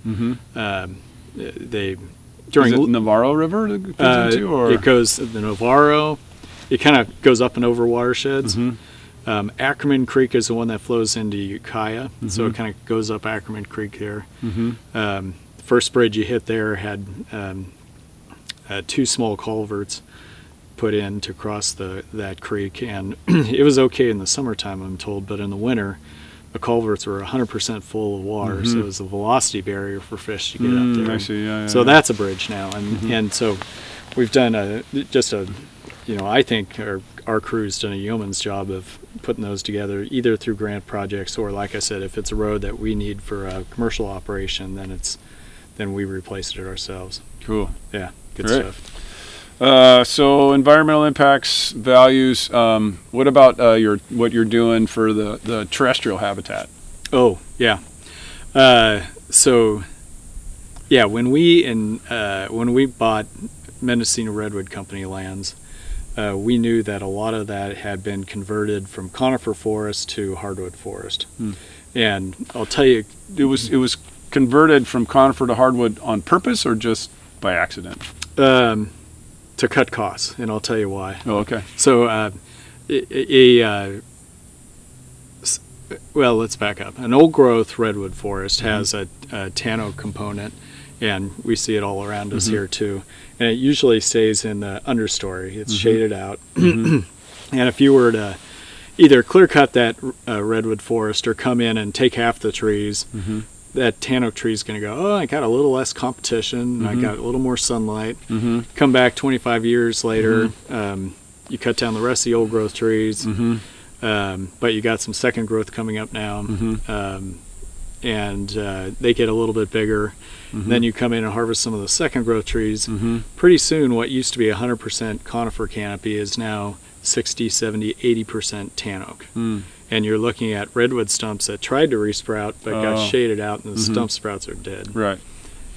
They during Is it Navarro River that it goes into, or? it goes the Navarro. It kind of goes up and over watersheds. Ackerman Creek is the one that flows into Ukiah, so it kind of goes up Ackerman Creek there. First bridge you hit there had 2 small culverts put in to cross that creek, and it was okay in the summertime, I'm told, but in the winter, the culverts were 100% full of water, so it was a velocity barrier for fish to get up there. I see. Yeah, So that's a bridge now, and so we've done I think our crew's done a yeoman's job of putting those together, either through grant projects or, like I said, if it's a road that we need for a commercial operation, then we replace it ourselves. Cool. Yeah, good Great. stuff. So environmental impacts, values. What about what you're doing for the terrestrial habitat? Oh, yeah. When we bought Mendocino Redwood Company lands, we knew that a lot of that had been converted from conifer forest to hardwood forest. And I'll tell you, It was converted from conifer to hardwood on purpose or just by accident? to cut costs, and I'll tell you why. Oh, okay. So, well, let's back up. An old-growth redwood forest has a tanno component, and we see it all around us here too. And it usually stays in the understory. It's shaded out. And if you were to either clear-cut that redwood forest or come in and take half the trees, that tanno tree is going to go, oh, I got a little less competition, I got a little more sunlight. Come back 25 years later, you cut down the rest of the old growth trees, but you got some second growth coming up now, and they get a little bit bigger. Then you come in and harvest some of the second growth trees. Pretty soon, what used to be 100% conifer canopy is now 60, 70, 80% tan oak. And you're looking at redwood stumps that tried to resprout but got shaded out, and the stump sprouts are dead. Right.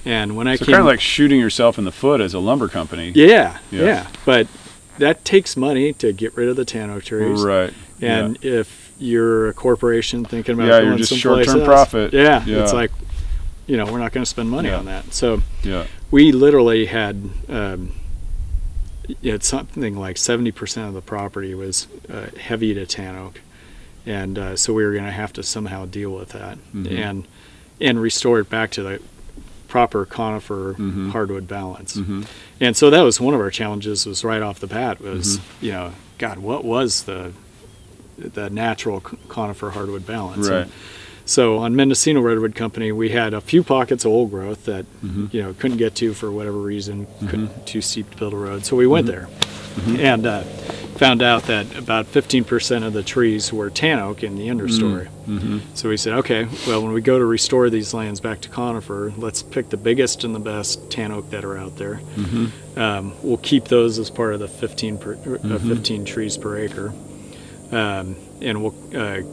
And when I So came, kind of like shooting yourself in the foot as a lumber company. yeah. But that takes money to get rid of the tan oak trees. Right. And if you're a corporation thinking about Yeah, going you're just someplace short-term else, profit. Yeah, Yeah. it's like, we're not going to spend money on that. So we literally had something like 70% of the property was heavy to tan oak, and so we were going to have to somehow deal with that and restore it back to the proper conifer hardwood balance. And so that was one of our challenges. Was right off the bat was God, what was the natural conifer hardwood balance? Right. And so on Mendocino Redwood Company, we had a few pockets of old growth that couldn't get to for whatever reason, too steep to build a road. So we went there and found out that about 15% of the trees were tan oak in the understory. So we said, okay, well, when we go to restore these lands back to conifer, let's pick the biggest and the best tan oak that are out there. We'll keep those as part of the 15 trees per acre. And we'll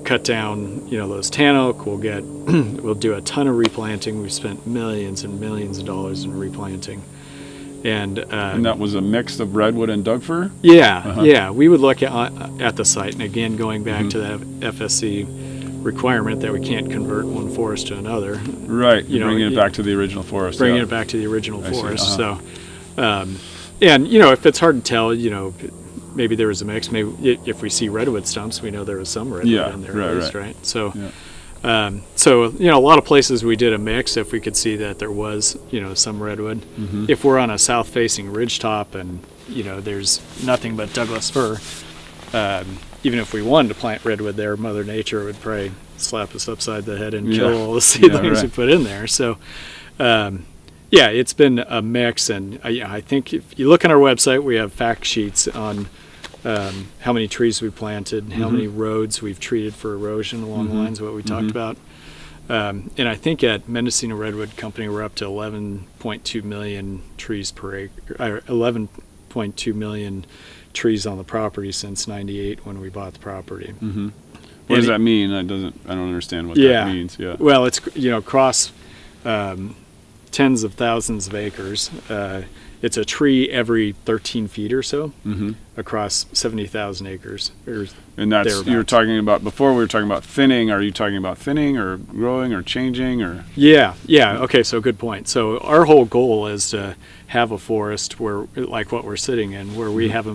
cut down, those tan oak. We'll do a ton of replanting. We've spent millions and millions of dollars in replanting, and that was a mix of redwood and Doug fir. Yeah. We would look at the site, and again, going back to that FSC requirement that we can't convert one forest to another. Right. Bringing it back to the original forest. Bringing it back to the original forest. So, and if it's hard to tell, maybe there was a mix. Maybe if we see redwood stumps, we know there was some redwood in there at least, right? So, a lot of places we did a mix if we could see that there was, some redwood. If we're on a south-facing ridgetop and there's nothing but Douglas fir, even if we wanted to plant redwood there, Mother Nature would probably slap us upside the head and kill all the seedlings we put in there. So. It's been a mix, and I think if you look on our website, we have fact sheets on how many trees we planted, how many roads we've treated for erosion along the lines of what we talked about. And I think at Mendocino Redwood Company, we're up to 11.2 million trees per acre, or 11.2 million trees on the property since '98 when we bought the property. What does that mean? I don't understand what that means. Yeah. Well, it's across tens of thousands of acres. It's a tree every 13 feet or so across 70,000 acres. And that's, you were talking about, before we were talking about thinning. Are you talking about thinning or growing or changing or? Yeah. Okay, so good point. So our whole goal is to have a forest where, like what we're sitting in, where we have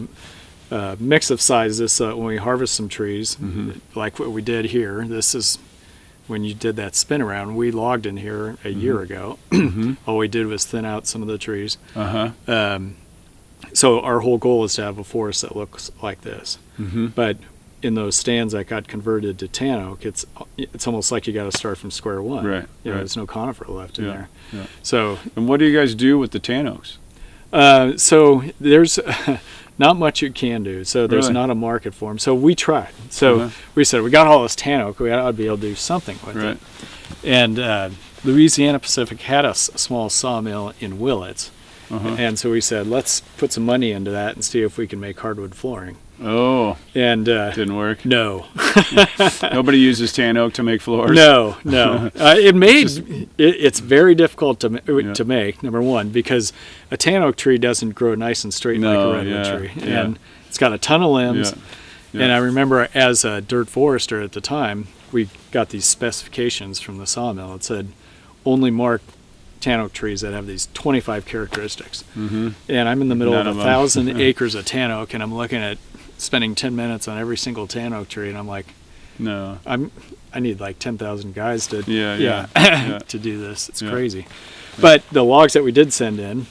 a mix of sizes. So when we harvest some trees, like what we did here, this is when you did that spin around, we logged in here a year ago. All we did was thin out some of the trees. so our whole goal is to have a forest that looks like this. But in those stands that got converted to tan oak, it's almost like you got to start from square one. Right. There's no conifer left in there. Yeah. So, And what do you guys do with the tan oaks? so there's not much you can do. So there's Really? not a market for them. So we tried. So we said, we got all this tan oak, we ought to be able to do something with Right. it. And Louisiana Pacific had a small sawmill in Willits. And so we said, let's put some money into that and see if we can make hardwood flooring. Oh, And didn't work. no, Nobody uses tan oak to make floors. no. It's very difficult to make, number one, because a tan oak tree doesn't grow nice and straight like a redwood tree. And it's got a ton of limbs. Yeah. And I remember as a dirt forester at the time, we got these specifications from the sawmill. It said, only mark tan oak trees that have these 25 characteristics. And I'm in the middle None of of 1,000 acres of tan oak, and I'm looking at spending 10 minutes on every single tan oak tree, and I'm like, No. I need like 10,000 guys to to do this. It's crazy. But the logs that we did send in,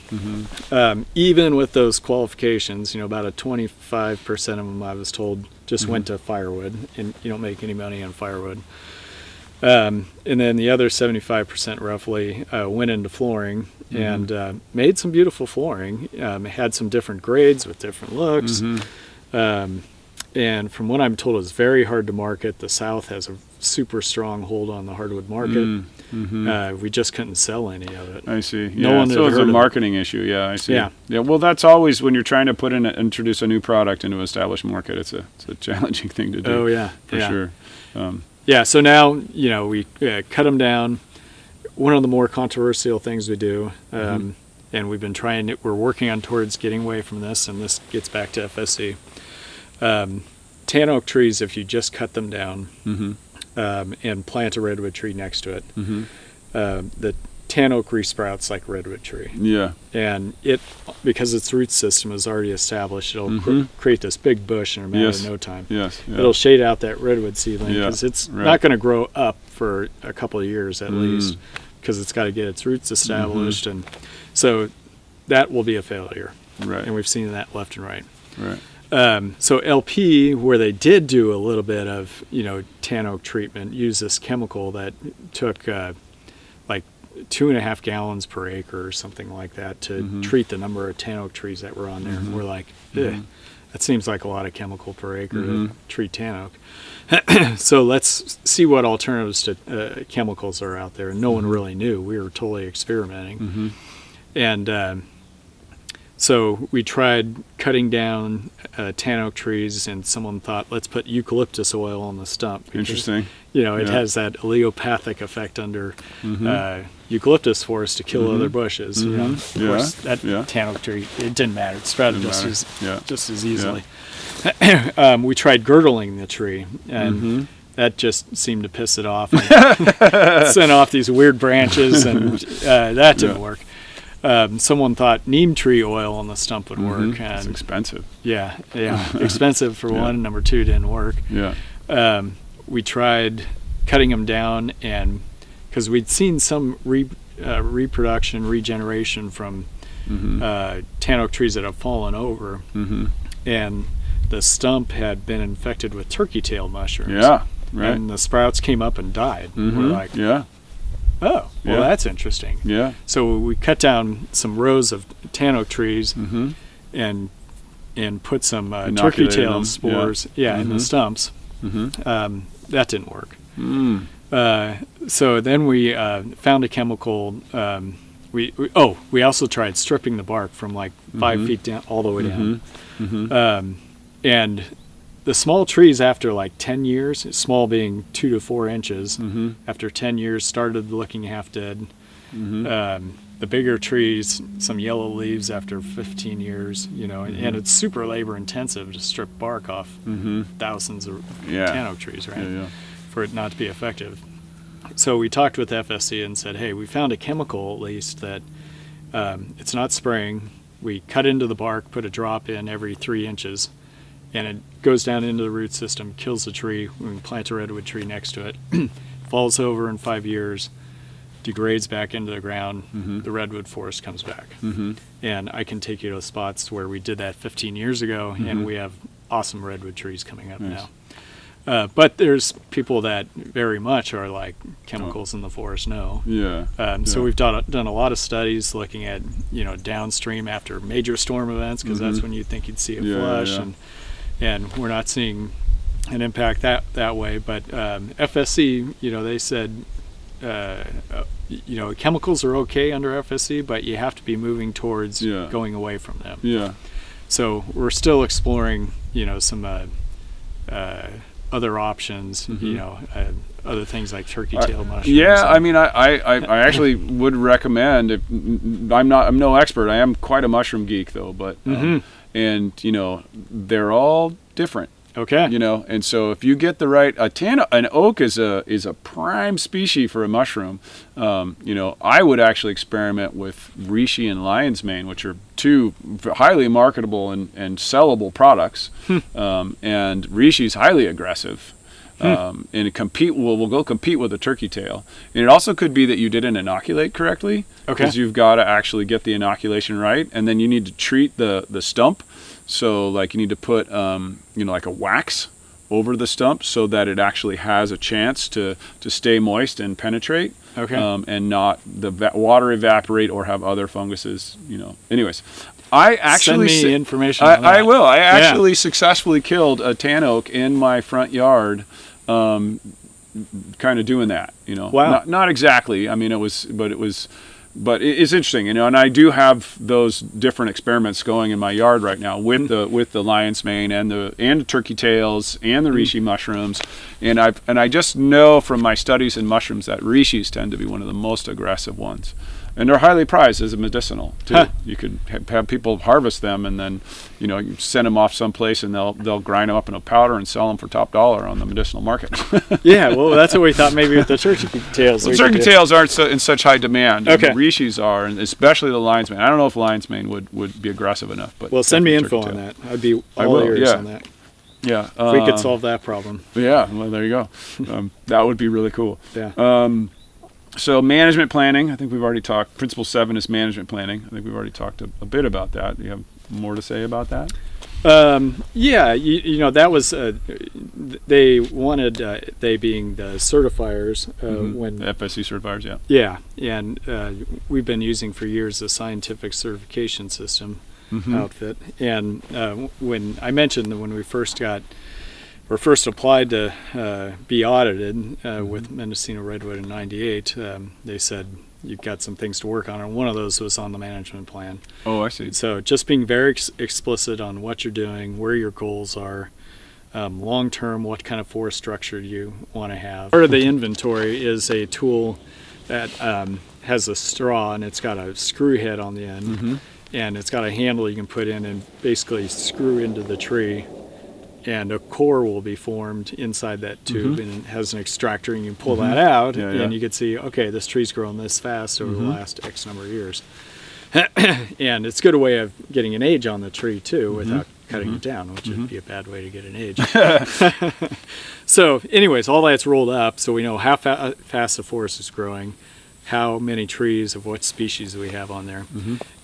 even with those qualifications, about a 25% of them, I was told, just went to firewood, and you don't make any money on firewood. And then the other 75% roughly went into flooring and made some beautiful flooring. Had some different grades with different looks. And from what I'm told, it's very hard to market. The South has a super strong hold on the hardwood market. We just couldn't sell any of it. I see. No one so had it's a heard of it. marketing issue. Yeah, I see. Yeah. Well, that's always when you're trying to introduce a new product into an established market. It's a challenging thing to do. Oh yeah, for sure. Yeah. So now we cut them down. One of the more controversial things we do, and we've been we're working on towards getting away from this, and this gets back to FSC. Tan oak trees, if you just cut them down and plant a redwood tree next to it, the tan oak resprouts like a redwood tree. Yeah. And because its root system is already established, it'll create this big bush in a matter of no time. Yes. Yeah. It'll shade out that redwood seedling because it's not going to grow up for a couple of years at least, because it's got to get its roots established. And so that will be a failure. Right. And we've seen that left and right. Right. So LP, where they did do a little bit of tan oak treatment, used this chemical that took like 2.5 gallons per acre or something like that to treat the number of tan oak trees that were on there. And we're like, that seems like a lot of chemical per acre to treat tan oak. So let's see what alternatives to chemicals are out there. And no one really knew. We were totally experimenting. And so we tried cutting down tan oak trees, and someone thought, let's put eucalyptus oil on the stump. Because, Interesting. It has that allelopathic effect under eucalyptus forest to kill other bushes. Of course, that tan oak tree, it didn't matter. It sprouted just as easily. We tried girdling the tree, and that just seemed to piss it off. Sent off these weird branches, and that didn't work. Someone thought neem tree oil on the stump would work. It's And expensive. yeah, expensive for one. Number two, didn't work. Yeah. We tried cutting them down, and because we'd seen some reproduction, regeneration from tan oak trees that have fallen over, and the stump had been infected with turkey tail mushrooms. Yeah. Right. And the sprouts came up and died. We're like, oh, well, that's interesting. Yeah. So we cut down some rows of tan oak trees and put some turkey tail spores in the stumps. That didn't work. So then we found a chemical. We also tried stripping the bark from like 5 feet down all the way down. And the small trees, after like 10 years, small being 2 to 4 inches, after 10 years started looking half dead. The bigger trees, some yellow leaves after 15 years, and it's super labor intensive to strip bark off thousands of tan oak trees, right? For it not to be effective. So we talked with FSC and said, hey, we found a chemical at least that it's not spraying. We cut into the bark, put a drop in every 3 inches, and it goes down into the root system, kills the tree. We can plant a redwood tree next to it. Falls over in 5 years, degrades back into the ground, Mm-hmm. the redwood forest comes back. Mm-hmm. And I can take you to spots where we did that 15 years ago, and we have awesome redwood trees coming up Nice. now. But there's people that very much are like chemicals in the forest, no. Yeah. So we've done a lot of studies looking at, downstream after major storm events, because that's when you'd think you'd see a flush, and we're not seeing an impact that way. But FSC, they said, chemicals are okay under FSC, but you have to be moving towards going away from them. Yeah. So we're still exploring, some other options, other things like turkey tail mushrooms. Yeah, I mean, I actually would recommend. I'm no expert. I am quite a mushroom geek, though. But and they're all different. Okay. And so if you get the right, an oak is a prime species for a mushroom. I would actually experiment with reishi and lion's mane, which are two highly marketable and sellable products. And reishi's highly aggressive. And it will go compete with a turkey tail. And it also could be that you didn't inoculate correctly, because you've got to actually get the inoculation right, and then you need to treat the stump. So like you need to put like a wax over the stump so that it actually has a chance to stay moist and penetrate, and not the water evaporate or have other funguses. Anyways, I actually send me information on that. I will. I actually successfully killed a tan oak in my front yard, kind of doing that. Wow. Not exactly. I mean, but it's interesting, and I do have those different experiments going in my yard right now with the lion's mane and the turkey tails and the reishi mushrooms, and I just know from my studies in mushrooms that reishis tend to be one of the most aggressive ones, and they're highly prized as a medicinal too. You could have people harvest them, and then you send them off someplace, and they'll grind them up in a powder and sell them for top dollar on the medicinal market. Yeah, well, that's what we thought maybe with the turkey tails. Well, turkey tails aren't in such high demand. Okay. The reishis are, and especially the lion's mane. I don't know if lion's mane would be aggressive enough, but well, send me info turkey on tail. that. I'd be all ears on that. Yeah, If we could solve that problem. Yeah, well, there you go. That would be really cool. Yeah. So management planning, I think we've already talked. Principle 7 is management planning. I think we've already talked a bit about that. Do you have more to say about that? Yeah, that was they wanted they being the certifiers when The FSC certifiers, and we've been using for years the scientific certification system outfit, and when I mentioned that when we first applied to be audited with Mendocino Redwood in '98, they said you've got some things to work on, and one of those was on the management plan. Oh, I see. So just being very explicit on what you're doing, where your goals are, long term, what kind of forest structure you want to have. Part of the inventory is a tool that has a straw, and it's got a screw head on the end, and it's got a handle you can put in and basically screw into the tree, and a core will be formed inside that tube, and it has an extractor, and you can pull that out, and you can see, okay, this tree's grown this fast over the last X number of years. And it's a good way of getting an age on the tree too, without cutting it down, which would be a bad way to get an age. So anyways, all that's rolled up, so we know how fast the forest is growing, how many trees of what species we have on there,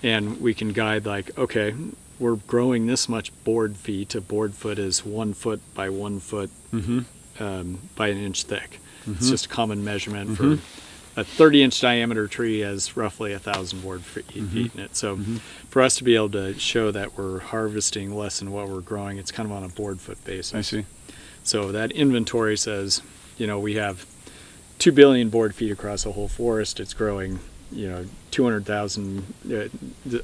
and we can guide like, okay, we're growing this much board feet. A board foot is 1 foot by 1 foot by an inch thick. It's just a common measurement for a 30-inch diameter tree has roughly 1,000 board feet in it. So for us to be able to show that we're harvesting less than what we're growing, it's kind of on a board foot basis. I see. So that inventory says, we have 2 billion board feet across the whole forest. It's growing 200,000.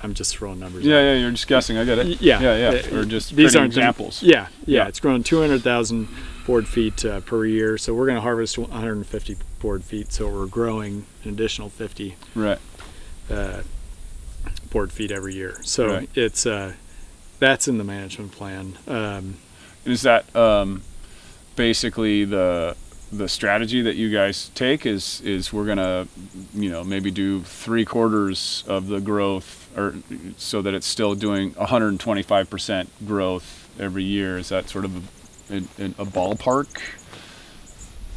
I'm just throwing numbers. Yeah, you're just guessing. I get it. Yeah. Or just these aren't examples. Yeah. It's grown 200,000 board feet per year. So we're going to harvest 150 board feet. So we're growing an additional 50 board feet every year. So it's that's in the management plan. Is that basically the strategy that you guys take is we're gonna maybe do 3/4 of the growth, or so that it's still doing 125% growth every year? Is that sort of a ballpark?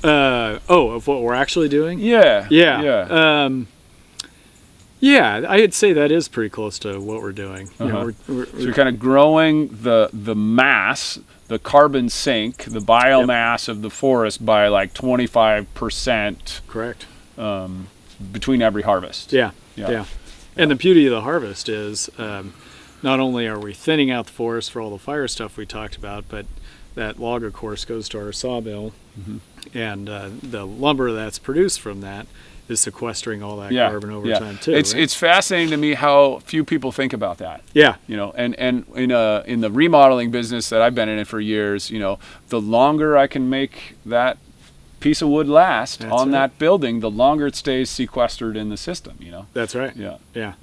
Of what we're actually doing? Yeah. Yeah. Yeah, I'd say that is pretty close to what we're doing. You know, So you're kind of growing the mass, the carbon sink, the biomass of the forest by like 25%. Correct. Between every harvest. Yeah. And the beauty of the harvest is not only are we thinning out the forest for all the fire stuff we talked about, but that log, of course, goes to our sawmill, and the lumber that's produced from that is sequestering all that carbon over time too. It's fascinating to me how few people think about that. Yeah. You know, and in the remodeling business that I've been in for years, you know, the longer I can make that piece of wood last that building, the longer it stays sequestered in the system, you know. That's right. Yeah.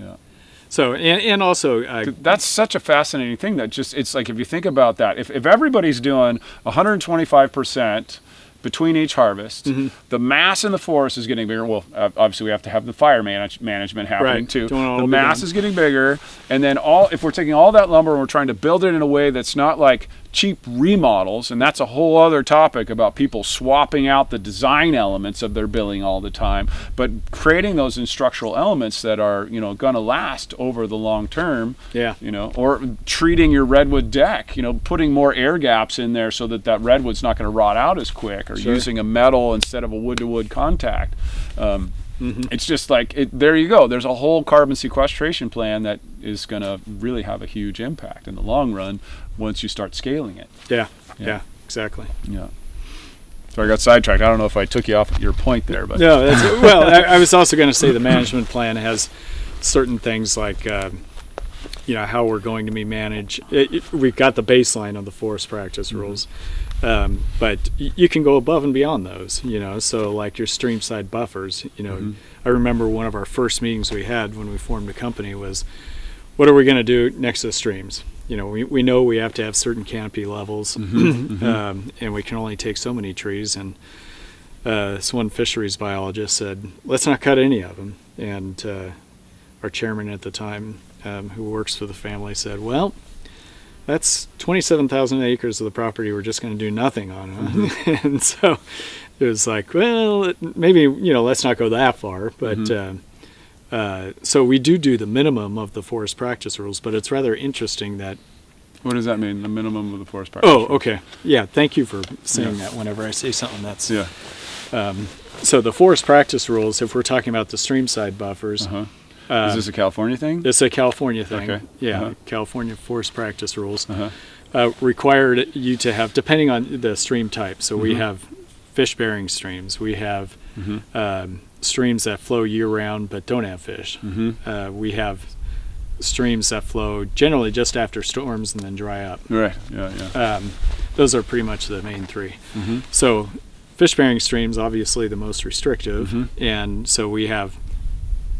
So, and also... that's such a fascinating thing that just, it's like, if you think about that, if everybody's doing 125% between each harvest, the mass in the forest is getting bigger. Well, obviously we have to have the fire management happening too. The mass is getting bigger, and then if we're taking all that lumber and we're trying to build it in a way that's not like cheap remodels, and that's a whole other topic about people swapping out the design elements of their building all the time, but creating those structural elements that are, you know, going to last over the long term. Yeah. You know, or treating your redwood deck, you know, putting more air gaps in there so that redwood's not going to rot out as quick, or using a metal instead of a wood-to-wood contact. It's just like, there you go. There's a whole carbon sequestration plan that is going to really have a huge impact in the long run once you start scaling it. Yeah, exactly. Yeah. So I got sidetracked. I don't know if I took you off your point there, but no. Well, I was also going to say the management plan has certain things like, you know, how we're going to be managed. We've got the baseline of the forest practice rules. But you can go above and beyond those, you know, so like your streamside buffers, you know. I remember one of our first meetings we had when we formed the company was, what are we going to do next to the streams? You know, we know we have to have certain canopy levels, and we can only take so many trees. And this one fisheries biologist said, let's not cut any of them. And our chairman at the time, who works for the family, said, well, that's 27,000 acres of the property we're just going to do nothing on. And so it was like, well, maybe, you know, let's not go that far. But so we do the minimum of the forest practice rules, but it's rather interesting that... What does that mean, the minimum of the forest practice rules? Okay. Yeah, thank you for saying that whenever I say something that's... Yeah. So the forest practice rules, if we're talking about the streamside buffers... is this a California thing? It's a California thing. Okay. Yeah, California forest practice rules required you to have, depending on the stream type. So we have fish-bearing streams. We have streams that flow year-round but don't have fish. We have streams that flow generally just after storms and then dry up. Right. Yeah. Those are pretty much the main three. So fish-bearing streams, obviously the most restrictive, and so we have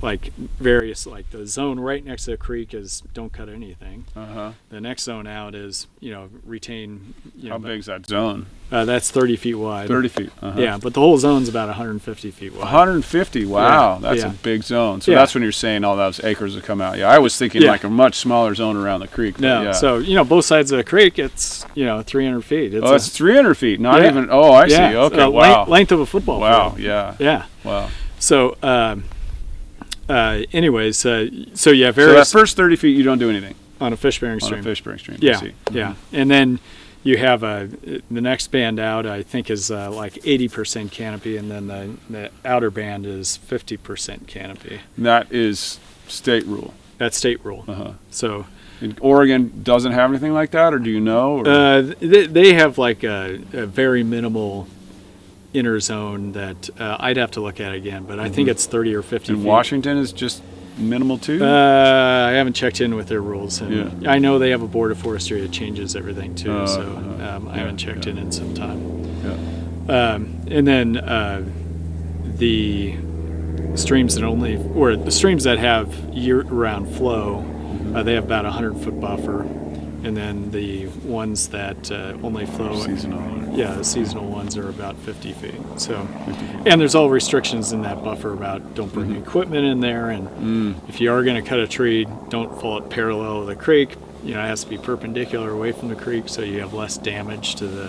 like various, like the zone right next to the creek is don't cut anything. The next zone out is, you know, retain. You know, how big's that zone? That's 30 feet wide. 30 feet. Yeah, but the whole zone's about 150 feet wide. 150. Wow, that's a big zone. So that's when you're saying all those acres will come out. Yeah, I was thinking like a much smaller zone around the creek. No, so you know, both sides of the creek, it's, you know, 300 feet. It's 300 feet. Not even. Oh, I see. Okay. Wow. Length of a football field. Wow. Yeah. Yeah. Wow. So. Anyways, so yeah, so that first 30 feet you don't do anything on a fish-bearing stream. On a fish-bearing stream. Yeah, I see. Yeah, and then you have the next band out, I think, is like 80% canopy, and then the outer band is 50% canopy. And that is state rule. That's state rule. So. And Oregon doesn't have anything like that, or do you know? Or? They have like a very minimal inner zone that I'd have to look at again, but I think it's 30 or 50 and feet. Washington is just minimal too? I haven't checked in with their rules, and I know they have a board of forestry that changes everything too, I haven't checked in some time. And then the streams that have year-round flow, they have about 100-foot buffer. And then the ones that only flow, the seasonal ones are about 50 feet. So, and there's all restrictions in that buffer about don't bring equipment in there, and if you are going to cut a tree, don't fall it parallel to the creek, it has to be perpendicular away from the creek so you have less damage to the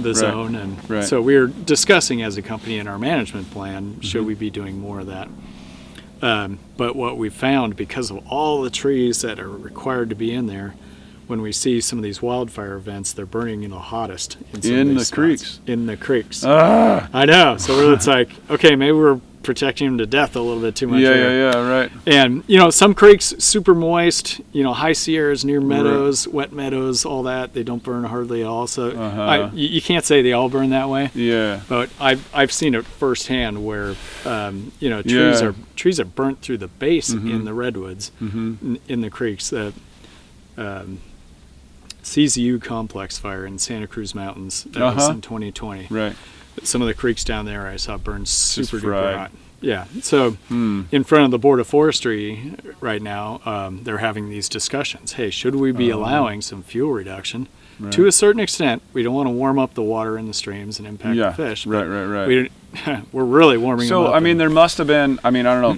the zone. And so we're discussing as a company in our management plan, should we be doing more of that? But what we found, because of all the trees that are required to be in there, when we see some of these wildfire events, they're burning the hottest in the creeks. In the creeks. I know. So it's like, okay, maybe we're protecting them to death a little bit too much. Right. And some creeks super moist, high Sierras near meadows, wet meadows, all that, they don't burn hardly at all. So you can't say they all burn that way. Yeah. But I've seen it firsthand where trees are burnt through the base in the redwoods, in the creeks. The CZU complex fire in Santa Cruz Mountains, that was in 2020. Right. Some of the creeks down there I saw burn super duper hot. Yeah. So in front of the Board of Forestry right now, they're having these discussions. Hey, should we be allowing some fuel reduction? Right. To a certain extent, we don't want to warm up the water in the streams and impact the fish. Right. We're really warming them up. So, I mean, there must have been, I don't know,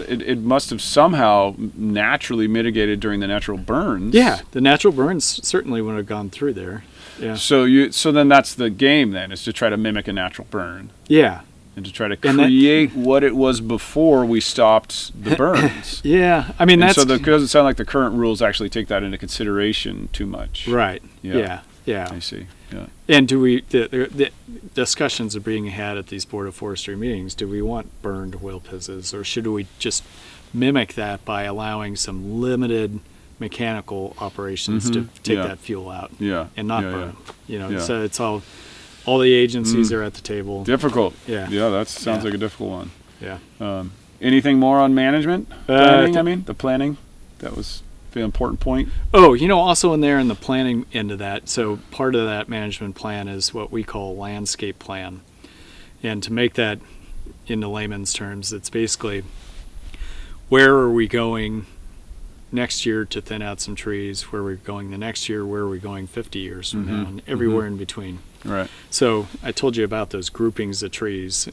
it must have somehow naturally mitigated during the natural burns. Yeah, the natural burns certainly would have gone through there. Yeah. So then that's the game then, is to try to mimic a natural burn. Yeah. And to try to create what it was before we stopped the burns. Yeah. I mean, so it doesn't sound like the current rules actually take that into consideration too much. Right. Yeah. I see. Yeah. And do we, the discussions are being had at these Board of Forestry meetings, do we want burned wilpizes, or should we just mimic that by allowing some limited mechanical operations to take that fuel out and not burn them? So it's all the agencies are at the table. Difficult. Yeah. Yeah, that sounds like a difficult one. Yeah. Anything more on management? Planning, the planning, that was the important point. Oh, also in there in the planning end of that, so part of that management plan is what we call a landscape plan. And to make that into layman's terms, it's basically, where are we going next year to thin out some trees, where are we going the next year, where are we going 50 years from now, and everywhere in between. Right. So I told you about those groupings of trees,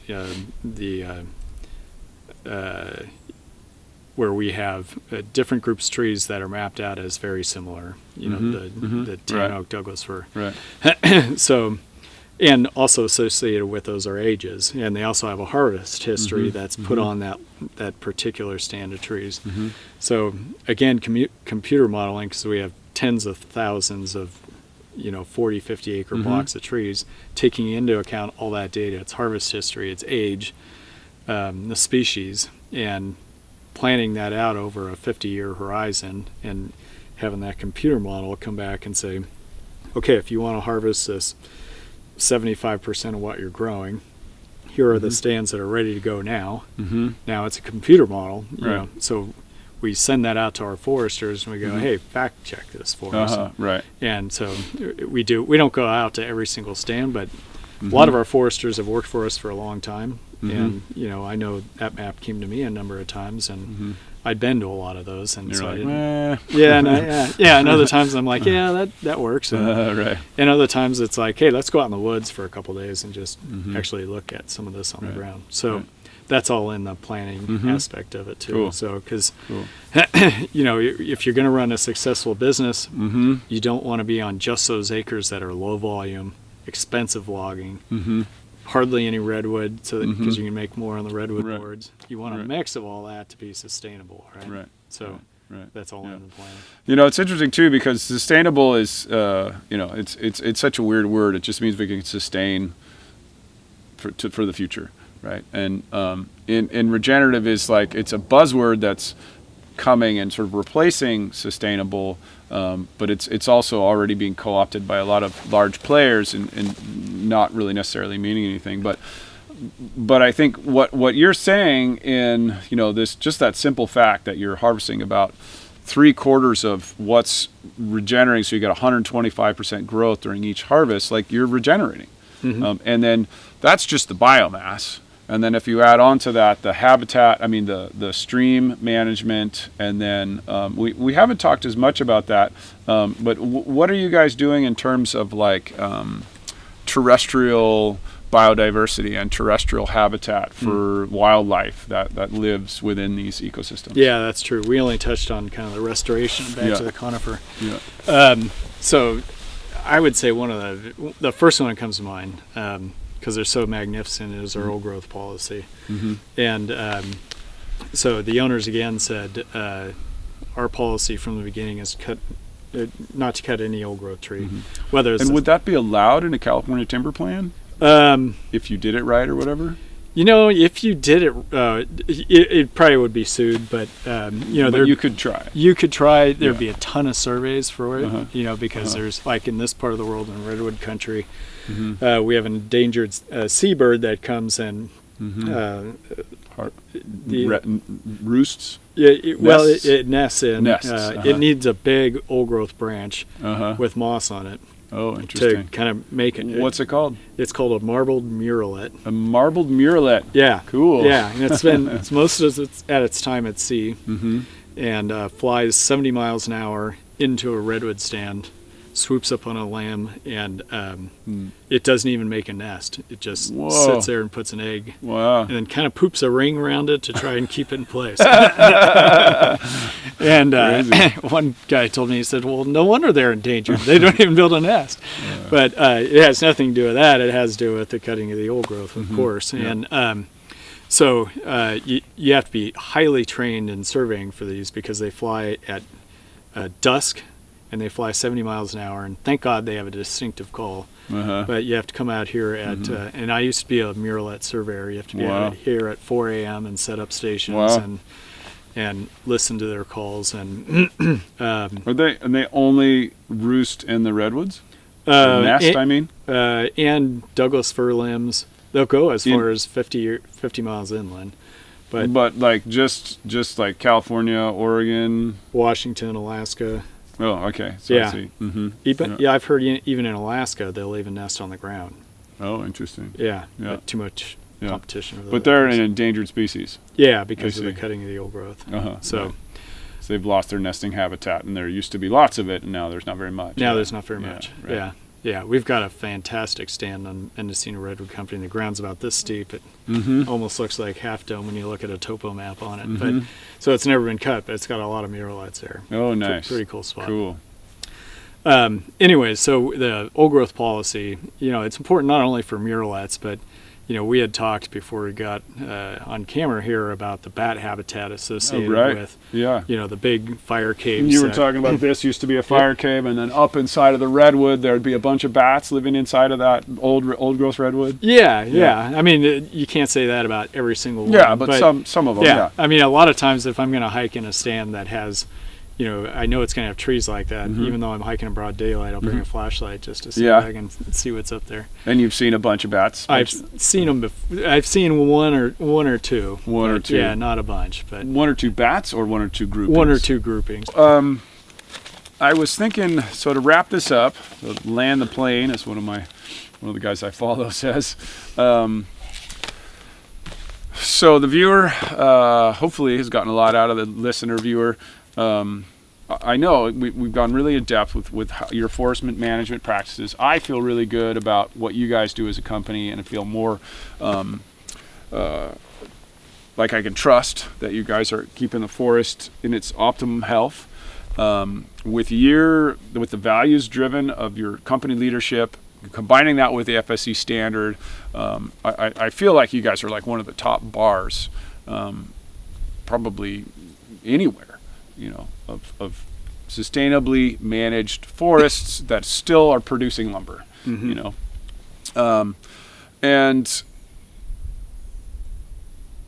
where we have different groups of trees that are mapped out as very similar, the tan oak, Douglas fir. Right. So, and also associated with those are ages, and they also have a harvest history that's put on that particular stand of trees. So again, computer modeling, because we have tens of thousands of 40, 50 acre blocks of trees, taking into account all that data, its harvest history, its age, the species, and planning that out over a 50-year horizon, and having that computer model come back and say, okay, if you want to harvest this 75% of what you're growing, here are the stands that are ready to go now. Now it's a computer model, so we send that out to our foresters and we go, hey, fact check this for us. Right. And so we don't go out to every single stand, but a lot of our foresters have worked for us for a long time. And, I know that map came to me a number of times, and I'd been to a lot of those. And you're so like, I didn't, and other times I'm like, that works. And, right. And other times it's like, hey, let's go out in the woods for a couple of days and just actually look at some of this on the ground. So that's all in the planning aspect of it too. Cool. So, because, if you're going to run a successful business, you don't want to be on just those acres that are low volume, expensive logging, hardly any redwood, so because you can make more on the redwood boards. You want a mix of all that to be sustainable, right? Right. So that's all in the plan. It's interesting too, because sustainable is, it's such a weird word. It just means we can sustain for the future, right? And in regenerative is like, it's a buzzword that's coming and sort of replacing sustainable, but it's also already being co-opted by a lot of large players and not really necessarily meaning anything. But I think what you're saying in this, just that simple fact that you're harvesting about 3/4 of what's regenerating, so you get 125% growth during each harvest, like you're regenerating, and then that's just the biomass. And then if you add on to that the habitat, the stream management, and then we haven't talked as much about that, but what are you guys doing in terms of like terrestrial biodiversity and terrestrial habitat for wildlife that lives within these ecosystems. Yeah, that's true. We only touched on kind of the restoration back to the conifer. Yeah. So I would say one of the first one that comes to mind, because they're so magnificent, is our old growth policy. And so the owners again said our policy from the beginning is not to cut any old growth tree. Whether it's would that be allowed in a California timber plan? If you did it right or whatever? You know, if you did it, it probably would be sued, but you know, but you could try. You could try. There'd be a ton of surveys for it, you know, because there's, like in this part of the world, in Redwood country, we have an endangered seabird that comes and roosts. Yeah, it nests in. It It needs a big old growth branch with moss on it. Oh, interesting. To kind of make it. What's it called? It's called a marbled murrelet. A marbled murrelet. Yeah. Cool. Yeah, and it's most of it's at its time at sea, and flies 70 miles an hour into a redwood stand, swoops up on a limb, and it doesn't even make a nest. It just sits there and puts an egg. Wow. And then kind of poops a ring around it to try and keep it in place. And one guy told me, he said, well, no wonder they're endangered. They don't even build a nest. But it has nothing to do with that. It has to do with the cutting of the old growth, of course. And so you have to be highly trained in surveying for these, because they fly at dusk, and they fly 70 miles an hour, and thank God they have a distinctive call. But you have to come out here at, and I used to be a murrelet surveyor. You have to be out here at 4 a.m. and set up stations and listen to their calls. And they only roost in the redwoods? Nest, I mean? And Douglas fir limbs. They'll go as far as 50 miles inland. But like just like California, Oregon, Washington, Alaska. Oh, okay. So yeah. I see. I've heard even in Alaska they'll even nest on the ground. Oh, interesting. Yeah. But too much competition. But they're an endangered species. Yeah, because of the cutting of the old growth. So they've lost their nesting habitat, and there used to be lots of it, and now there's not very much. Now there's not very much. Right. Yeah. Yeah, we've got a fantastic stand on Mendocino Redwood Company. The ground's about this steep. It almost looks like Half Dome when you look at a topo map on it. But so it's never been cut, but it's got a lot of murrelets there. Oh, nice. Pretty cool spot. Cool. Anyways, so the old growth policy, you know, it's important not only for murrelets, but you know, we had talked before we got on camera here about the bat habitat associated with, you know, the big fire caves. You were talking about this used to be a fire cave, and then up inside of the redwood, there'd be a bunch of bats living inside of that old growth redwood. Yeah. I mean, you can't say that about every single one. Yeah, but some of them. Yeah. I mean, a lot of times if I'm going to hike in a stand that has, you know, I know it's going to have trees like that. Even though I'm hiking in broad daylight, I'll bring a flashlight just to see if I can see what's up there. And you've seen a bunch of bats? I've seen them before. I've seen one or two. One or two. Yeah, not a bunch, but one or two bats, or one or two groupings. One or two groupings. I was thinking, so to wrap this up, land the plane, as one of the guys I follow says. So the viewer, hopefully, has gotten a lot out of the listener viewer. I know we've gone really in depth with your forest management practices. I feel really good about what you guys do as a company, and I feel more like I can trust that you guys are keeping the forest in its optimum health. With the values driven of your company leadership, combining that with the FSC standard, I feel like you guys are like one of the top bars, probably anywhere. You know, of sustainably managed forests that still are producing lumber. You know, and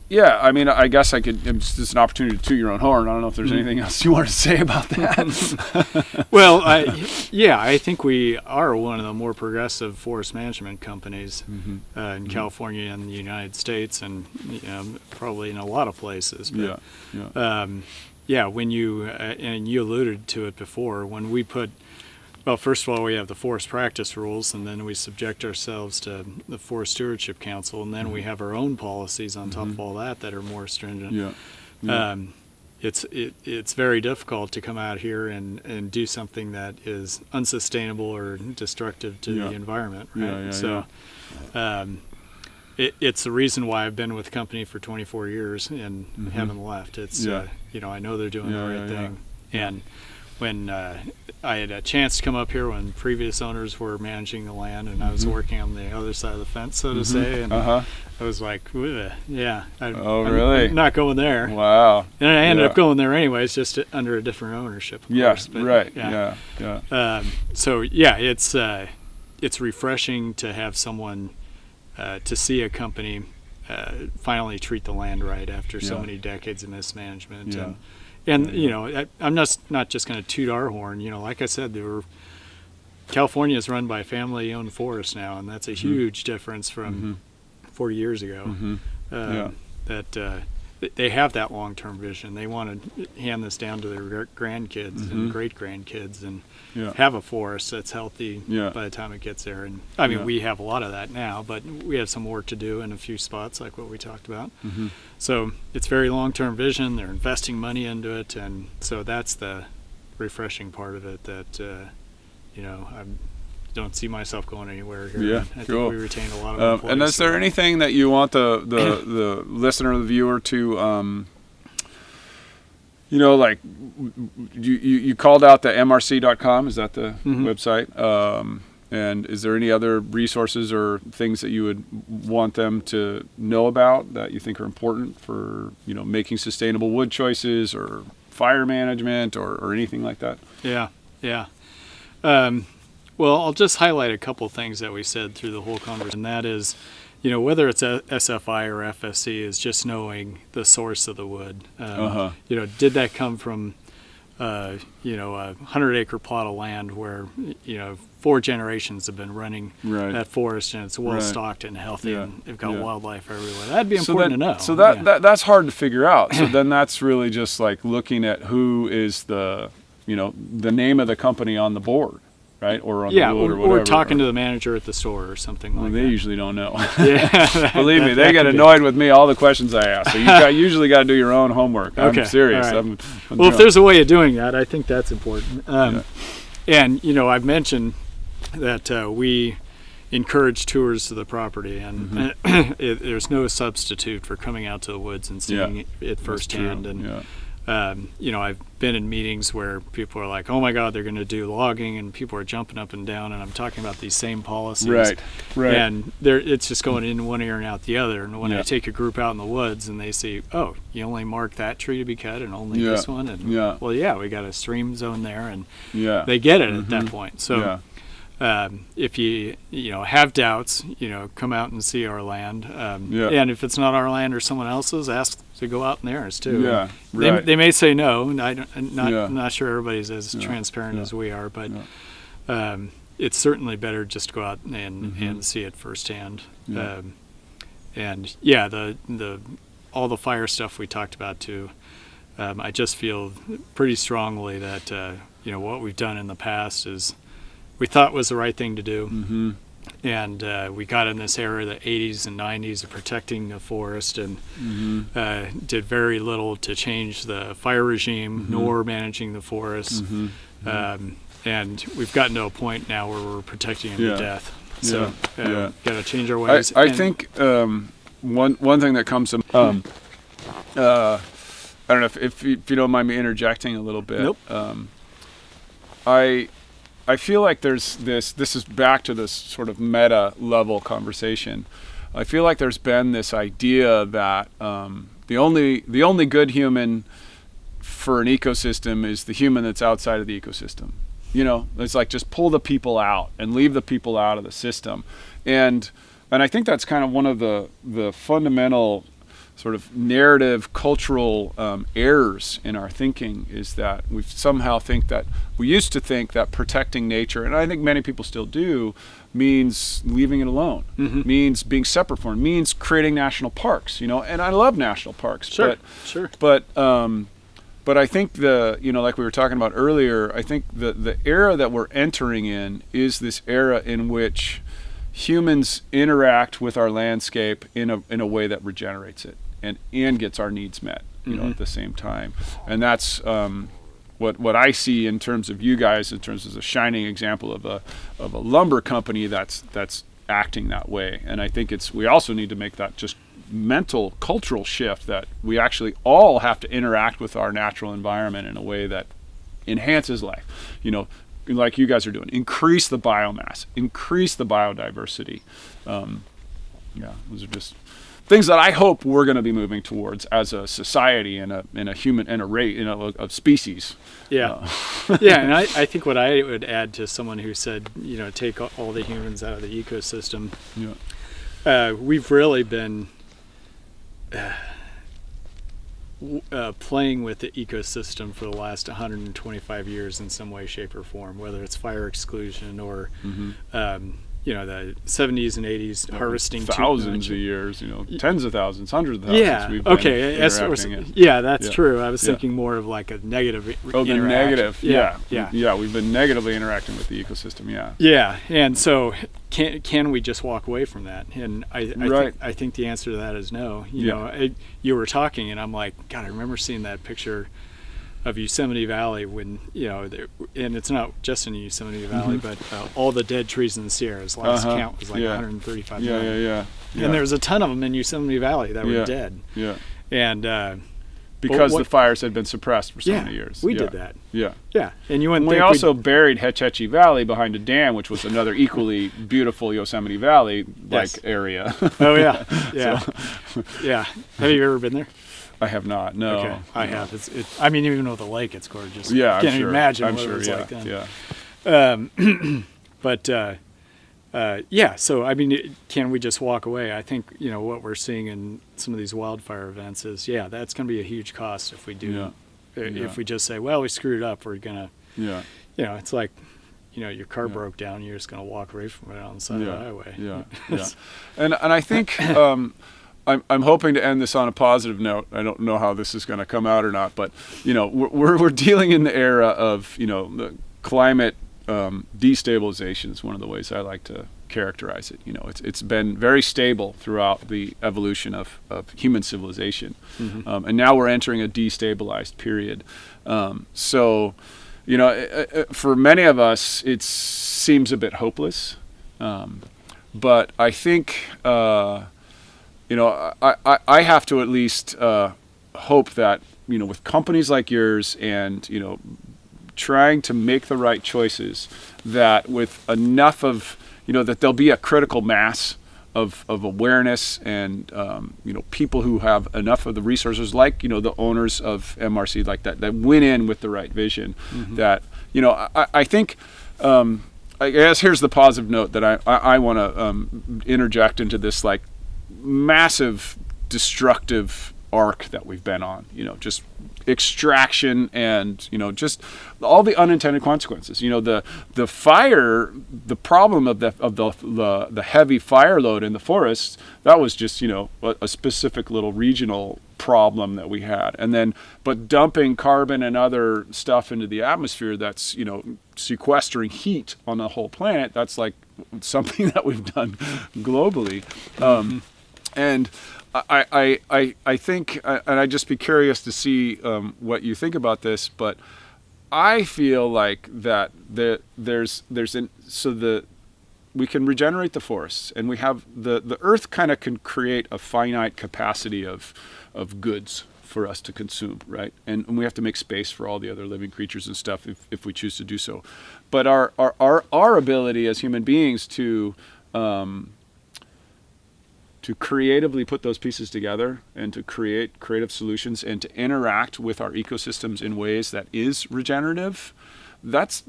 yeah, I mean, I guess it's just an opportunity to toot your own horn. I don't know if there's anything else you want to say about that. Well, I think we are one of the more progressive forest management companies in California and the United States, and you know, probably in a lot of places. But, when you and you alluded to it before, when we put, well, first of all, we have the forest practice rules, and then we subject ourselves to the Forest Stewardship Council, and then we have our own policies on top of all that are more stringent. It's very difficult to come out here and do something that is unsustainable or destructive to the environment, right? it's the reason why I've been with the company for 24 years and haven't left. It's I know they're doing the right thing. And when I had a chance to come up here when previous owners were managing the land, and I was working on the other side of the fence, so to say, and I was like, really? I'm not going there. Wow. And I ended up going there anyways, just under a different ownership, of course. But, So it's refreshing to have someone, to see a company finally treat the land right after so many decades of mismanagement. And I'm not just going to toot our horn. Like I said, California is run by family-owned forests now, and that's a huge difference from 40 years ago. That they have that long-term vision. They want to hand this down to their grandkids and great-grandkids, and have a forest that's healthy by the time it gets there. And I mean, we have a lot of that now, but we have some work to do in a few spots, like what we talked about. So it's very long-term vision. They're investing money into it, and so that's the refreshing part of it. That I don't see myself going anywhere here. I think we retain a lot of employees. And is there anything that you want the listener, the viewer to like you called out the mrc.com, is that the website? And is there any other resources or things that you would want them to know about that you think are important for, making sustainable wood choices or fire management or anything like that? Yeah. Well, I'll just highlight a couple things that we said through the whole conversation, and that is, whether it's SFI or FSC, is just knowing the source of the wood. Did that come from, a 100-acre plot of land where, 4 generations have been running that forest, and it's well stocked and healthy, and they've got wildlife everywhere. That'd be important to know. So that's hard to figure out. So then that's really just like looking at who is the name of the company on the board. Right, or on the wood or whatever, or talking to the manager at the store or something like that. They usually don't know. Believe me, they get annoyed with me all the questions I ask. So you usually got to do your own homework. I'm serious. Right. Well, if there's a way of doing that, I think that's important. And I've mentioned that we encourage tours to the property, and there's no substitute for coming out to the woods and seeing it firsthand. And I've been in meetings where people are like, "Oh my God, they're going to do logging," and people are jumping up and down, and I'm talking about these same policies, right? And it's just going in one ear and out the other. And when I take a group out in the woods and they see, "Oh, you only mark that tree to be cut and only this one," and we got a stream zone there, and they get it at that point. So. If you have doubts, come out and see our land. And if it's not our land or someone else's, ask to go out in theirs too. They may say no. And I'm not sure everybody's as transparent as we are, but it's certainly better just to go out and see it firsthand. And all the fire stuff we talked about too. I just feel pretty strongly that what we've done in the past is. We thought was the right thing to do, and we got in this era, the 80s and 90s, of protecting the forest, and did very little to change the fire regime nor managing the forest. And we've gotten to a point now where we're protecting them to death. So got to change our ways. I think one thing that comes to I don't know if you don't mind me interjecting a little bit. Nope. I feel like there's this is back to this sort of meta level conversation. I feel like there's been this idea that the only good human for an ecosystem is the human that's outside of the ecosystem. It's like just pull the people out and leave the people out of the system. And I think that's kind of one of the fundamental sort of narrative cultural errors in our thinking, is that we used to think that protecting nature, and I think many people still do, means leaving it alone, means being separate from it, means creating national parks, and I love national parks. Sure. But I think like we were talking about earlier, I think the era that we're entering in is this era in which humans interact with our landscape in a way that regenerates it and gets our needs met, at the same time. And that's what I see in terms of you guys, in terms of a shining example of a lumber company that's acting that way. And I think we also need to make that just mental, cultural shift that we actually all have to interact with our natural environment in a way that enhances life. Like you guys are doing, increase the biomass, increase the biodiversity. Those are just things that I hope we're going to be moving towards as a society and a human and a race, of species. Yeah. Yeah. And I think what I would add to someone who said, take all the humans out of the ecosystem. Yeah. We've really been playing with the ecosystem for the last 125 years in some way, shape, or form, whether it's fire exclusion or, the 70s and 80s harvesting thousands of years, tens of thousands, hundreds of thousands. Yeah. We've been That's true. I was thinking more of like a negative. Oh, the negative. Yeah. We've been negatively interacting with the ecosystem. Yeah. Yeah, and so can we just walk away from that? And I think the answer to that is no. You were talking, and I'm like, God, I remember seeing that picture of Yosemite Valley when, and it's not just in Yosemite Valley, but all the dead trees in the Sierras. Last count was like 135 million. Yeah. And there's a ton of them in Yosemite Valley that were dead. Yeah. And because the fires had been suppressed for so many years. We did that. Yeah. Yeah. And you wouldn't we also buried Hetch Hetchy Valley behind a dam, which was another equally beautiful Yosemite Valley area. Oh yeah. Yeah. Yeah. Have you ever been there? I have not. No. Okay. I have. Even with the lake, it's gorgeous. Yeah. Can't sure. imagine what it was like then. Yeah. But so can we just walk away? I think what we're seeing in some of these wildfire events is that's going to be a huge cost if we do. If we just say, well, we screwed up, we're gonna. Yeah. It's like, your car broke down, you're just gonna walk away from it on the side of the highway. Yeah. Yeah. And I think I'm hoping to end this on a positive note. I don't know how this is going to come out or not, but we're dealing in the era of the climate. Destabilization is one of the ways I like to characterize it. It's been very stable throughout the evolution of human civilization, and now we're entering a destabilized period. So, for many of us, it seems a bit hopeless, but I think I have to at least hope that with companies like yours and trying to make the right choices, that with enough of that there'll be a critical mass of awareness and people who have enough of the resources, like the owners of MRC, like that went in with the right vision. That I think I guess here's the positive note that I want to interject into this like massive destructive arc that we've been on, just extraction and just all the unintended consequences. The fire, the problem of the heavy fire load in the forests, that was just a specific little regional problem that we had. And then but dumping carbon and other stuff into the atmosphere that's sequestering heat on the whole planet, that's like something that we've done globally. And I think, and I'd just be curious to see what you think about this, but I feel like that we can regenerate the forests, and we have the earth kind of can create a finite capacity of goods for us to consume, right? And we have to make space for all the other living creatures and stuff if we choose to do so. But our ability as human beings to creatively put those pieces together and to create creative solutions and to interact with our ecosystems in ways that is regenerative, that's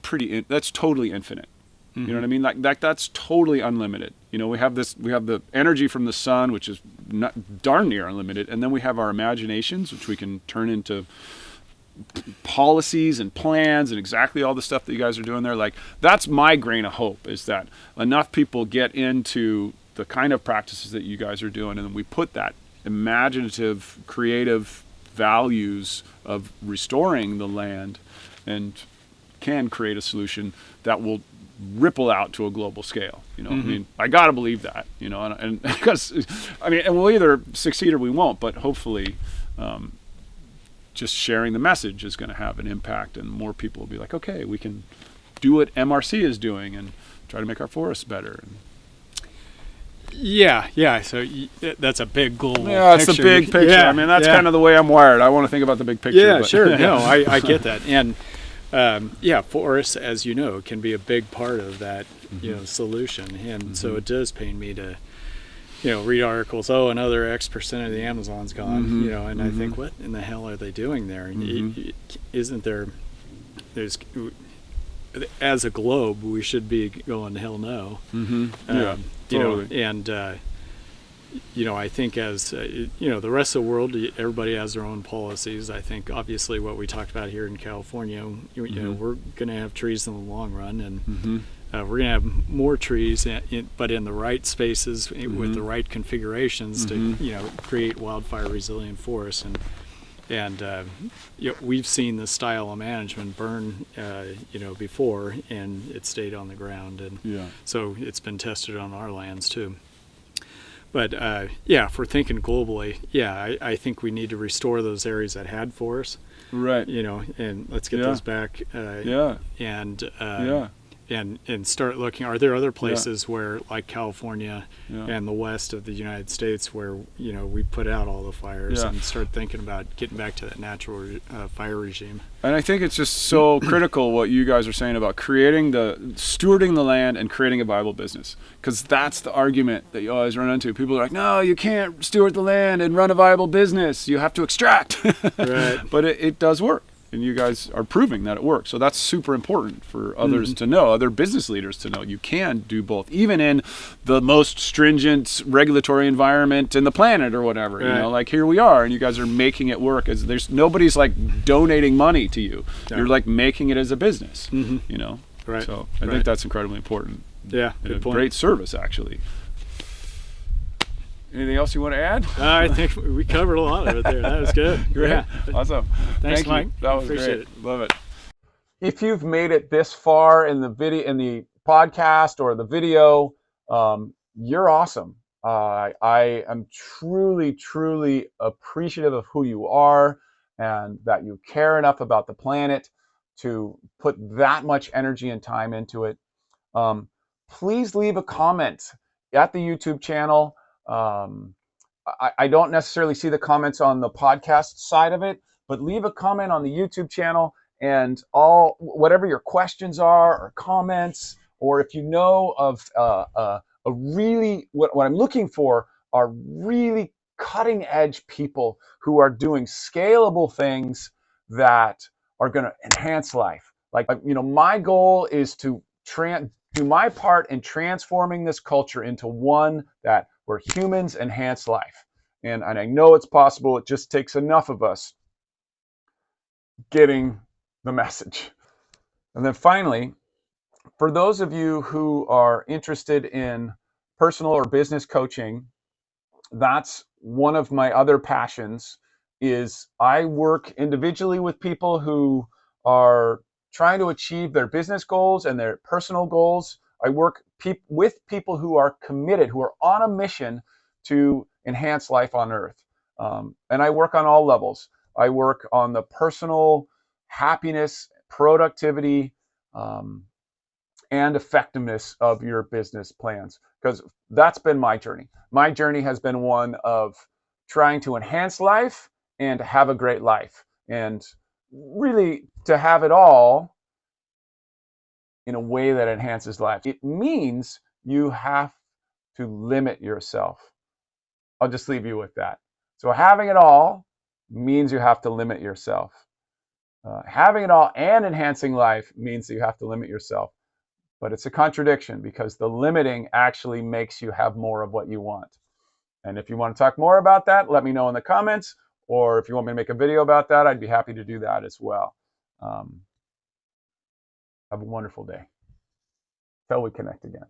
totally infinite. You know what I mean? Like that's totally unlimited. We have the energy from the sun, which is not darn near unlimited, and then we have our imaginations, which we can turn into policies and plans and exactly all the stuff that you guys are doing there. Like, that's my grain of hope, is that enough people get into the kind of practices that you guys are doing, and then we put that imaginative, creative values of restoring the land and can create a solution that will ripple out to a global scale. I mean, I gotta believe that, and because and we'll either succeed or we won't, but hopefully just sharing the message is going to have an impact, and more people will be like, okay, we can do what MRC is doing and try to make our forests better. And Yeah. So that's a big global. Yeah, it's a picture. big picture. Yeah, I mean, that's yeah. kind of the way I'm wired. I want to think about the big picture. Yeah, but, sure. No, I get that. And forests, as you know, can be a big part of that, solution. And so it does pain me to, read articles. Oh, another X% of the Amazon's gone. And I think, what in the hell are they doing there? Isn't there? There's, as a globe, we should be going hell no. Yeah, totally. I think as the rest of the world, everybody has their own policies. I think obviously what we talked about here in California, we're going to have trees in the long run, and we're going to have more trees, but in the right spaces with the right configurations to create wildfire resilient forests. And we've seen this style of management burn, before, and it stayed on the ground, and so it's been tested on our lands too. But if we're thinking globally, I think we need to restore those areas that had forests, right? And let's get those back. And start looking. Are there other places where, like California and the west of the United States, where we put out all the fires and start thinking about getting back to that natural fire regime? And I think it's just so critical what you guys are saying about stewarding the land and creating a viable business, because that's the argument that you always run into. People are like, no, you can't steward the land and run a viable business. You have to extract. Right. But it does work. And you guys are proving that it works. So that's super important for others to know, other business leaders to know. You can do both, even in the most stringent regulatory environment in the planet or whatever. Right. Like here we are, and you guys are making it work. There's nobody's like donating money to you. No. You're like making it as a business. Right. So I think that's incredibly important. Yeah, good point. Great service, actually. Anything else you want to add? I think we covered a lot of it there. That was good. Great. Yeah. Awesome. Thanks, Mike. That was Appreciate great. it. Love it. If you've made it this far in the video, in the podcast or the video, you're awesome. I am truly, truly appreciative of who you are and that you care enough about the planet to put that much energy and time into it. Please leave a comment at the YouTube channel. I don't necessarily see the comments on the podcast side of it, but leave a comment on the YouTube channel, and whatever your questions are or comments, or if you know of a really, what I'm looking for are really cutting edge people who are doing scalable things that are going to enhance life. Like, my goal is to do my part in transforming this culture into one where humans enhance life. And I know it's possible. It just takes enough of us getting the message. And then finally, for those of you who are interested in personal or business coaching, that's one of my other passions. Is I work individually with people who are trying to achieve their business goals and their personal goals. I work with people who are committed, who are on a mission to enhance life on Earth. And I work on all levels. I work on the personal happiness, productivity, and effectiveness of your business plans, because that's been my journey. My journey has been one of trying to enhance life and to have a great life, and really to have it all in a way that enhances life. It means you have to limit yourself. I'll just leave you with that. So having it all means you have to limit yourself. Having it all and enhancing life means that you have to limit yourself. But it's a contradiction, because the limiting actually makes you have more of what you want. And if you want to talk more about that, let me know in the comments. Or if you want me to make a video about that, I'd be happy to do that as well. Have a wonderful day. Till we connect again.